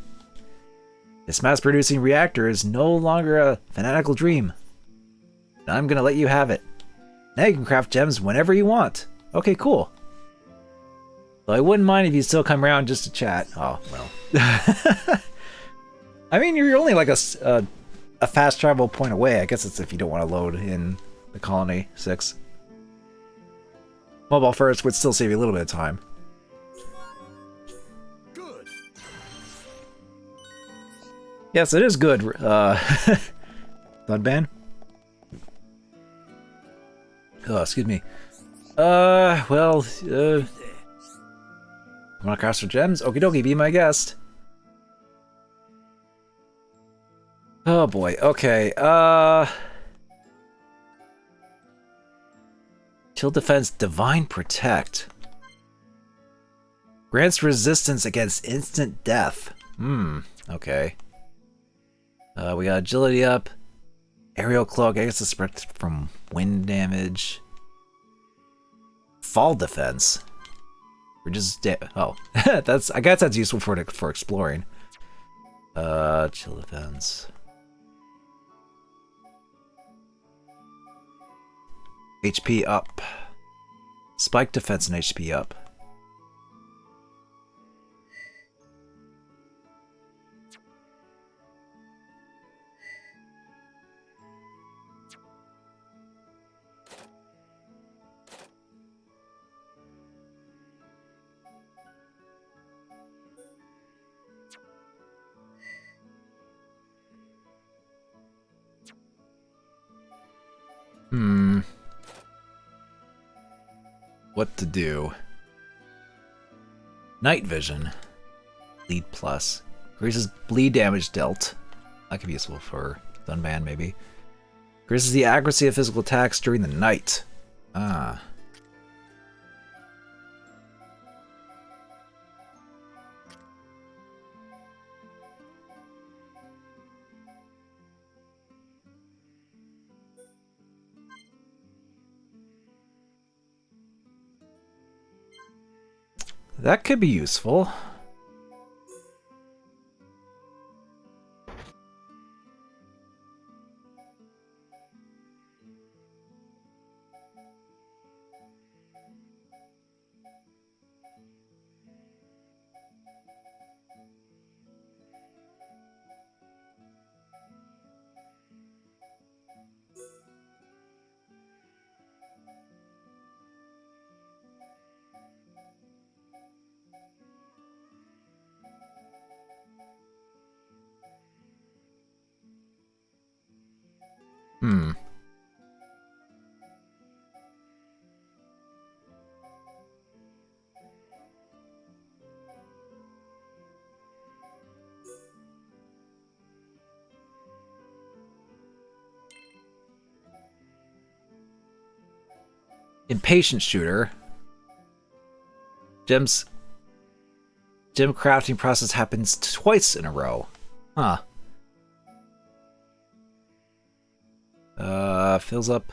This mass-producing reactor is no longer a fanatical dream. I'm gonna let you have it. Now you can craft gems whenever you want. Okay, cool. Well, I wouldn't mind if you still come around just to chat. Oh, well. I mean, you're only like a fast travel point away. I guess it's if you don't want to load in the Colony 6. Mobile first would still save you a little bit of time. Good. Yes, it is good. Dunban? Oh, excuse me. Wanna cast for gems? Okie dokie, be my guest. Oh boy, okay, Chill Defense, Divine Protect. Grants resistance against instant death. Okay. We got agility up. Aerial Cloak, I guess it's spread from wind damage. Fall defense. We're just oh, that's, I guess that's useful for exploring. Chill defense. HP up. Spike defense and HP up. What to do? Night vision. Bleed plus. Increases bleed damage dealt. That could be useful for Dunban, maybe. Increases the accuracy of physical attacks during the night. Ah. That could be useful. Impatient shooter. Gem crafting process happens twice in a row. Huh. Fills up.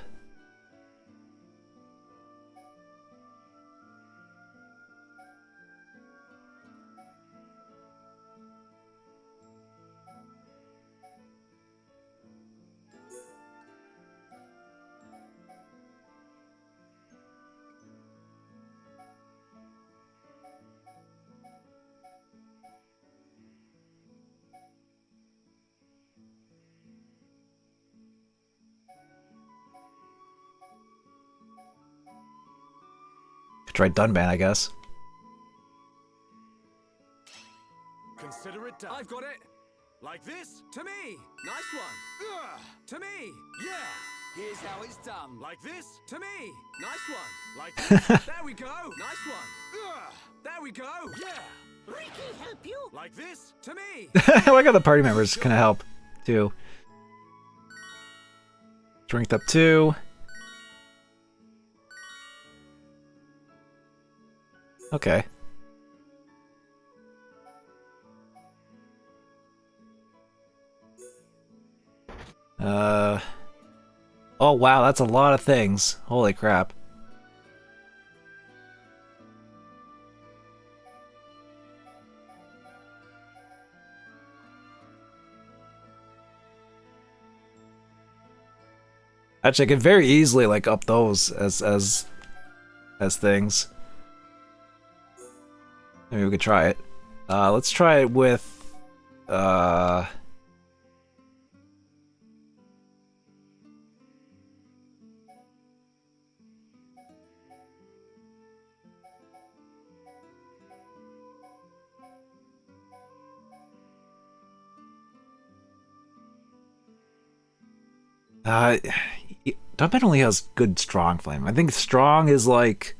Try Dunban, I guess. Consider it done. I've got it. Like this? To me. Nice one. To me. Yeah. Here's how it's done. Like this? To me. Nice one. Like this? There we go. Nice one. There we go. Yeah. Ricky, help you? Like this? To me. I like how the party members can help, too. Strength up 2. Okay. Oh wow, that's a lot of things. Holy crap. Actually, I could very easily like up those as things. Maybe we could try it. Let's try it with Uh, Dumpman only has good strong flame. I think strong is like...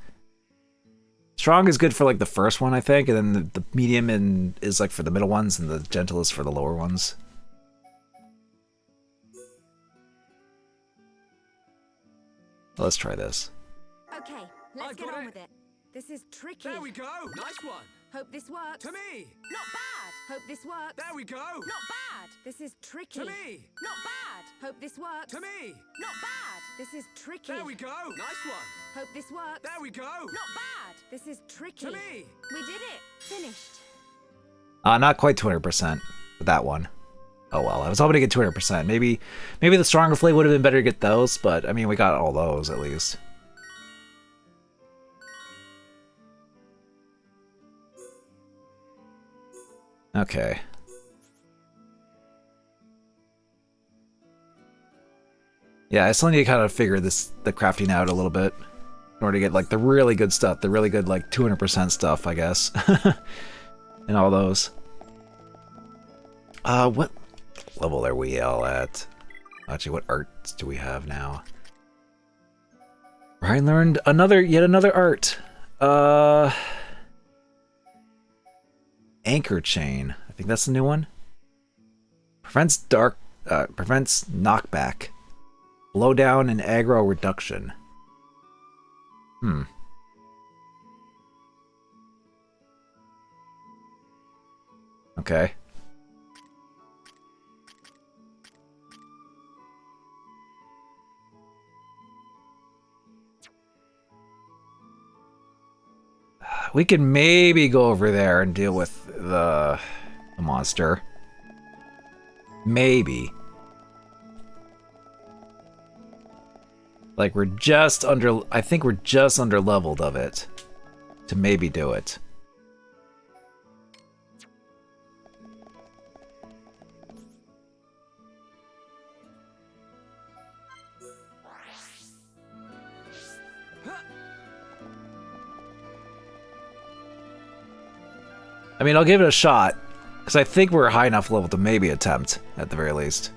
Strong is good for like the first one, I think, and then the medium is like for the middle ones, and the gentle is for the lower ones. Let's try this. Okay, let's get on with it. This is tricky. There we go. Nice one. Hope this works. To me. Not bad. Hope this works. There we go. Not bad. This is tricky. To me. Not bad. Hope this works. To me. Not bad. This is tricky. There we go. Nice one. Hope this works. There we go. Not bad. This is tricky. To me. We did it. Finished. Not quite 200% with that one. Oh well, I was hoping to get 200%. Maybe the stronger flame would have been better to get those, but I mean, we got all those at least. Okay. Yeah, I still need to kind of figure the crafting out a little bit in order to get like the really good stuff, the really good like 200% stuff, I guess, and all those. What level are we all at? Actually, what arts do we have now? I learned yet another art. Anchor chain. I think that's the new one. Prevents knockback. Blowdown and aggro reduction. Okay. We can maybe go over there and deal with the monster. Maybe. Like, I think we're just under leveled of it to maybe do it. I mean, I'll give it a shot, because I think we're high enough level to maybe attempt, at the very least.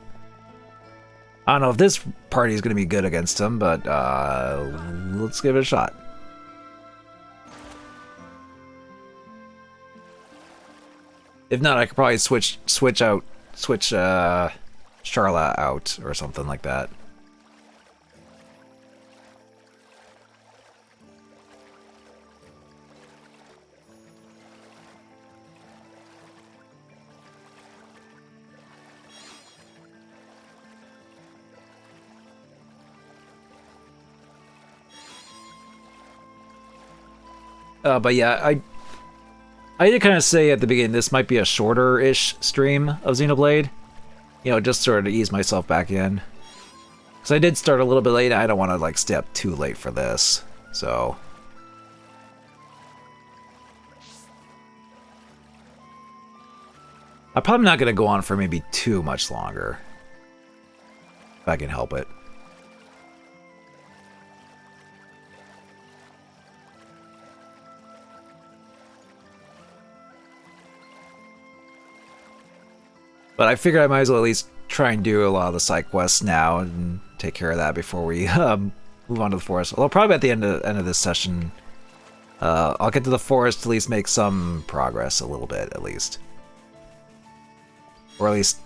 I don't know if this party is going to be good against him, but let's give it a shot. If not, I could probably switch Charla out or something like that. But yeah, I did kind of say at the beginning this might be a shorter-ish stream of Xenoblade. You know, just sort of to ease myself back in. Because I did start a little bit late, I don't want to like stay up too late for this, so... I'm probably not going to go on for maybe too much longer. If I can help it. But I figured I might as well at least try and do a lot of the side quests now and take care of that before we move on to the forest. Although probably at the end of this session, I'll get to the forest to at least make some progress a little bit, at least. Or at least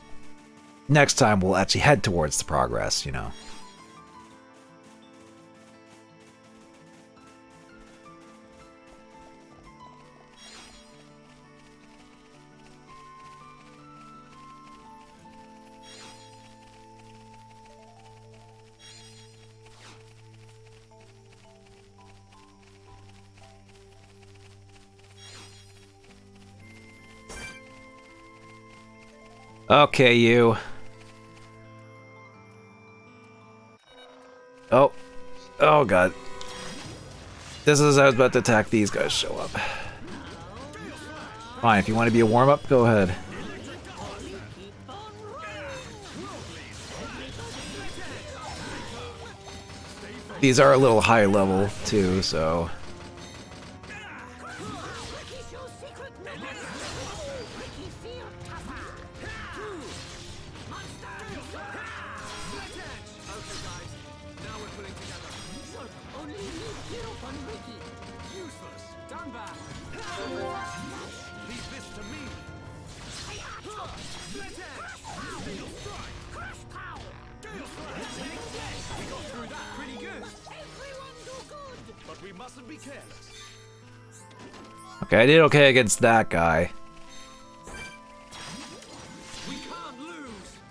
next time we'll actually head towards the progress, you know. Okay, you. Oh. Oh, God. This is as I was about to attack these guys show up. Fine, if you want to be a warm-up, go ahead. These are a little high level, too, so... mustn't be careless. Okay, I did okay against that guy. We can't lose.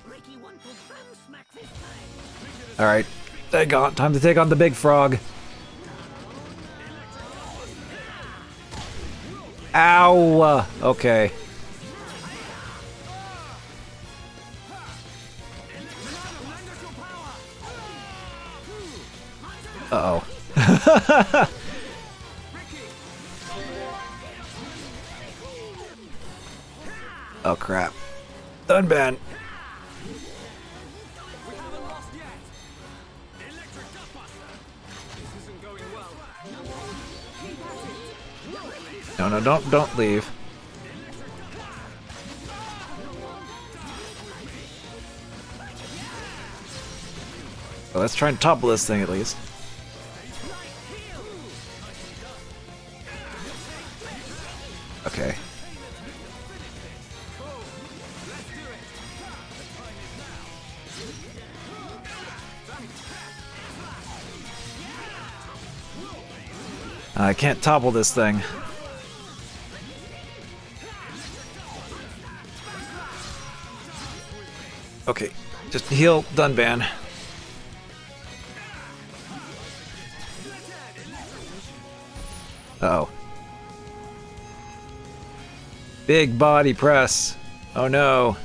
Ricky want to bum smack this time. Alright, time to take on the big frog. Ow! Okay. Uh-oh. Oh crap. Unban. We haven't lost yet. Electric Dustbuster. This isn't going well. No, don't leave. Well, let's try and topple this thing at least. Okay. I can't topple this thing. Okay, just heal Dunban. Uh-oh. Big body press. Oh no.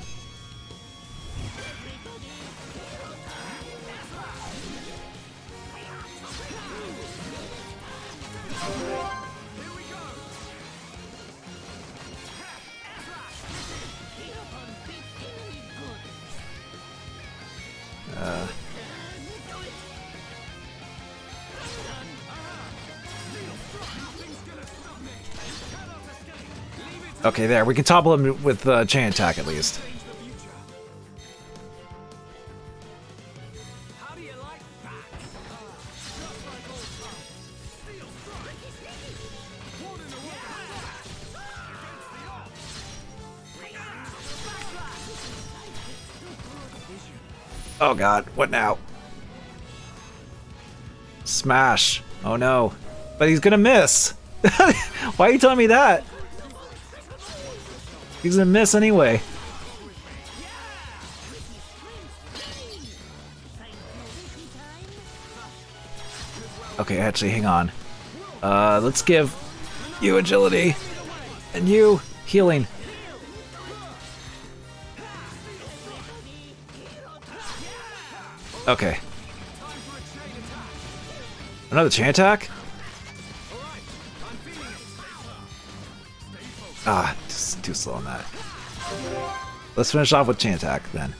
Okay, there. We can topple him with chain attack at least. How do you like that? Just like old times. Steel strike. One in a row. Against the odds. Oh god, what now? Smash. Oh no. But he's gonna miss. Why are you telling me that? He's gonna miss anyway. Okay, actually, hang on. Let's give you agility and you healing. Okay. Another chain attack? Ah, just too slow on that. Let's finish off with chain attack then.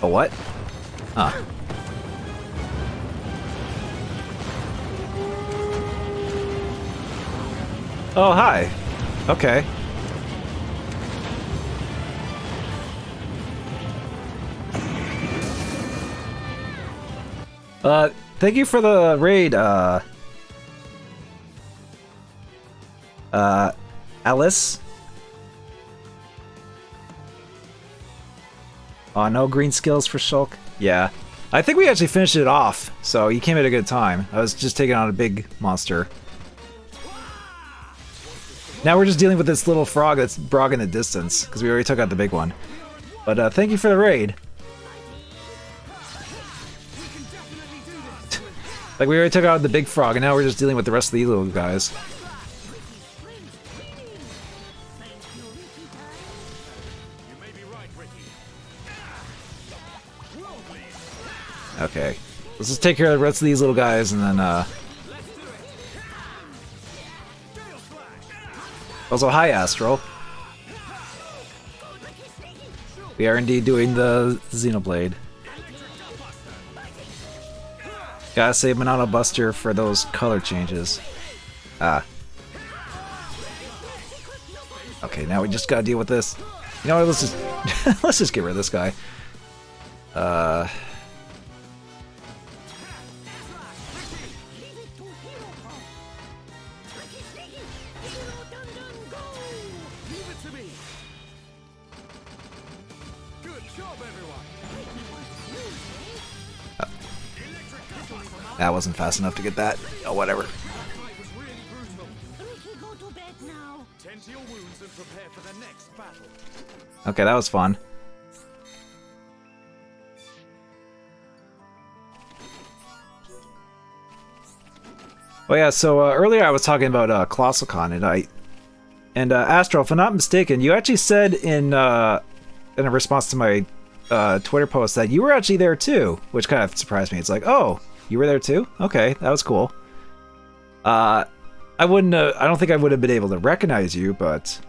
A what? Huh. Oh, hi. Okay. Thank you for the raid, Alice. Oh, no green skills for Shulk? Yeah. I think we actually finished it off, so you came at a good time. I was just taking on a big monster. Now we're just dealing with this little frog that's brogging the distance, because we already took out the big one. But thank you for the raid. Like, we already took out the big frog, and now we're just dealing with the rest of these little guys. Okay. Let's just take care of the rest of these little guys, and then, Also, hi, Astral. We are indeed doing the Xenoblade. Gotta save Monado Buster for those color changes. Ah. Okay, now we just gotta deal with this. You know what, let's just let's just get rid of this guy. That wasn't fast enough to get that. Oh, whatever. That fight was really brutal. Ricky, go to bed now. Tend to your wounds and prepare for the next battle. Okay, that was fun. Well, yeah, so earlier I was talking about Colossalcon, and Astro, if I'm not mistaken, you actually said in a response to my Twitter post that you were actually there too, which kind of surprised me. It's like, oh, you were there too? Okay, that was cool. I don't think I would have been able to recognize you, but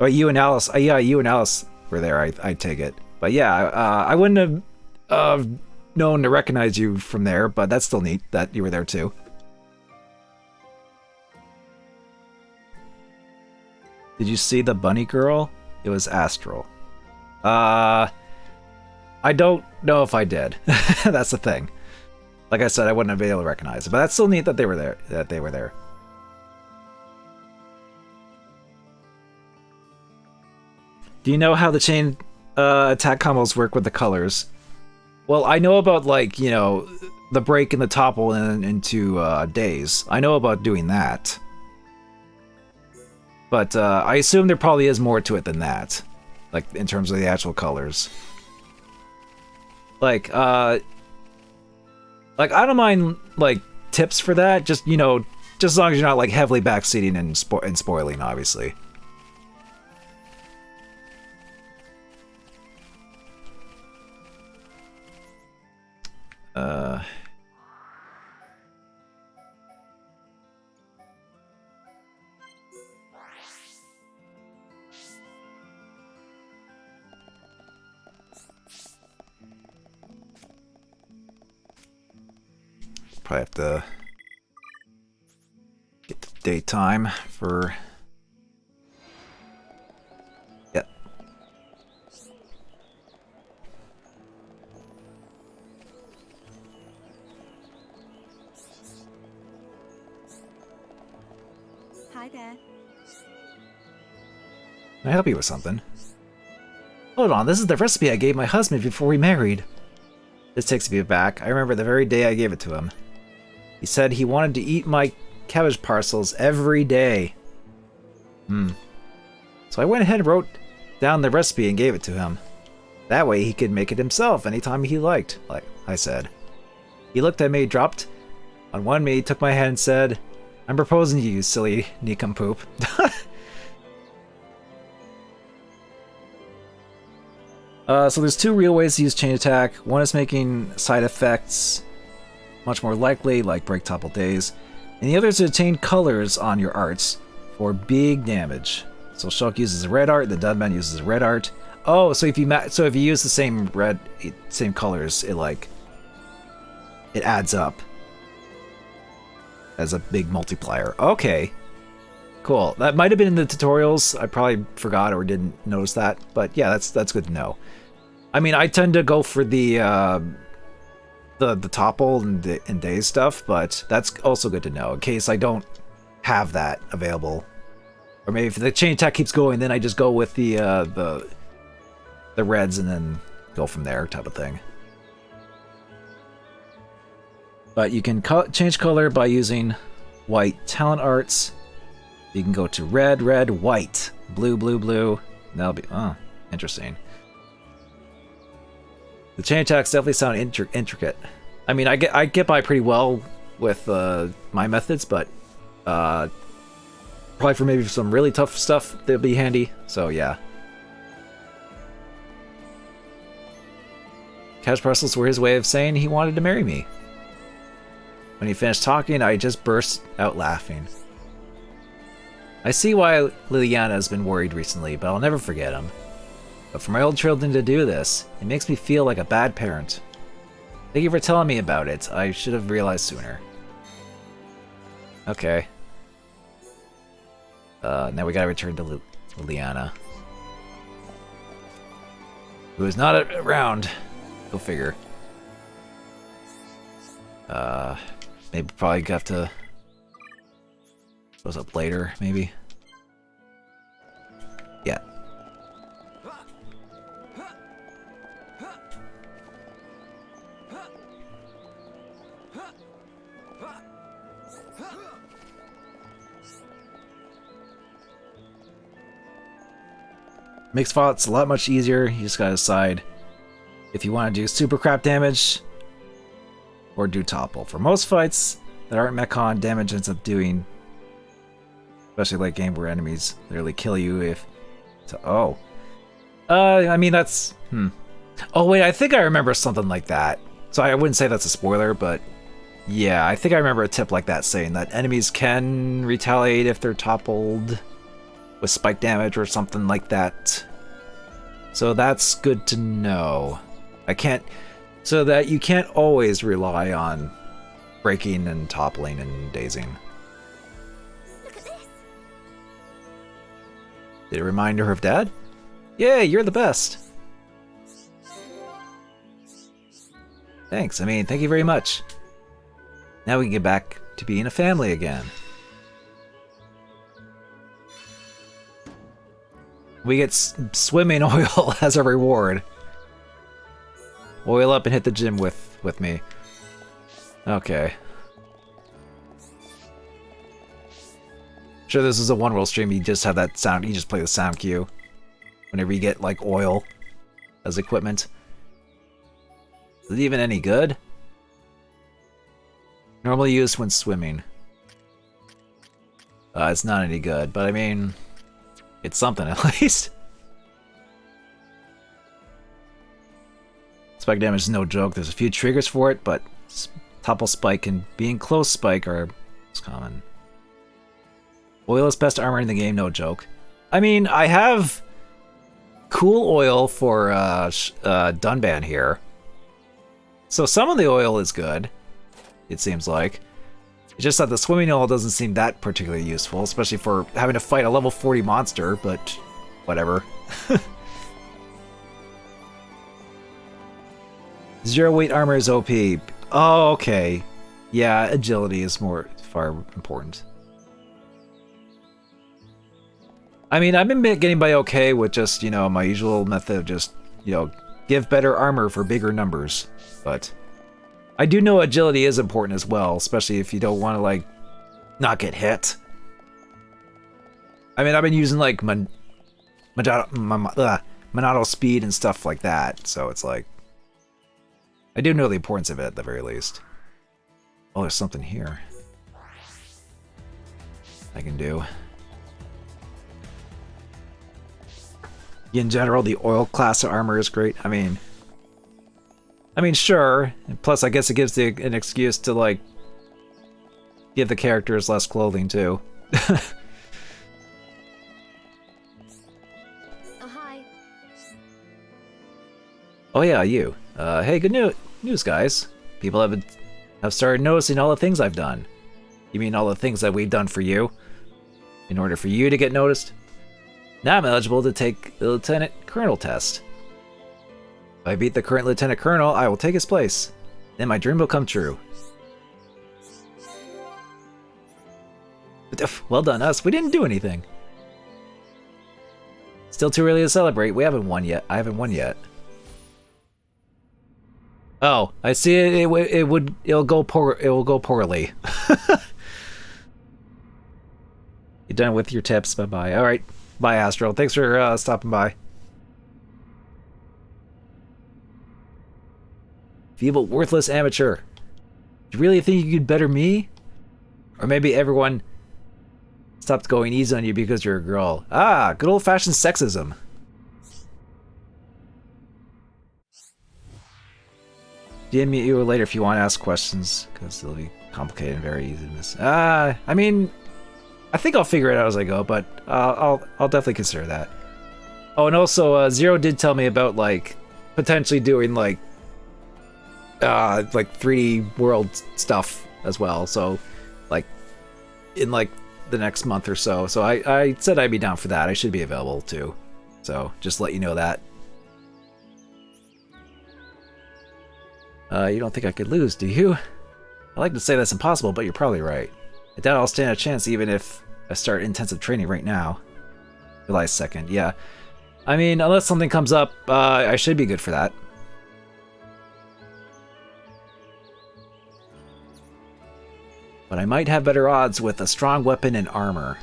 you and Alice, yeah, you and Alice were there. I take it, but yeah, I wouldn't have known to recognize you from there, but that's still neat that you were there too. Did you see the bunny girl? It was Astral. I don't know if I did. That's the thing. Like I said, I wouldn't have been able to recognize it, but that's still neat that they were there. Do you know how the chain attack combos work with the colors? Well, I know about, like, you know, the break and the topple into days. I know about doing that. But I assume there probably is more to it than that. Like, in terms of the actual colors. Like, I don't mind, like, tips for that. Just, you know, just as long as you're not, like, heavily backseating and spoiling, obviously. Probably have to get the daytime for... Yep. Hi there. Can I help you with something? Hold on, this is the recipe I gave my husband before we married. This takes me back. I remember the very day I gave it to him. He said he wanted to eat my cabbage parcels every day. So I went ahead and wrote down the recipe and gave it to him. That way he could make it himself anytime he liked, like I said. He looked at me, dropped on one knee, took my hand and said, "I'm proposing to you, silly nincompoop." So there's two real ways to use chain attack. One is making side effects much more likely, like break topple days, and the other is to change colors on your arts for big damage. So Shulk uses a red art, the Deadman uses a red art. Oh, so if you use the same colors, it adds up as a big multiplier. Okay, cool. That might have been in the tutorials. I probably forgot or didn't notice that, but yeah, that's good to know. I mean, I tend to go for the topple and days stuff, but that's also good to know in case I don't have that available. Or maybe if the chain attack keeps going, then I just go with the reds and then go from there, type of thing. But you can change color by using white talent arts. You can go to red, red, white, blue, blue, blue. That'll be interesting. The chain attacks definitely sound intricate. I mean, I get by pretty well with my methods, but probably for maybe some really tough stuff, they'll be handy. So yeah. Cash parcels were his way of saying he wanted to marry me. When he finished talking, I just burst out laughing. I see why Liliana has been worried recently, but I'll never forget him. But for my old children to do this, it makes me feel like a bad parent. Thank you for telling me about it. I should have realized sooner. Okay. Now we gotta return to Liliana, who is not around. Go figure. Maybe probably have to close up later, maybe. Yeah. Makes fights a lot much easier. You just gotta decide if you want to do super crap damage or do topple. For most fights that aren't Mechon, damage ends up doing, especially late game where enemies literally kill you if... I mean, that's... Oh, wait, I think I remember something like that. So I wouldn't say that's a spoiler, but yeah, I think I remember a tip like that saying that enemies can retaliate if they're toppled with spike damage or something like that. So that's good to know. So that you can't always rely on breaking and toppling and dazing. Look at this. Did it remind her of Dad? Yay, you're the best. Thanks, thank you very much. Now we can get back to being a family again. We get swimming oil as a reward. Oil up and hit the gym with me. Okay. Sure, this is a one-world stream. You just have that sound. You just play the sound cue whenever you get like oil as equipment. Is it even any good? Normally used when swimming. It's not any good, but it's something at least. Spike damage is no joke. There's a few triggers for it, but topple spike and being close spike are common. Oil is best armor in the game, no joke. I have cool oil for Dunban here. So some of the oil is good, it seems like. It's just that the swimming oil doesn't seem that particularly useful, especially for having to fight a level 40 monster, but whatever. Zero weight armor is OP. Oh, okay. Yeah, agility is far important. I've been getting by okay with just, my usual method of just, give better armor for bigger numbers. But I do know agility is important as well, especially if you don't want to, not get hit. I've been using, Monado speed and stuff like that, so it's like... I do know the importance of it at the very least. Oh, there's something here I can do. In general, the oil class of armor is great. Sure. And plus, I guess it gives an excuse to, give the characters less clothing, too. Oh, hi. Oh, yeah, you. Hey, good news, guys. People have started noticing all the things I've done. You mean all the things that we've done for you? In order for you to get noticed? Now I'm eligible to take the Lieutenant Colonel test. If I beat the current Lieutenant Colonel, I will take his place. Then my dream will come true. Well done, us. We didn't do anything. Still too early to celebrate. We haven't won yet. I haven't won yet. Oh, I see it. It will go poorly. You done with your tips? Bye bye. All right. Bye, Astro. Thanks for stopping by. Feeble, worthless amateur. You really think you could better me? Or maybe everyone stopped going easy on you because you're a girl. Ah, good old-fashioned sexism. DM me later if you want to ask questions, because it'll be complicated and very easy to miss. I think I'll figure it out as I go, but I'll definitely consider that. Oh, and also Zero did tell me about potentially doing 3D world stuff as well. So in the next month or so. So I said I'd be down for that. I should be available too. So just let you know that. You don't think I could lose, do you? I like to say that's impossible, but you're probably right. I doubt I'll stand a chance even if I start intensive training right now. July 2nd, yeah. Unless something comes up, I should be good for that. But I might have better odds with a strong weapon and armor.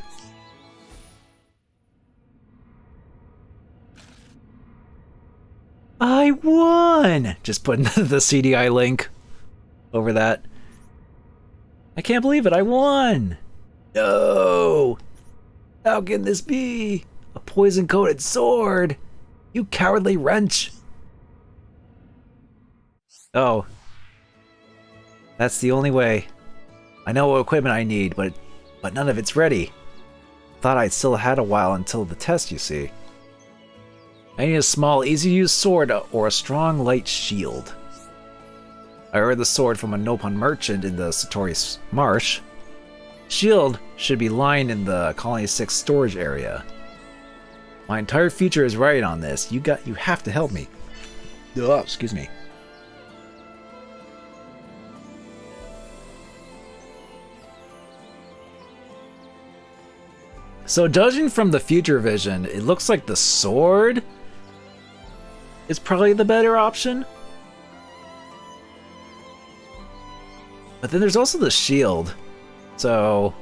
I won! Just putting the CDI link over that. I can't believe it, I won! No! How can this be? A poison-coated sword! You cowardly wretch! Oh. That's the only way. I know what equipment I need, but none of it's ready. Thought I'd still had a while until the test, you see. I need a small, easy-to-use sword or a strong, light shield. I ordered the sword from a Nopon merchant in the Satori Marsh. Shield should be lying in the Colony 6 storage area. My entire future is riding on this. You have to help me. Oh, excuse me. So judging from the future vision, it looks like the sword is probably the better option. But then there's also the shield. So,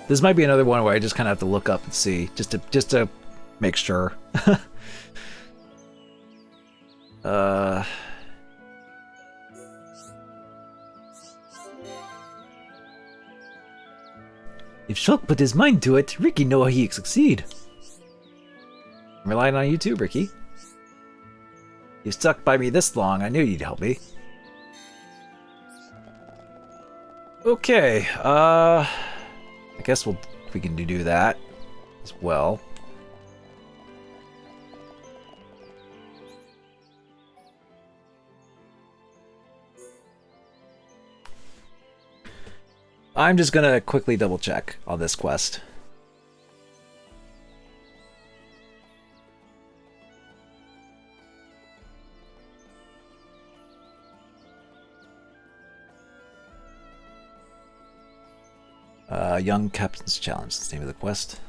this might be another one where I just kind of have to look up and see, just to make sure. If Shulk put his mind to it, Ricky know how he'd succeed. I'm relying on you too, Ricky. You stuck by me this long, I knew you'd help me. Okay, I guess we can do that as well. I'm just gonna quickly double check on this quest. Young Captain's Challenge is the name of the quest.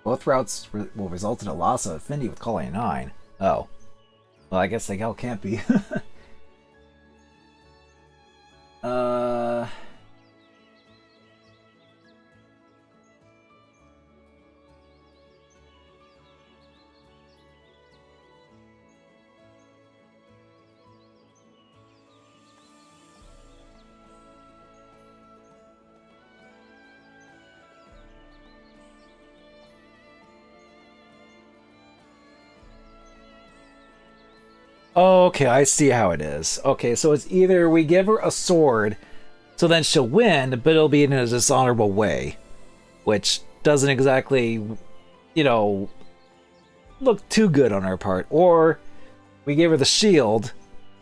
Both routes will result in a loss of affinity with Colony 9. Oh. Well, I guess they all can't be. Oh, okay, I see how it is. Okay, so it's either we give her a sword, so then she'll win, but it'll be in a dishonorable way. Which doesn't exactly, you know, look too good on her part. Or we give her the shield,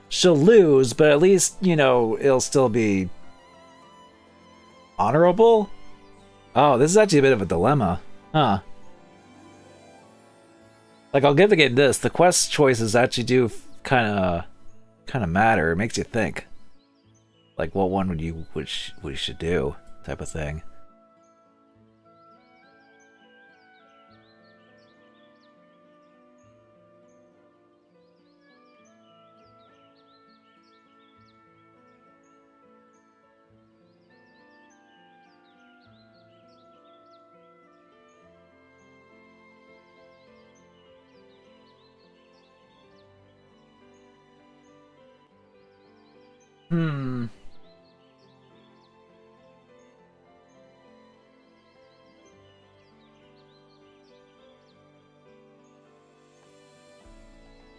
she'll lose, but at least, you know, it'll still be honorable? Oh, this is actually a bit of a dilemma. Huh. Like, I'll give the game this. The quest choices actually do kind of matter. It makes you think, like, what one would you should do, type of thing.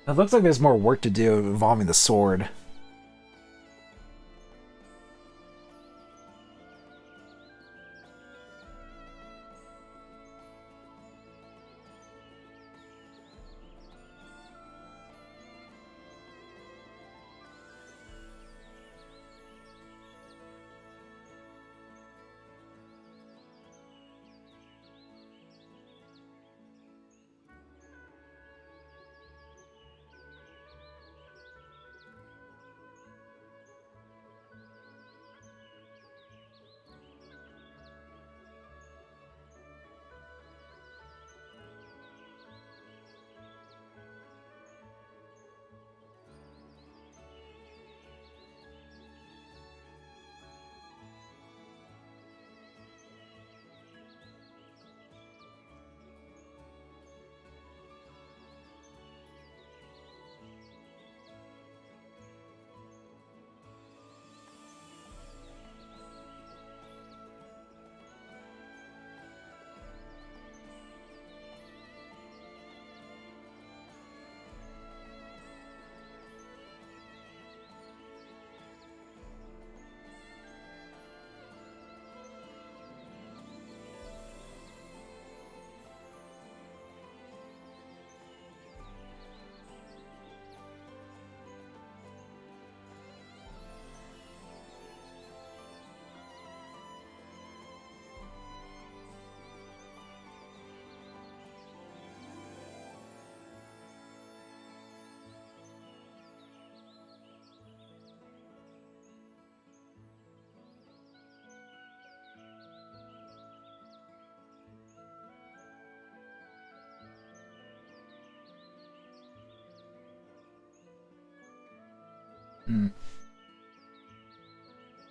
It looks like there's more work to do involving the sword.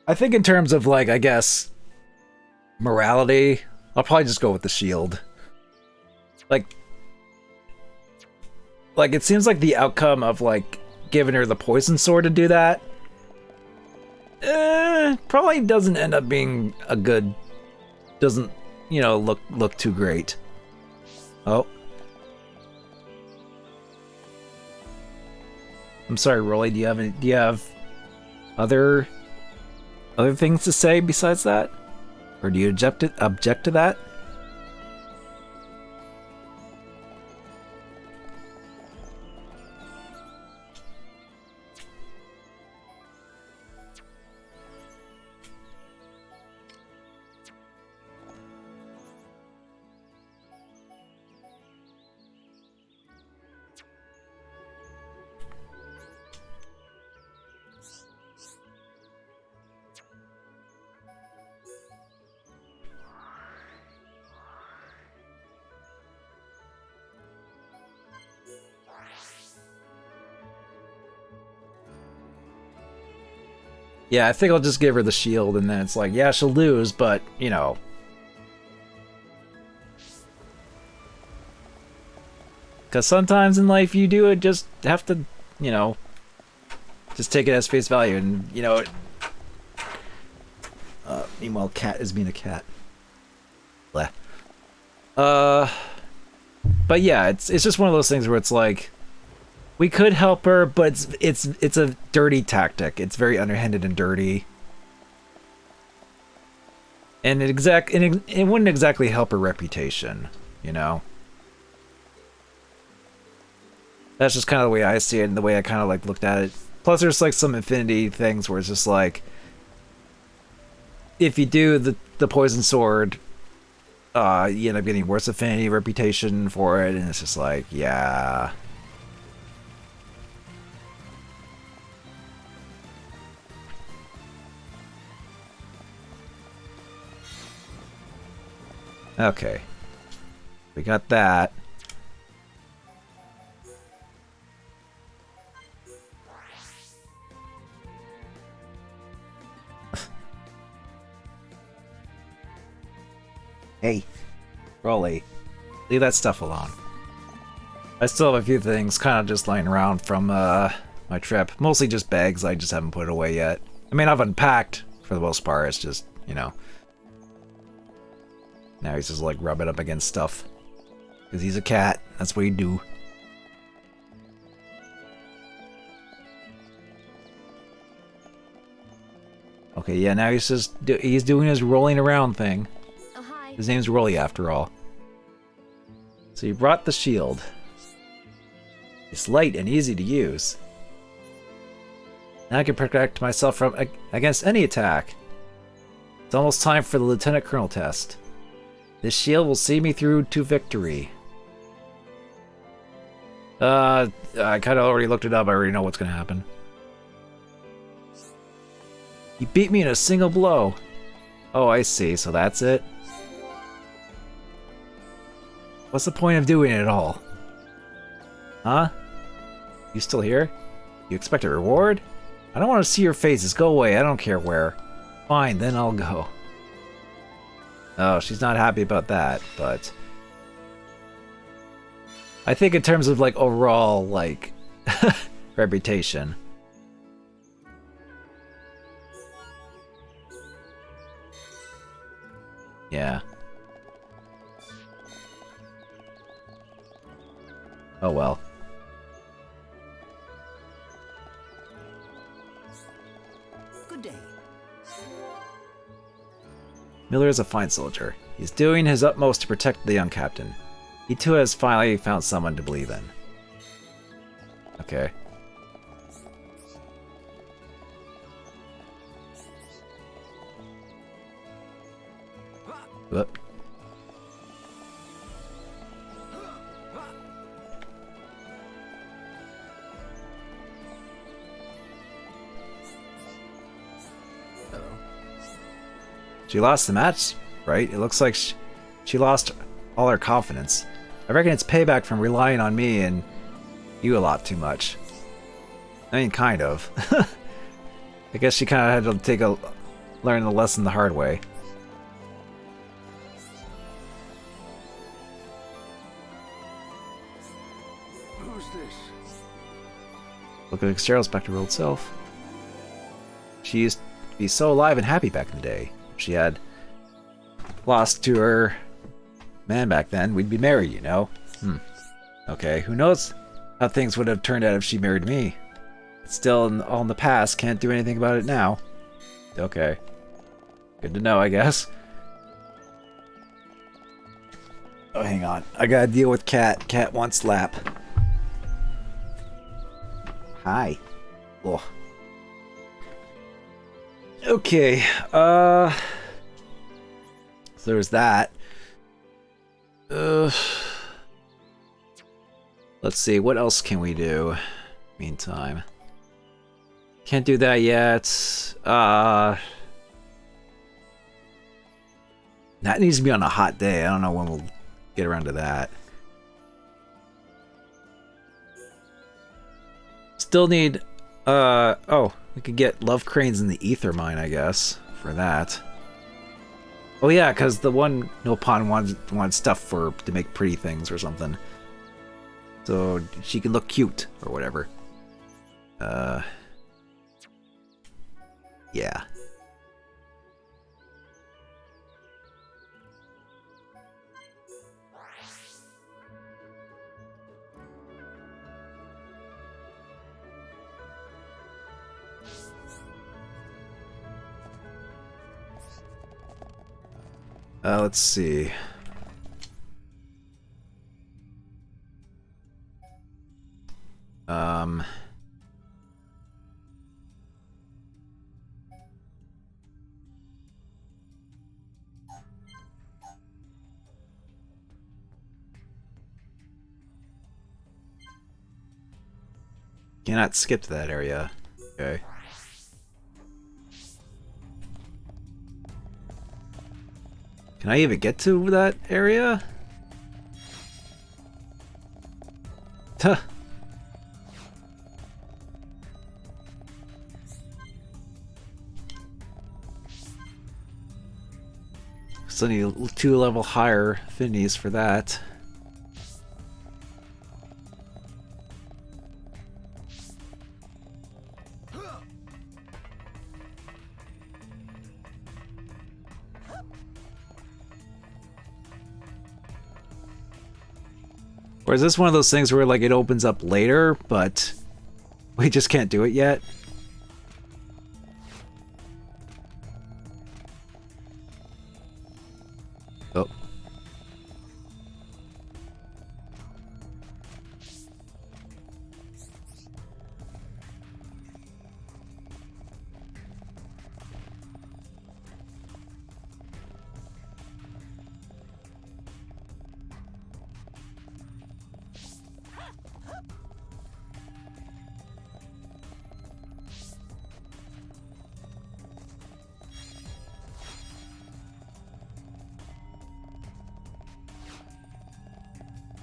I think in terms of, like, I guess, morality, I'll probably just go with the shield. Like, it seems like the outcome of, like, giving her the poison sword to do that, probably doesn't end up being a good, doesn't, you know, look too great. Oh. I'm sorry, Rolly, do you have other things to say besides that? Or do you object to that? Yeah, I think I'll just give her the shield, and then it's like, yeah, she'll lose, but, you know. Because sometimes in life you do just have to, you know, just take it as face value, and, you know, meanwhile, cat is being a cat. Bleh. But yeah, it's just one of those things where it's like, we could help her, but it's a dirty tactic. It's very underhanded and dirty, and it wouldn't exactly help her reputation, you know. That's just kind of the way I see it, and the way I kind of like looked at it. Plus, there's like some Infinity things where it's just like, if you do the poison sword, you end up getting worse affinity reputation for it, and it's just like, yeah. Okay, we got that. Hey, Rolly, leave that stuff alone. I still have a few things kind of just lying around from my trip. Mostly just bags, I just haven't put it away yet. I mean, I've unpacked for the most part, it's just, you know. Now he's just like rubbing up against stuff. Because he's a cat. That's what you do. Okay, yeah, now he's just he's doing his rolling around thing. Oh, hi. His name's Rolly after all. So he brought the shield. It's light and easy to use. Now I can protect myself from against any attack. It's almost time for the Lieutenant Colonel test. This shield will see me through to victory. I kind of already looked it up. I already know what's going to happen. You beat me in a single blow. Oh, I see. So that's it? What's the point of doing it at all? Huh? You still here? You expect a reward? I don't want to see your faces. Go away. I don't care where. Fine, then I'll go. Oh, she's not happy about that, but I think in terms of like overall like reputation. Yeah. Oh well. Good day. Miller is a fine soldier. He's doing his utmost to protect the young captain. He too has finally found someone to believe in. Okay. Whoop. She lost the match, right? It looks like she lost all her confidence. I reckon it's payback from relying on me and you a lot too much. I mean, kind of. I guess she kind of had to learn the lesson the hard way. Who's this? Look like Cheryl's back to her old self. She used to be so alive and happy back in the day. If she had lost to her man back then, we'd be married, you know? Okay, who knows how things would have turned out if she married me. It's still all in the past, can't do anything about it now. Okay. Good to know, I guess. Oh, hang on. I gotta deal with Cat. Cat wants lap. Hi. Oh. Okay, so there's that. Let's see, what else can we do? Meantime. Can't do that yet. That needs to be on a hot day. I don't know when we'll get around to that. Still need, oh, we could get love cranes in the ether mine, I guess, for that. Oh yeah, because the one Nopon wanted stuff to make pretty things or something. So she can look cute or whatever. Yeah. Let's see. Cannot skip to that area. Okay. Can I even get to that area? Tuh. Still need 2 level higher affinities for that. Or is this one of those things where like it opens up later, but we just can't do it yet? Oh.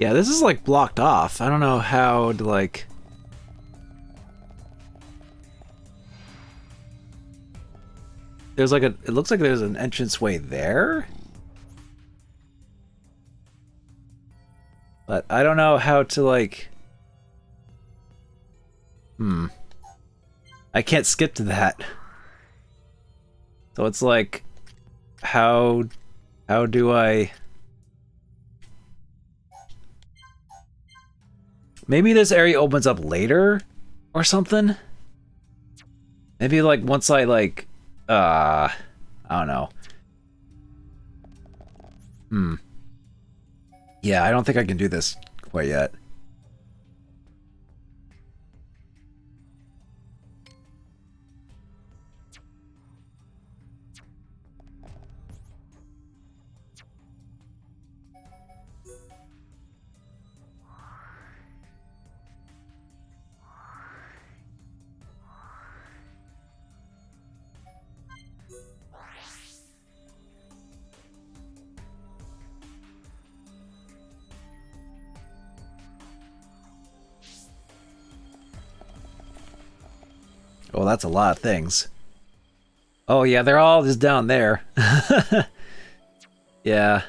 Yeah, this is like blocked off. I don't know how to like... There's like a... It looks like there's an entranceway there? But I don't know how to like... I can't skip to that. So it's like... How do I... Maybe this area opens up later or something? Maybe like once I like I don't know. Yeah, I don't think I can do this quite yet. Well, that's a lot of things. Oh yeah, they're all just down there. Yeah.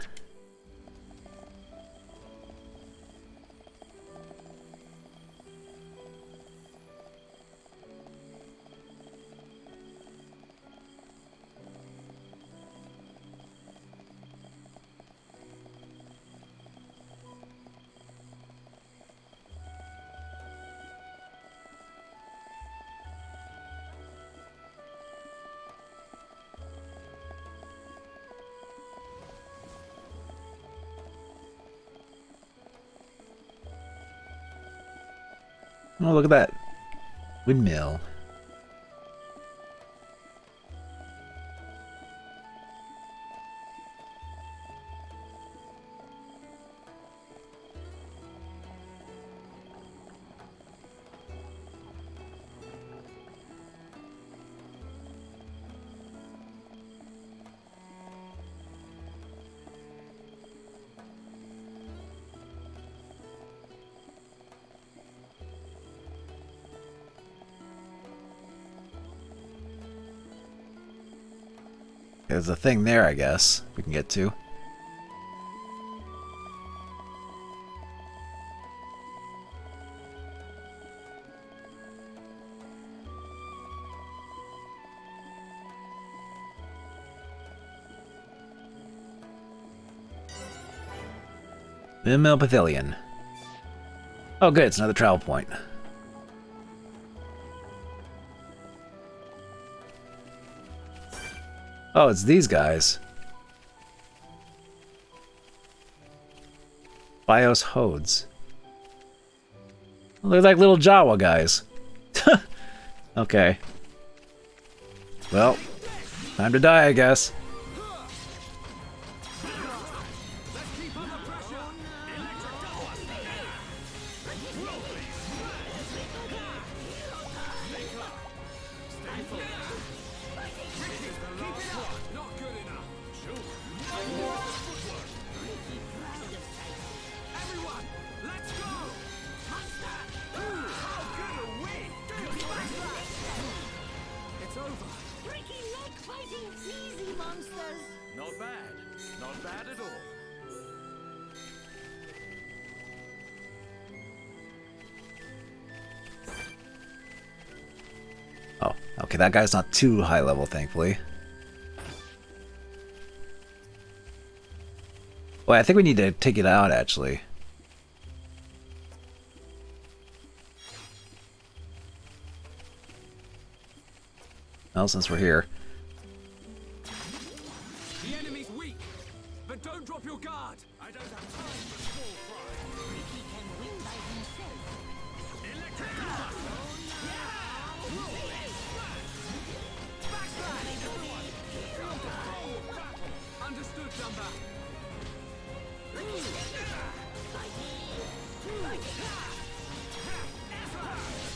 Oh, look at that. Windmill. There's a thing there, I guess, we can get to. Windmill Pavilion. Oh good, it's another travel point. Oh, it's these guys. Bios Hodes. Well, they're like little Jawa guys. Okay. Well, time to die, I guess. Not bad at all. Oh, okay, that guy's not too high level, thankfully. Well, I think we need to take it out, actually. Well, since we're here. The enemy's weak, but don't drop your guard. I don't have time for small fry. Ricky can win by himself. Electric understood, Dumba.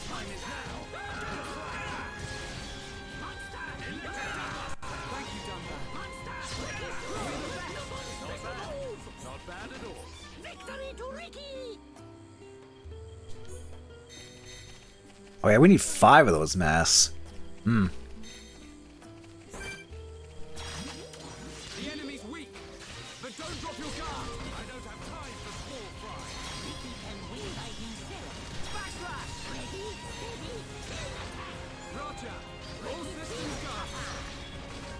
Time is now. Thank you, Dumba. Not bad at all. Victory to Ricky! Oh yeah, we need 5 of those masks. Hmm. The enemy's weak, but don't drop your guard. I don't have time for small fry. Ricky can win by himself. Backslash. Ready, steady, attack! Roger. All systems go.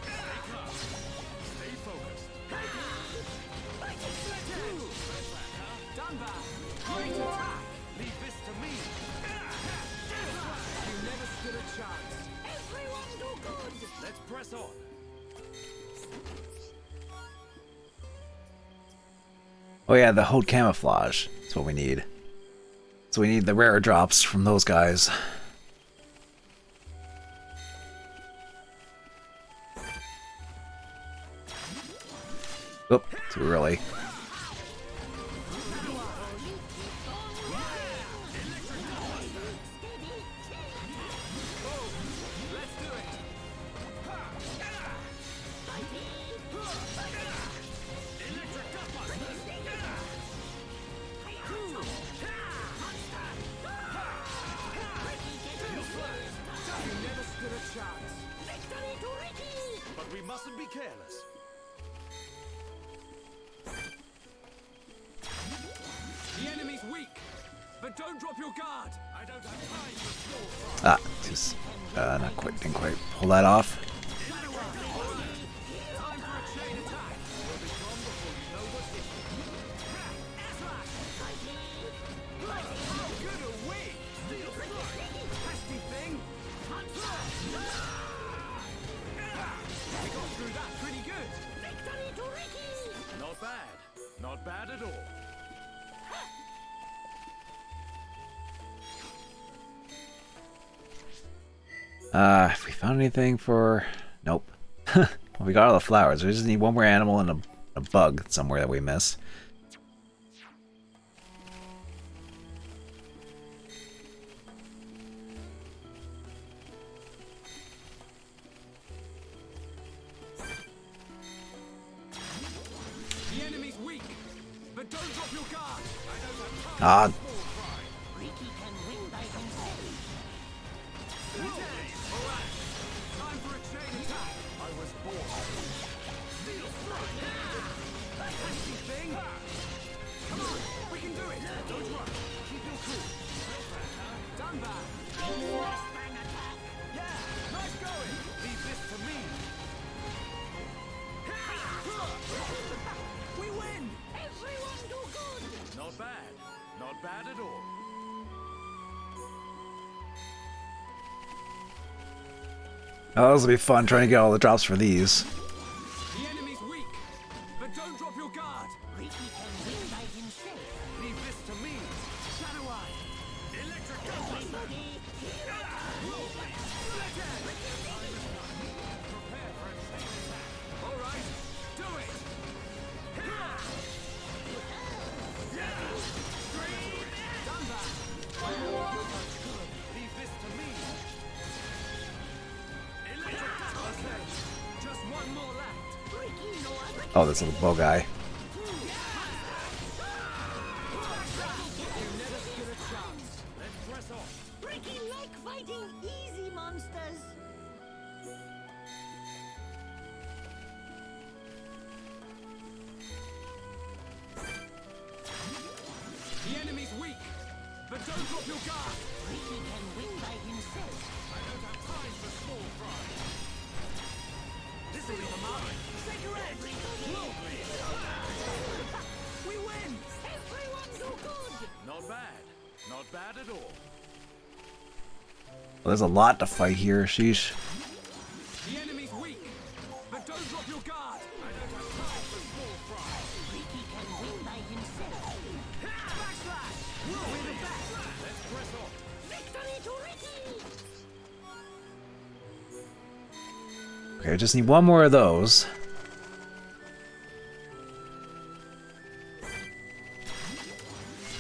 Stay calm. Stay focused. Fighting sledgehammer! Dunbar. Great attack. Leave this to me. You never stood a chance. Everyone do good! Let's press on. Oh yeah, the Hode Camouflage. That's what we need. So we need the rare drops from those guys. Oop, too early. Let's do it. Victory to Ricky! Mustn't be careless. The enemy's weak, but don't drop your guard. I don't have time for small fry. Just didn't quite pull that off. Time for a chain attack. We'll be gone before you know what's hit. Oh, good away. Steel strike. Pesky thing. We got through that pretty good. Victory to Ricky! Not bad. Not bad at all. If we found anything for... Nope. Well, we got all the flowers. We just need one more animal and a bug somewhere that we miss. The enemy's weak, but don't drop your guard. I don't have time Ah, for small fry. Ricky can win by himself. Alright, time for a chain attack. I was born. Steel strike. Pesky thing. Come on, we can do it. Don't run. Keep your cool. Done that. Flashbang attack. Yeah, nice going. Leave this to me. We win. Everyone do good! Not bad. Not bad at all. oh, this will be fun trying to get all the drops for these. The enemy's weak, but don't drop your guard. Ricky can win by himself. Leave this to me. Shadow Eye. Electric Everybody, hero Prepare for a chain attack. All right, do it. Done that. Leave this to me. Electric Okay, just one more left. Ricky, no other Oh, this little bow guy. You never stood a chance. Let's press on. Ricky like fighting easy monsters. The enemy's weak, but don't drop your guard. Ricky can win by himself. I don't have time for small fry. This'll be the mine. Cigarette. We win. Everyone do good! Not bad. Not bad at all. Well, there's a lot to fight here. Sheesh. The enemy's weak, but don't drop your guard. I don't have time for small fry. Ricky can win by himself. Backslash. We're the best. Let's press on. Victory to Ricky! Okay, I just need one more of those.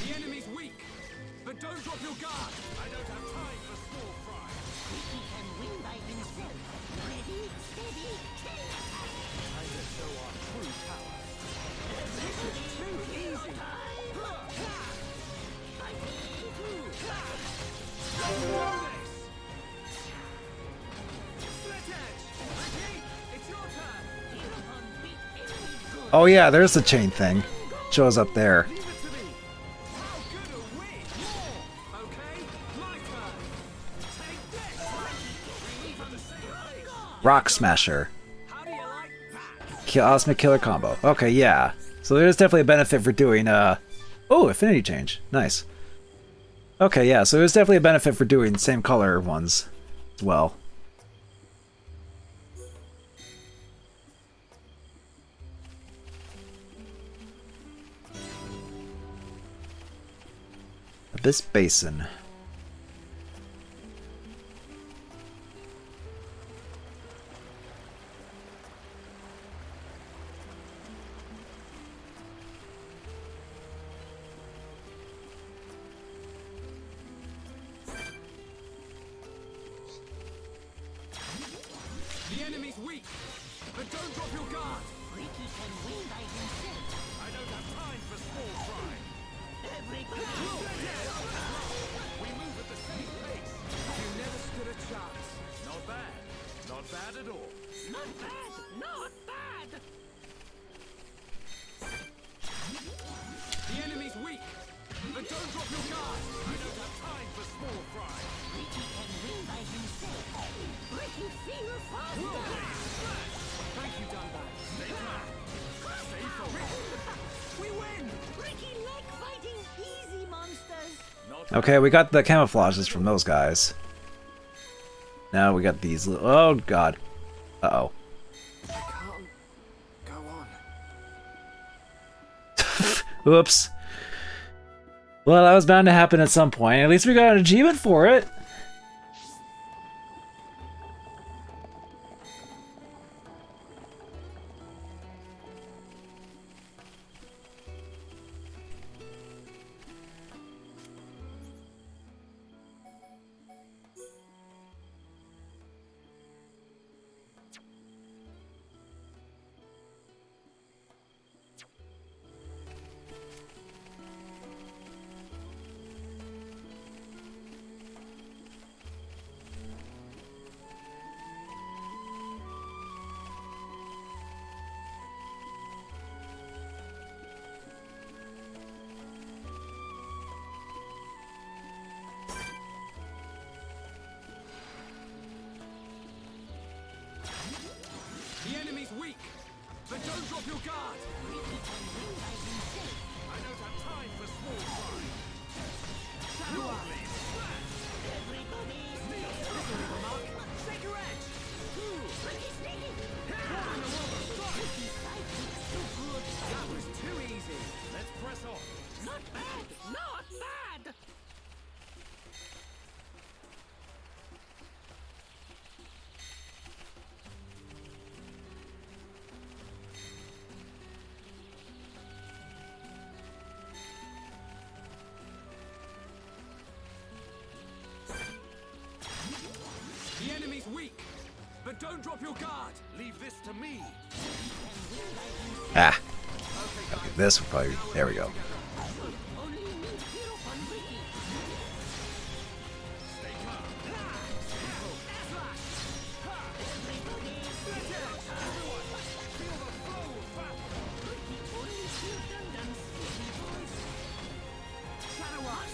The enemy's weak, but don't drop your guard. I don't have time for small fry. Ricky can win by himself. Ready, steady, chain attack! Time to show our true power. This is too easy. Split edge. Repeat. It's your turn. Hereupon beat enemy good. Oh yeah, there's the chain thing. Shows up there. Leave it to me. How good a win. More. Okay, my turn. Take this. Relief on the same place. Rock Smasher. How do you like that? Cosmic Killer combo. Okay, yeah. So there's definitely a benefit for doing, oh, Affinity Change. Nice. Okay, yeah, so there's definitely a benefit for doing same color ones as well. Abyss Basin. The enemy's weak, but don't drop your guard. Ricky can win by himself. I don't have time for small fry. Everybody, We move at the same pace. You never stood a chance. Not bad. Not bad at all. not bad, not Ricky, feel faster. Thank you, Dunbar. Stay focused. We win! Ricky like fighting easy monsters. Not Okay, we got the camouflages from those guys. Now we got these. Oh god. Uh-oh. I can't go on. Oops. Well, that was bound to happen at some point. At least we got an achievement for it. The enemy's weak, but don't drop your guard. I don't have time for small fry. Shadow Army. Shake your edge. That was too easy. Let's press on. Not bad, not bad. The enemy's weak, but don't drop your guard. Leave this to me. Ah. Okay, this will probably. There we go. Only need hero on Ricky. Stay calm. Stay focused. Everyone, feel the flow of battle. Only feel Gundam's silly voice. Shadow Arm.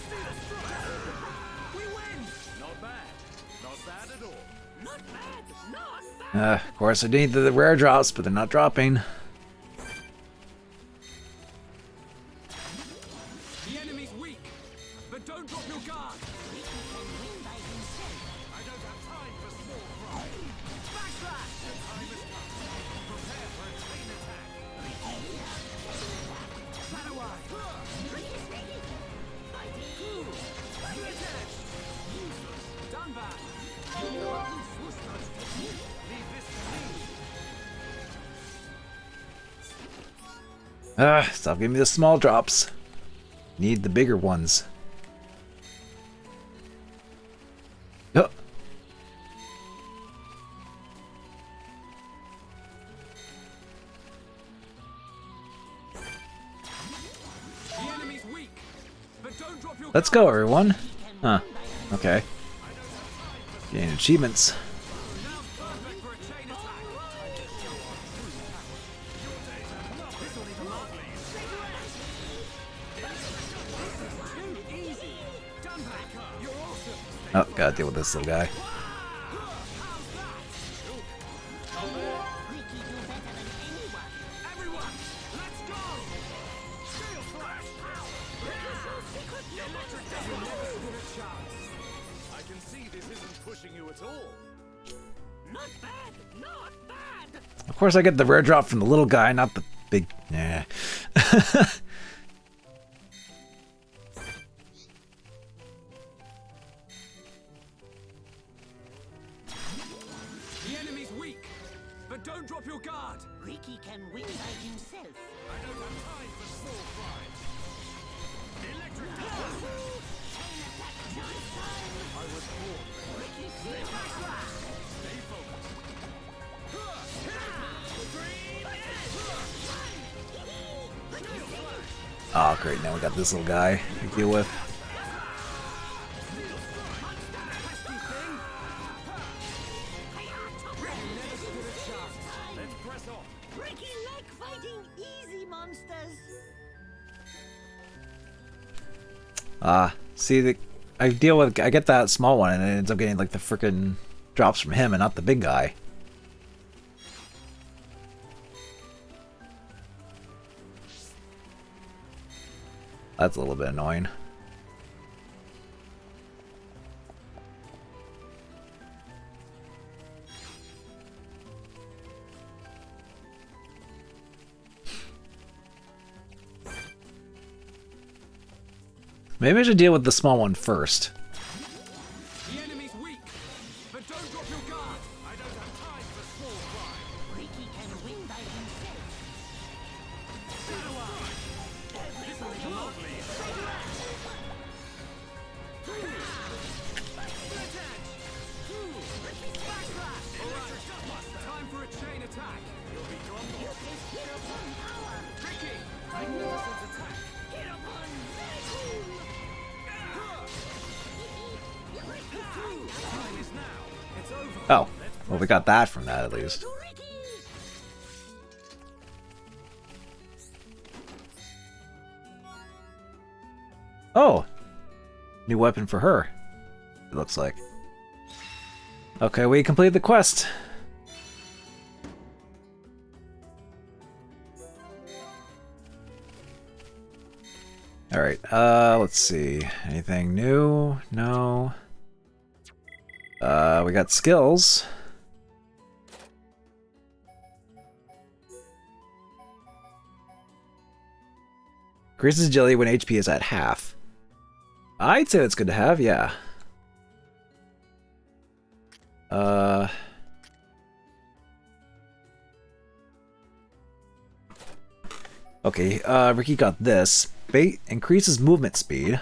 We win. Not bad. Not bad at all. Not bad, not bad. Of course, I need the rare drops, but they're not dropping. The enemy's weak, but don't drop your guard. Ricky can win by himself. I don't have time for small fry. Backslash! The time has come. Prepare for a chain attack. Shadow Eye. Ricky's ready. Fighting. Split edge. Useless. Done bad. Leave this to me. Stop giving me the small drops. Need the bigger ones. Oh. The enemy's weak, but don't drop your Let's go, everyone. Huh. Okay. Gain achievements. Now's perfect for a chain attack. This will even last me. Too easy. Done back. You're awesome. Oh, gotta deal with this little guy. Ricky do better than anyone. Everyone, let's go. Steel Flash. Ricky's so secret. The electric you'll never stand a chance. I can see this isn't pushing you at all. Not bad, not bad. Of course, I get the rare drop from the little guy, not the big. Nah. The enemy's weak, but don't drop your guard. Ricky can win by himself. I don't have time for small fry. Electric I was born. Ricky feel Stay focused. Oh, great. Now we got this little guy to deal with. Let's press on. Ricky like fighting easy monsters. See, I get that small one, and it ends up getting like the frickin' drops from him and not the big guy. That's a little bit annoying. Maybe I should deal with the small one first. The enemy's weak, but don't drop your guard. I don't have time for small fry. Ricky can win by himself. Time for a chain attack. You'll be gone. Ricky, magnificent attack. Time is now. It's over. Oh, well, we got that from that at least. Oh, new weapon for her, it looks like. Okay, we completed the quest. Alright, let's see. Anything new? No. We got skills. Increases agility when HP is at half. I'd say that's good to have, yeah. Okay, Ricky got this. Bait increases movement speed.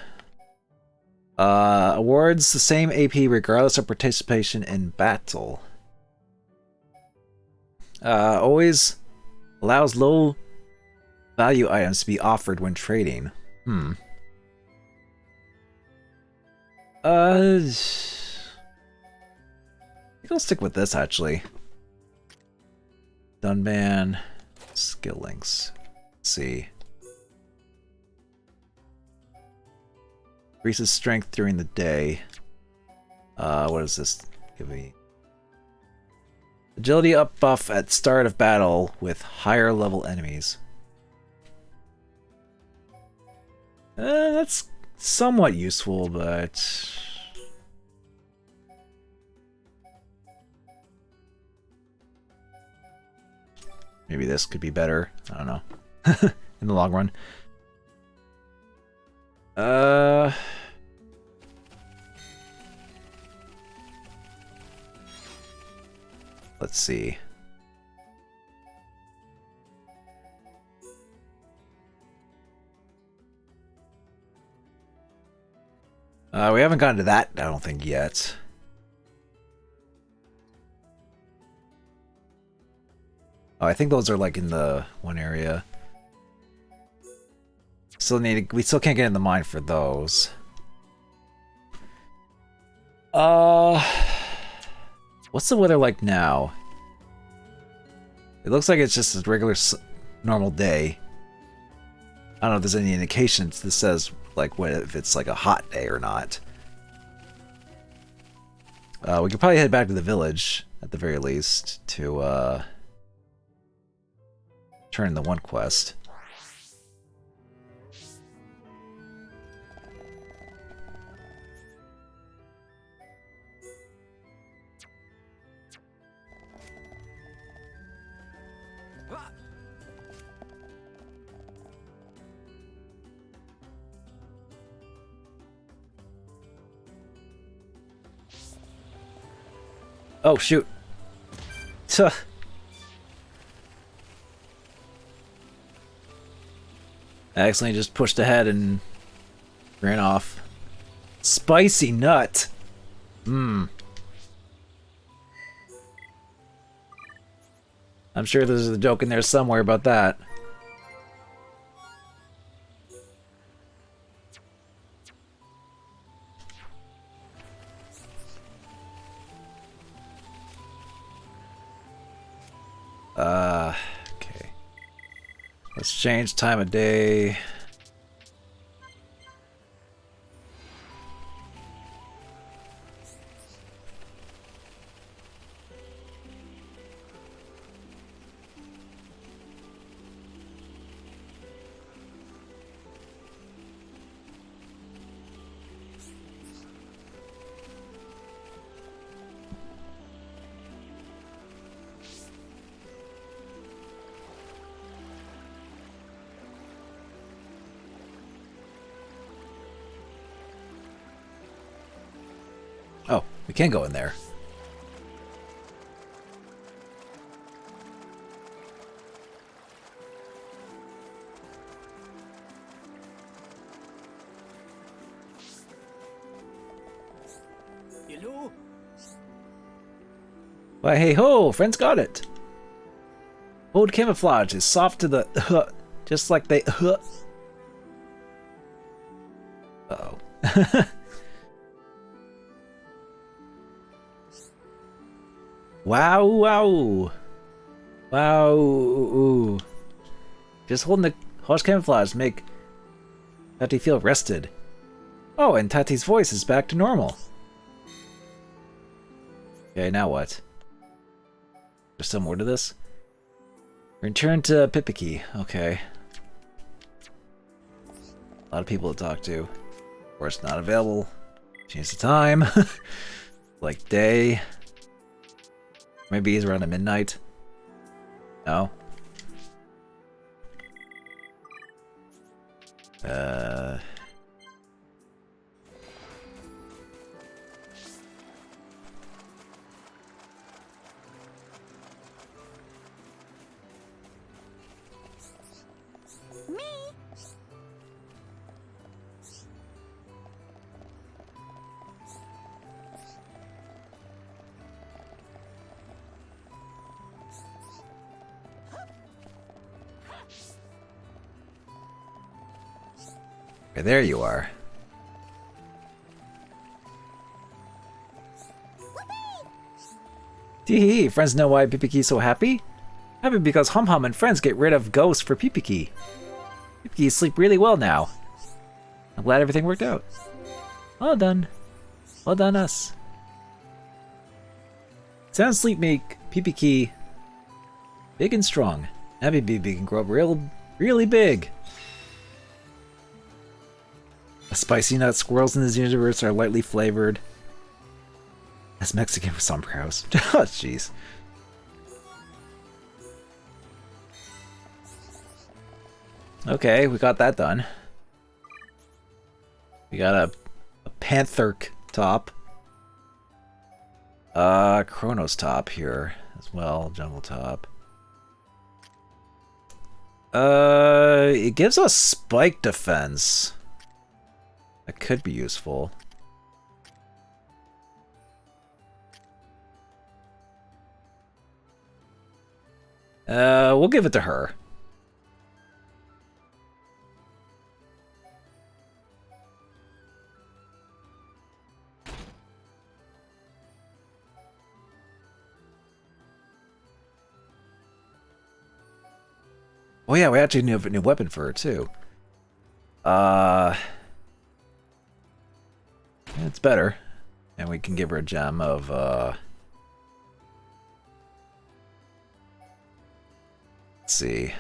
Awards the same AP regardless of participation in battle. Always allows low value items to be offered when trading. I think I'll stick with this actually. Dunban skill links. Let's see. Increases strength during the day. What does this give me? Agility up buff at start of battle with higher level enemies. That's somewhat useful, but maybe this could be better. I don't know. In the long run. Let's see. We haven't gotten to that, I don't think, yet. Oh, I think those are like in the one area. We still can't get in the mine for those. What's the weather like now? It looks like it's just a regular, normal day. I don't know if there's any indications that says like if it's like a hot day or not. We could probably head back to the village at the very least to turn in the one quest. Oh, shoot. Tuh. I accidentally just pushed ahead and ran off. Spicy nut. I'm sure there's a joke in there somewhere about that. Okay. Let's change time of day. Oh, we can go in there. Hello? Why, hey ho, friends got it. Old camouflage is soft to the just like they Uh-oh. Wow, wow. Wow. Ooh. Just holding the harsh camouflage make Tati feel rested. Oh, and Tati's voice is back to normal. Okay, now what? There's still more to this? Return to Pipiki. Okay. A lot of people to talk to. Of course, not available. Change the time. Like day. Maybe he's around at midnight. No. Me? Okay, there you are. Tee, friends know why Pippiki's so happy? Happy because Hum Hum and friends get rid of ghosts for Pipiki. Pipiki sleep really well now. I'm glad everything worked out. Well done. Well done us. Sound sleep make Pipiki big and strong. Now Pipiki can grow up really big. The spicy nut squirrels in this universe are lightly flavored. That's Mexican with sombreros. Oh, jeez. Okay, we got that done. We got a panther top. Chronos top here as well, jungle top. It gives us spike defense. That could be useful. We'll give it to her. Oh yeah, we actually have a new weapon for her too. It's better. And we can give her a gem of, let's see.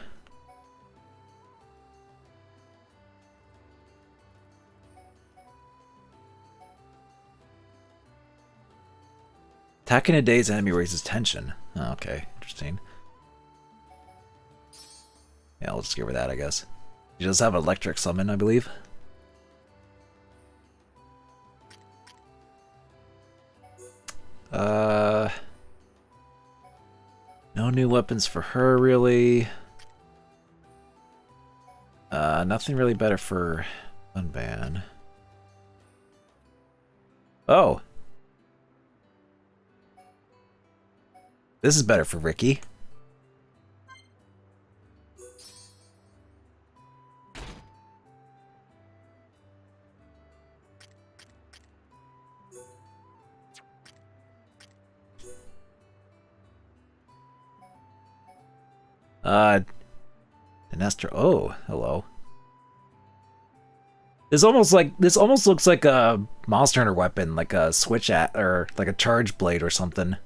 Attacking a day's enemy raises tension. Oh, okay, interesting. Yeah, I'll just give her that, I guess. She does have electric summon, I believe. No new weapons for her, really. Nothing really better for Unban. Oh! This is better for Ricky. Nestor. Oh, hello. This almost looks like a Monster Hunter weapon, like a switch at or like a charge blade or something.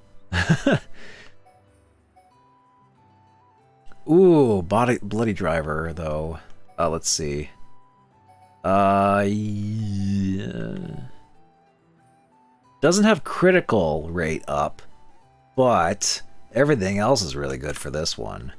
Ooh, bloody driver though. Let's see. Yeah. Doesn't have critical rate up, but everything else is really good for this one.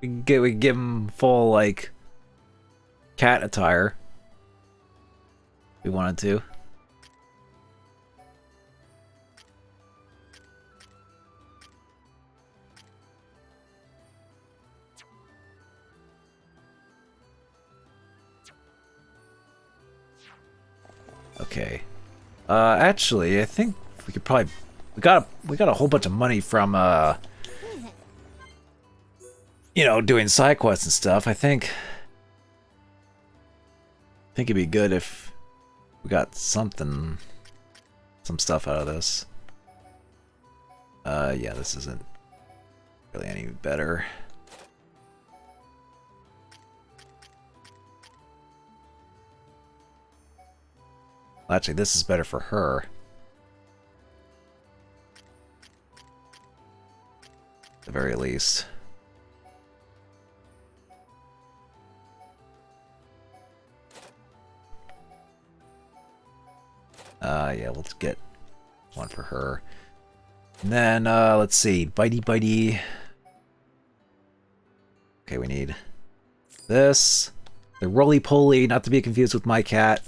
we can give him full, like, cat attire. If we wanted to. Okay. Actually, I think we could probably we got a whole bunch of money from you know, doing side quests and stuff. I think it'd be good if we got some stuff out of this. Yeah, this isn't really any better. Actually, this is better for her. At the very least. Yeah, let's get one for her. And then, let's see. Bitey. Okay, we need this. The roly-poly, not to be confused with my cat.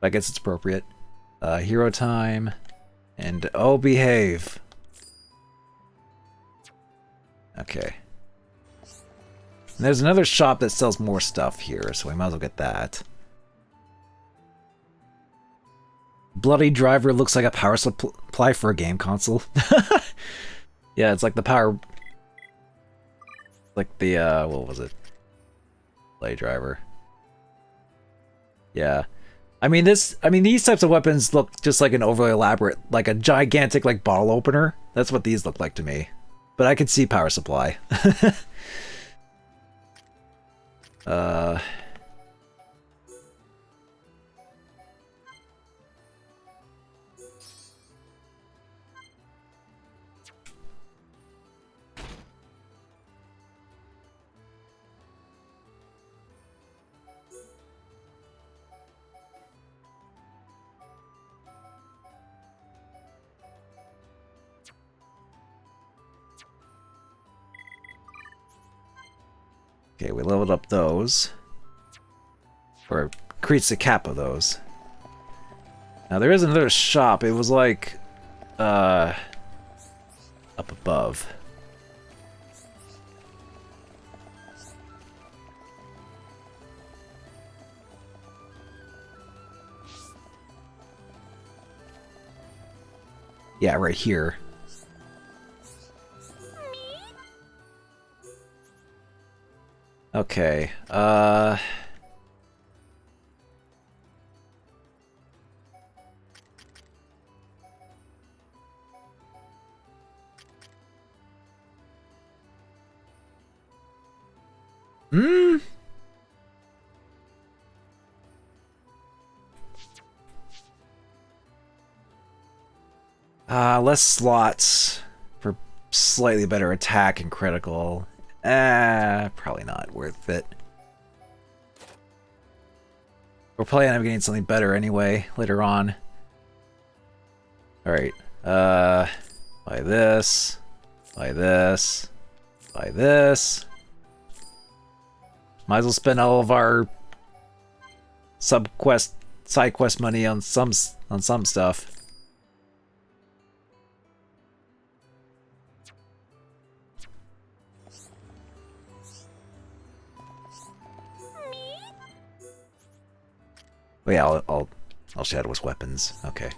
I guess it's appropriate. Hero time. And oh, behave. Okay. And there's another shop that sells more stuff here, so we might as well get that. Bloody driver looks like a power supply for a game console. Yeah, it's like the power... Like the, what was it? Bloody driver. Yeah. I mean, these types of weapons look just like an overly elaborate, like a gigantic, like, bottle opener. That's what these look like to me. But I could see power supply. Okay, we leveled up those. Or increased the cap of those. Now there is another shop. It was like up above. Yeah, right here. Okay, less slots for slightly better attack and critical. Probably not worth it. We'll probably end up getting something better anyway later on. Alright, buy this, buy this, buy this. Might as well spend all of our side quest money on some stuff. Oh yeah, I'll shadow with weapons. Okay.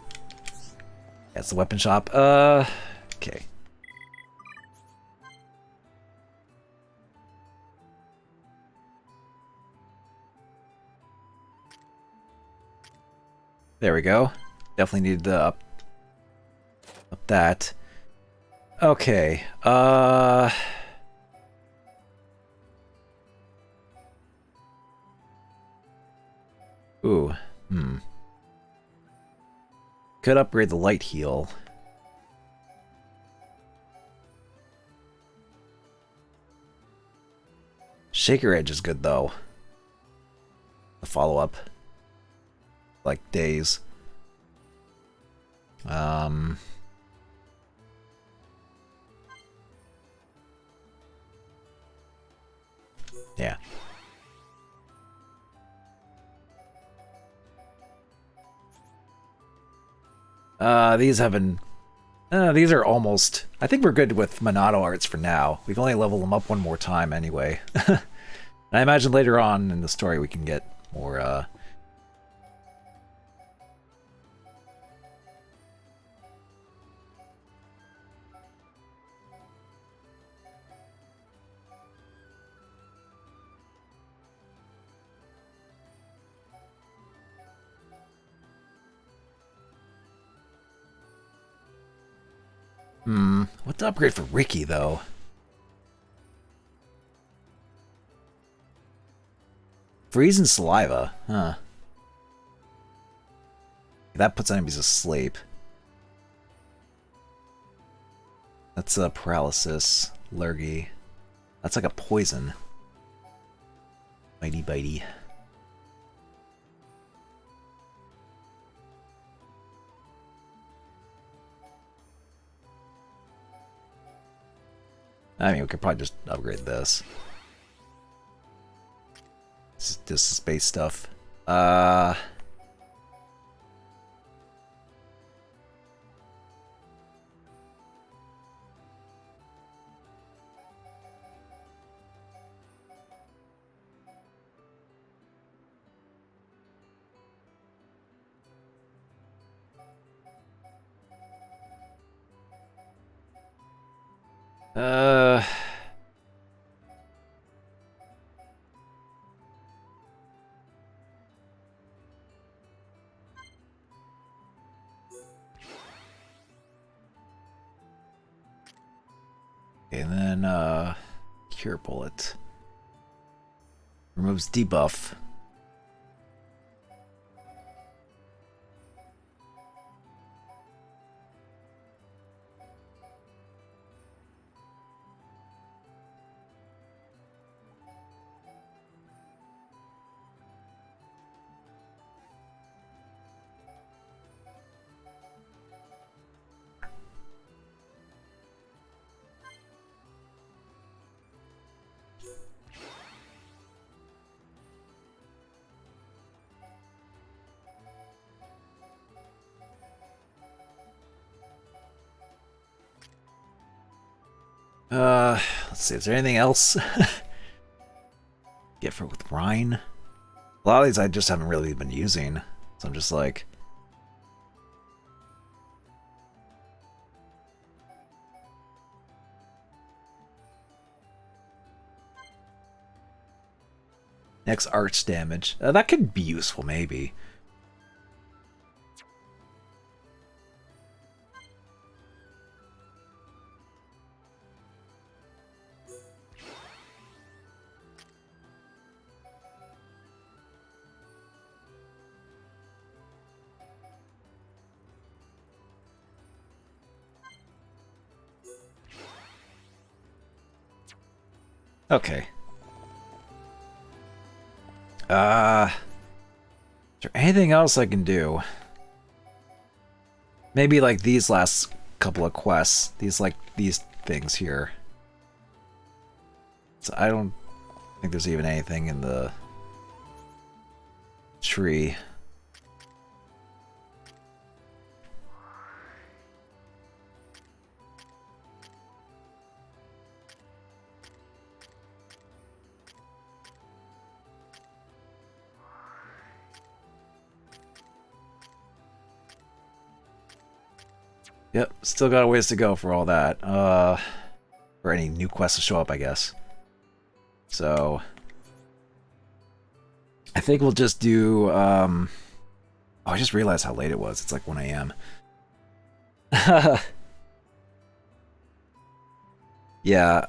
That's the weapon shop. Okay. There we go. Definitely need to up that. Okay. Ooh. Could upgrade the light heal. Shaker Edge is good though. The follow-up. Like days. Yeah. These haven't... these are almost... I think we're good with Monado arts for now. We can only level them up one more time anyway. And I imagine later on in the story we can get more, what to upgrade for Ricky, though? Freeze and Saliva, huh. That puts enemies asleep. That's a paralysis. Lurgy. That's like a poison. Bitey bitey. I mean, we could probably just upgrade this. This is space stuff. And then, Cure Bullet. Removes debuff. Let's see, is there anything else? Get for with Rhine? A lot of these I just haven't really been using, so I'm just like... Next arch damage. That could be useful, maybe. Okay. Is there anything else I can do? Maybe like these last couple of quests. These things here. So I don't think there's even anything in the tree. Yep, still got a ways to go for all that. For any new quests to show up, I guess. So I think we'll just do oh, I just realized how late it was. It's like 1 a.m. Yeah,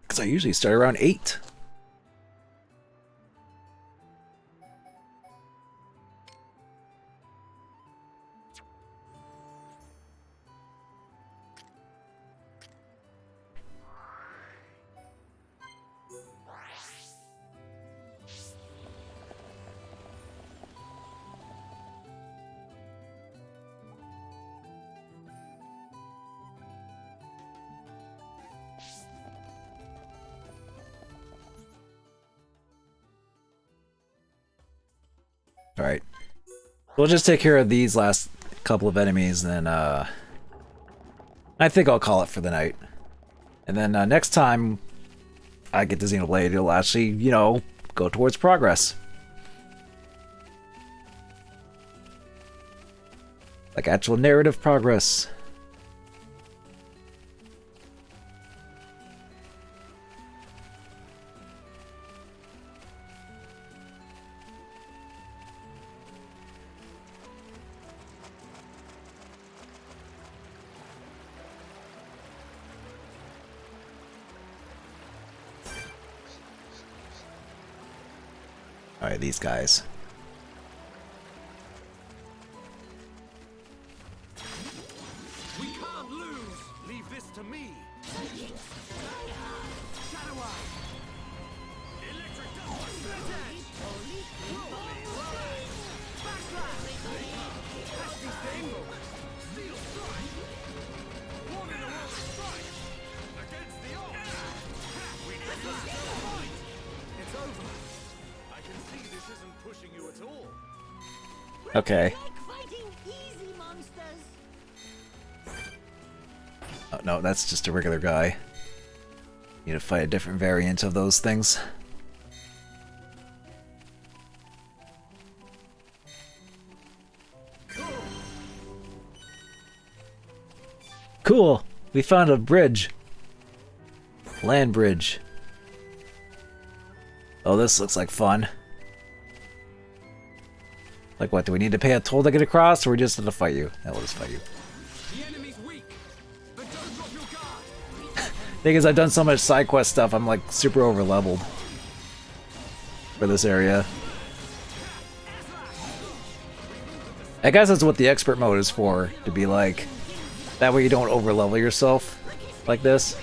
because I usually start around 8. Alright. We'll just take care of these last couple of enemies, and then, I think I'll call it for the night. And then, next time I get to Xenoblade, it'll actually, you know, go towards progress. Like actual narrative progress. Alright, these guys. We can't lose. Leave this to me. Shadow Eye. Electric dust. Split edge. Holy backslash. Pesky sting. Steel strike. One in a row strike. Against the odds. We need to still fight. It's over. I can see this isn't pushing you at all. Okay. Like fighting easy monsters. Oh, no, that's just a regular guy. Need to fight a different variant of those things. Cool! We found a bridge. Land bridge. Oh, this looks like fun. Like what, do we need to pay a toll to get across, or we just have to fight you? Yeah, we'll just fight you. The enemy's weak, but don't drop your guard. Thing is, I've done so much side quest stuff, I'm like super over leveled for this area. I guess that's what the expert mode is for, to be like, that way you don't over level yourself like this.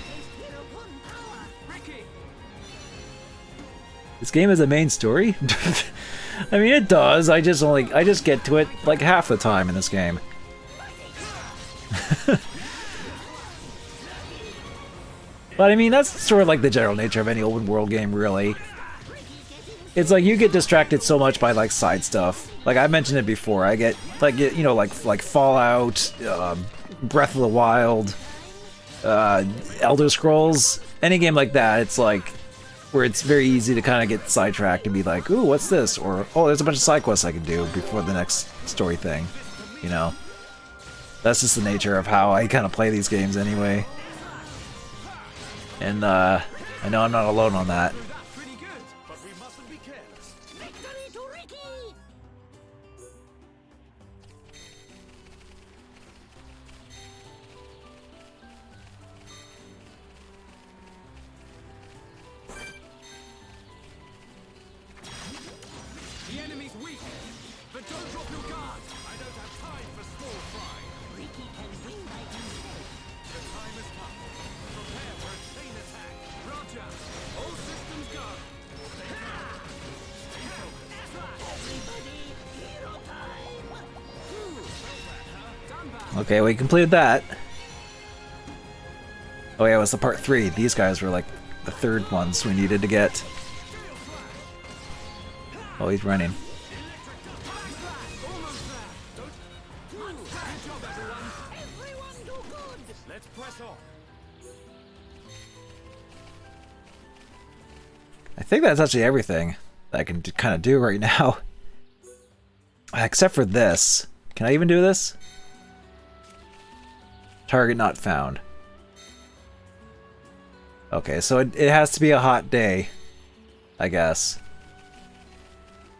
This game has a main story? I mean, it does. I just get to it like half the time in this game. But I mean, that's sort of like the general nature of any open world game, really. It's like you get distracted so much by like side stuff. Like I mentioned it before, I get like you know like Fallout, Breath of the Wild, Elder Scrolls, any game like that. It's like where it's very easy to kind of get sidetracked and be like, ooh, what's this? Or, oh, there's a bunch of side quests I can do before the next story thing, you know? That's just the nature of how I kind of play these games anyway. And, I know I'm not alone on that. Pretty good, but we mustn't be careless. Victory to Ricky! The enemy's weak, but don't drop your guard. I don't have time for small fry. Ricky can win by himself. The time has come. Prepare for a chain attack. Roger. All systems go. Stay calm. Stay calm. Everybody, hero time! Done back. Okay, we completed that. Oh yeah, it was the part 3. These guys were like the third ones we needed to get. Oh, he's running. Everyone do good! Let's press on. I think that's actually everything that I can kind of do right now. Except for this. Can I even do this? Target not found. Okay, so it has to be a hot day, I guess.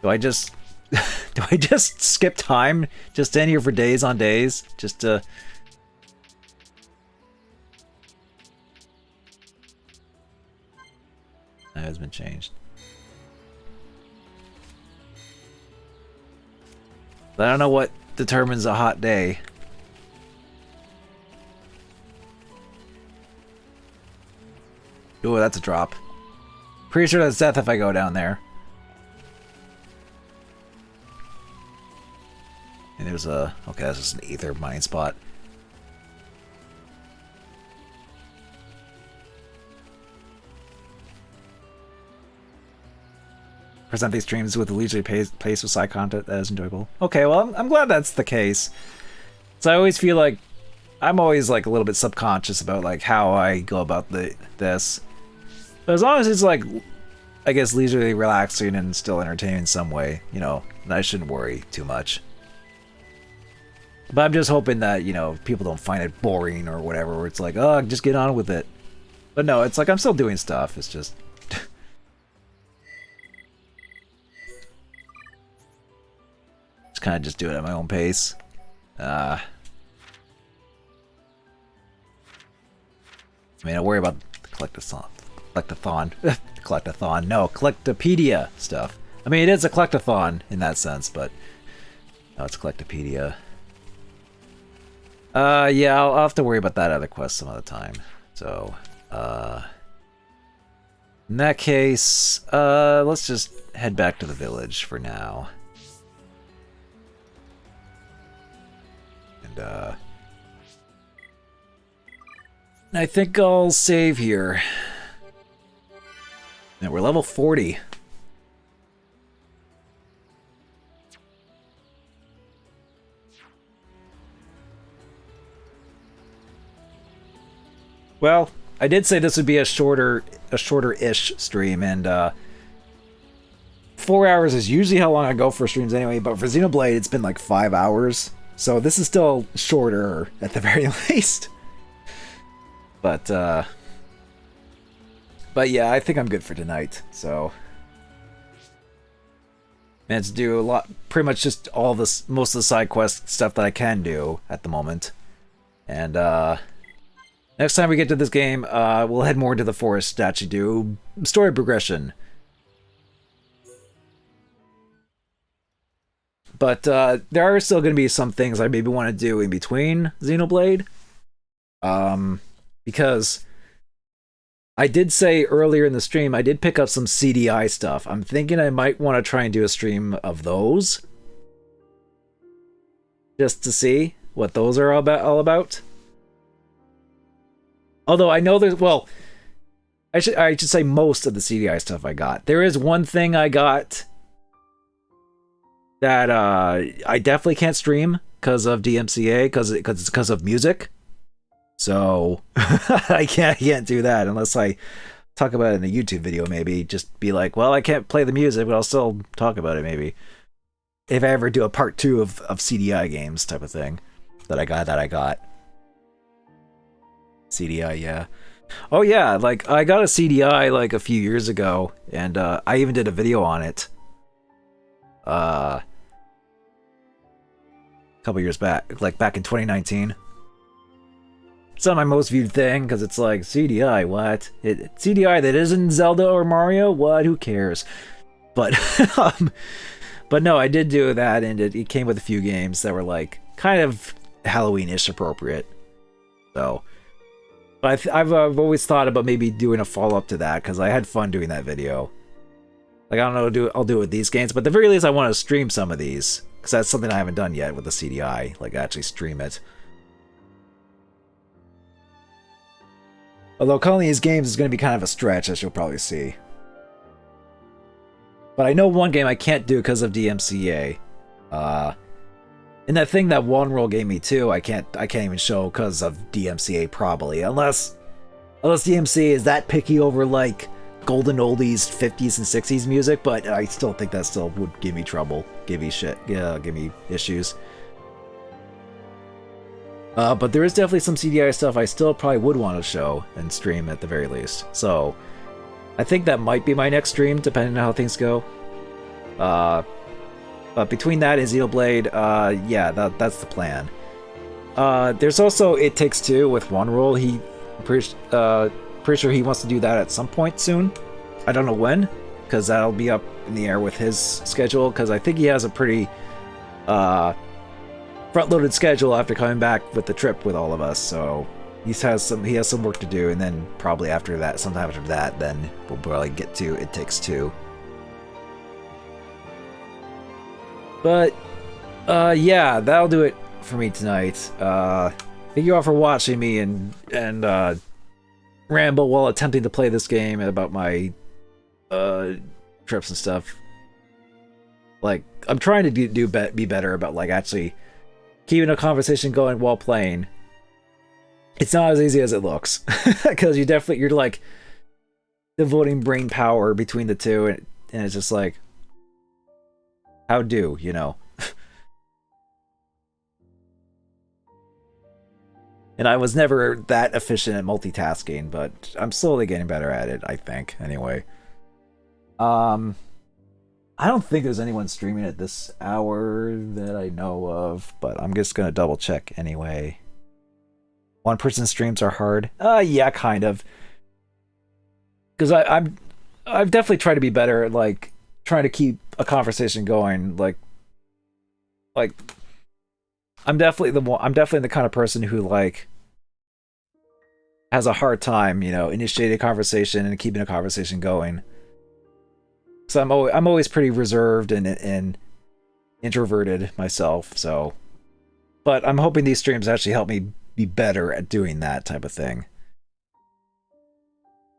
Do I just do I just skip time? Just stand here for days on days? Just to... That has been changed. I don't know what determines a hot day. Ooh, that's a drop. Pretty sure that's death if I go down there. And there's a... Okay, that's just an ether mining spot. present these streams with a leisurely pace with side content that is enjoyable. Okay, well, I'm glad that's the case. So I always feel like I'm always like a little bit subconscious about like how I go about this. But as long as it's like, I guess, leisurely relaxing and still entertaining in some way, you know, I shouldn't worry too much. But I'm just hoping that, you know, people don't find it boring or whatever, where it's like, oh, just get on with it. But no, it's like I'm still doing stuff. It's just... just kind of just do it at my own pace. I mean, I worry about the collectathon. No, Collectopedia stuff. I mean, it is a collectathon in that sense, but no, it's Collectopedia. Yeah, I'll have to worry about that other quest some other time. So, in that case, let's just head back to the village for now. And, I think I'll save here. And we're level 40. Well, I did say this would be a shorter-ish stream, and 4 hours is usually how long I go for streams anyway, but for Xenoblade it's been like 5 hours, so this is still shorter at the very least. But yeah, I think I'm good for tonight, so... managed to do a lot, pretty much just all this, most of the side quest stuff that I can do at the moment. And, next time we get to this game, we'll head more into the forest to actually do story progression. But there are still going to be some things I maybe want to do in between Xenoblade. Because I did say earlier in the stream, I did pick up some CDI stuff. I'm thinking I might want to try and do a stream of those. Just to see what those are all about. Although I know there's, well, I should say most of the CDI stuff I got. There is one thing I got that I definitely can't stream because of DMCA, because of music. So I can't do that unless I talk about it in a YouTube video. Maybe just be like, well, I can't play the music, but I'll still talk about it. Maybe if I ever do a part 2 of CDI games type of thing that I got. CDI, yeah. Oh yeah, like I got a CDI like a few years ago, and I even did a video on it. A couple years back, like back in 2019. It's not my most viewed thing because it's like CDI, what? CDI that isn't Zelda or Mario, what? Who cares? But but no, I did do that, and it came with a few games that were like kind of Halloween-ish appropriate. So. But I've always thought about maybe doing a follow-up to that, because I had fun doing that video. Like, I don't know, I'll do it with these games, but at the very least I want to stream some of these, because that's something I haven't done yet with the CDI, like actually stream it. Although calling these games is going to be kind of a stretch, as you'll probably see. But I know one game I can't do because of DMCA. And that thing that One World gave me too, I can't even show because of DMCA probably, unless DMCA is that picky over like golden oldies 50s and 60s music, but I still think that still would give me trouble, give me issues. But there is definitely some CDI stuff I still probably would want to show and stream at the very least. So I think that might be my next stream, depending on how things go. But between that and Xenoblade, yeah, that's the plan. There's also It Takes Two with One Roll. Pretty sure he wants to do that at some point soon. I don't know when, because that'll be up in the air with his schedule, because I think he has a pretty front-loaded schedule after coming back with the trip with all of us, so he has some work to do, and then probably after that, sometime after that, then we'll probably get to It Takes Two. But, yeah, that'll do it for me tonight. Thank you all for watching me and ramble while attempting to play this game about my trips and stuff. Like, I'm trying to be better about, like, actually keeping a conversation going while playing. It's not as easy as it looks. Because you're, like, devoting brain power between the two, and it's just like, how do, you know? And I was never that efficient at multitasking, but I'm slowly getting better at it, I think, anyway. I don't think there's anyone streaming at this hour that I know of, but I'm just gonna double check anyway. One person streams are hard. Yeah, kind of. Because I've definitely tried to be better at, like, trying to keep a conversation going. Like I'm definitely the kind of person who, like, has a hard time, you know, initiating a conversation and keeping a conversation going. So I'm always pretty reserved and introverted myself. So, but I'm hoping these streams actually help me be better at doing that type of thing.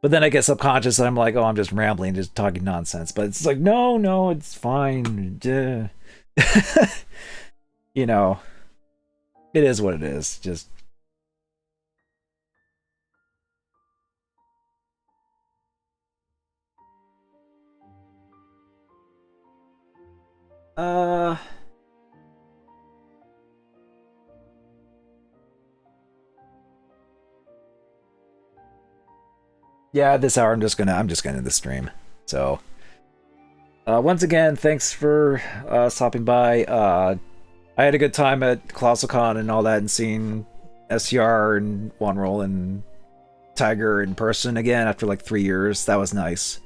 But then I get subconscious and I'm like, oh, I'm just rambling, just talking nonsense. But it's like, no, it's fine. You know, it is what it is. Just yeah, this hour I'm just gonna end the stream. So once again, thanks for stopping by. I had a good time at Colossalcon and all that, and seeing SCR and One Roll and Tiger in person again after like 3 years. That was nice.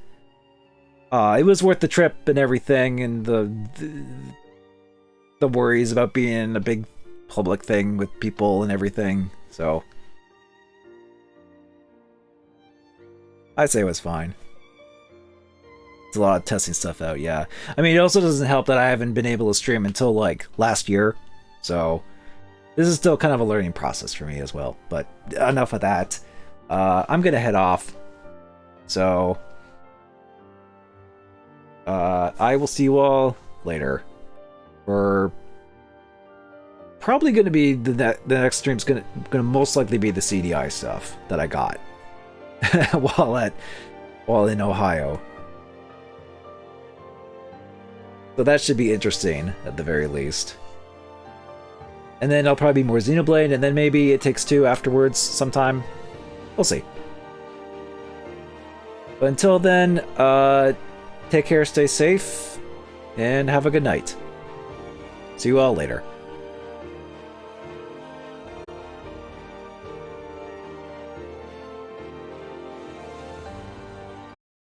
It was worth the trip and everything, and the worries about being a big public thing with people and everything. So I'd say it was fine. It's a lot of testing stuff out, yeah. I mean, it also doesn't help that I haven't been able to stream until, like, last year. So this is still kind of a learning process for me as well. But enough of that. I'm gonna head off. So I will see you all later. We're probably gonna be the next stream's gonna most likely be the CDI stuff that I got while in Ohio. So that should be interesting at the very least. And then I'll probably be more Xenoblade, and then maybe It Takes Two afterwards sometime. We'll see. But until then, take care, stay safe, and have a good night. See you all later.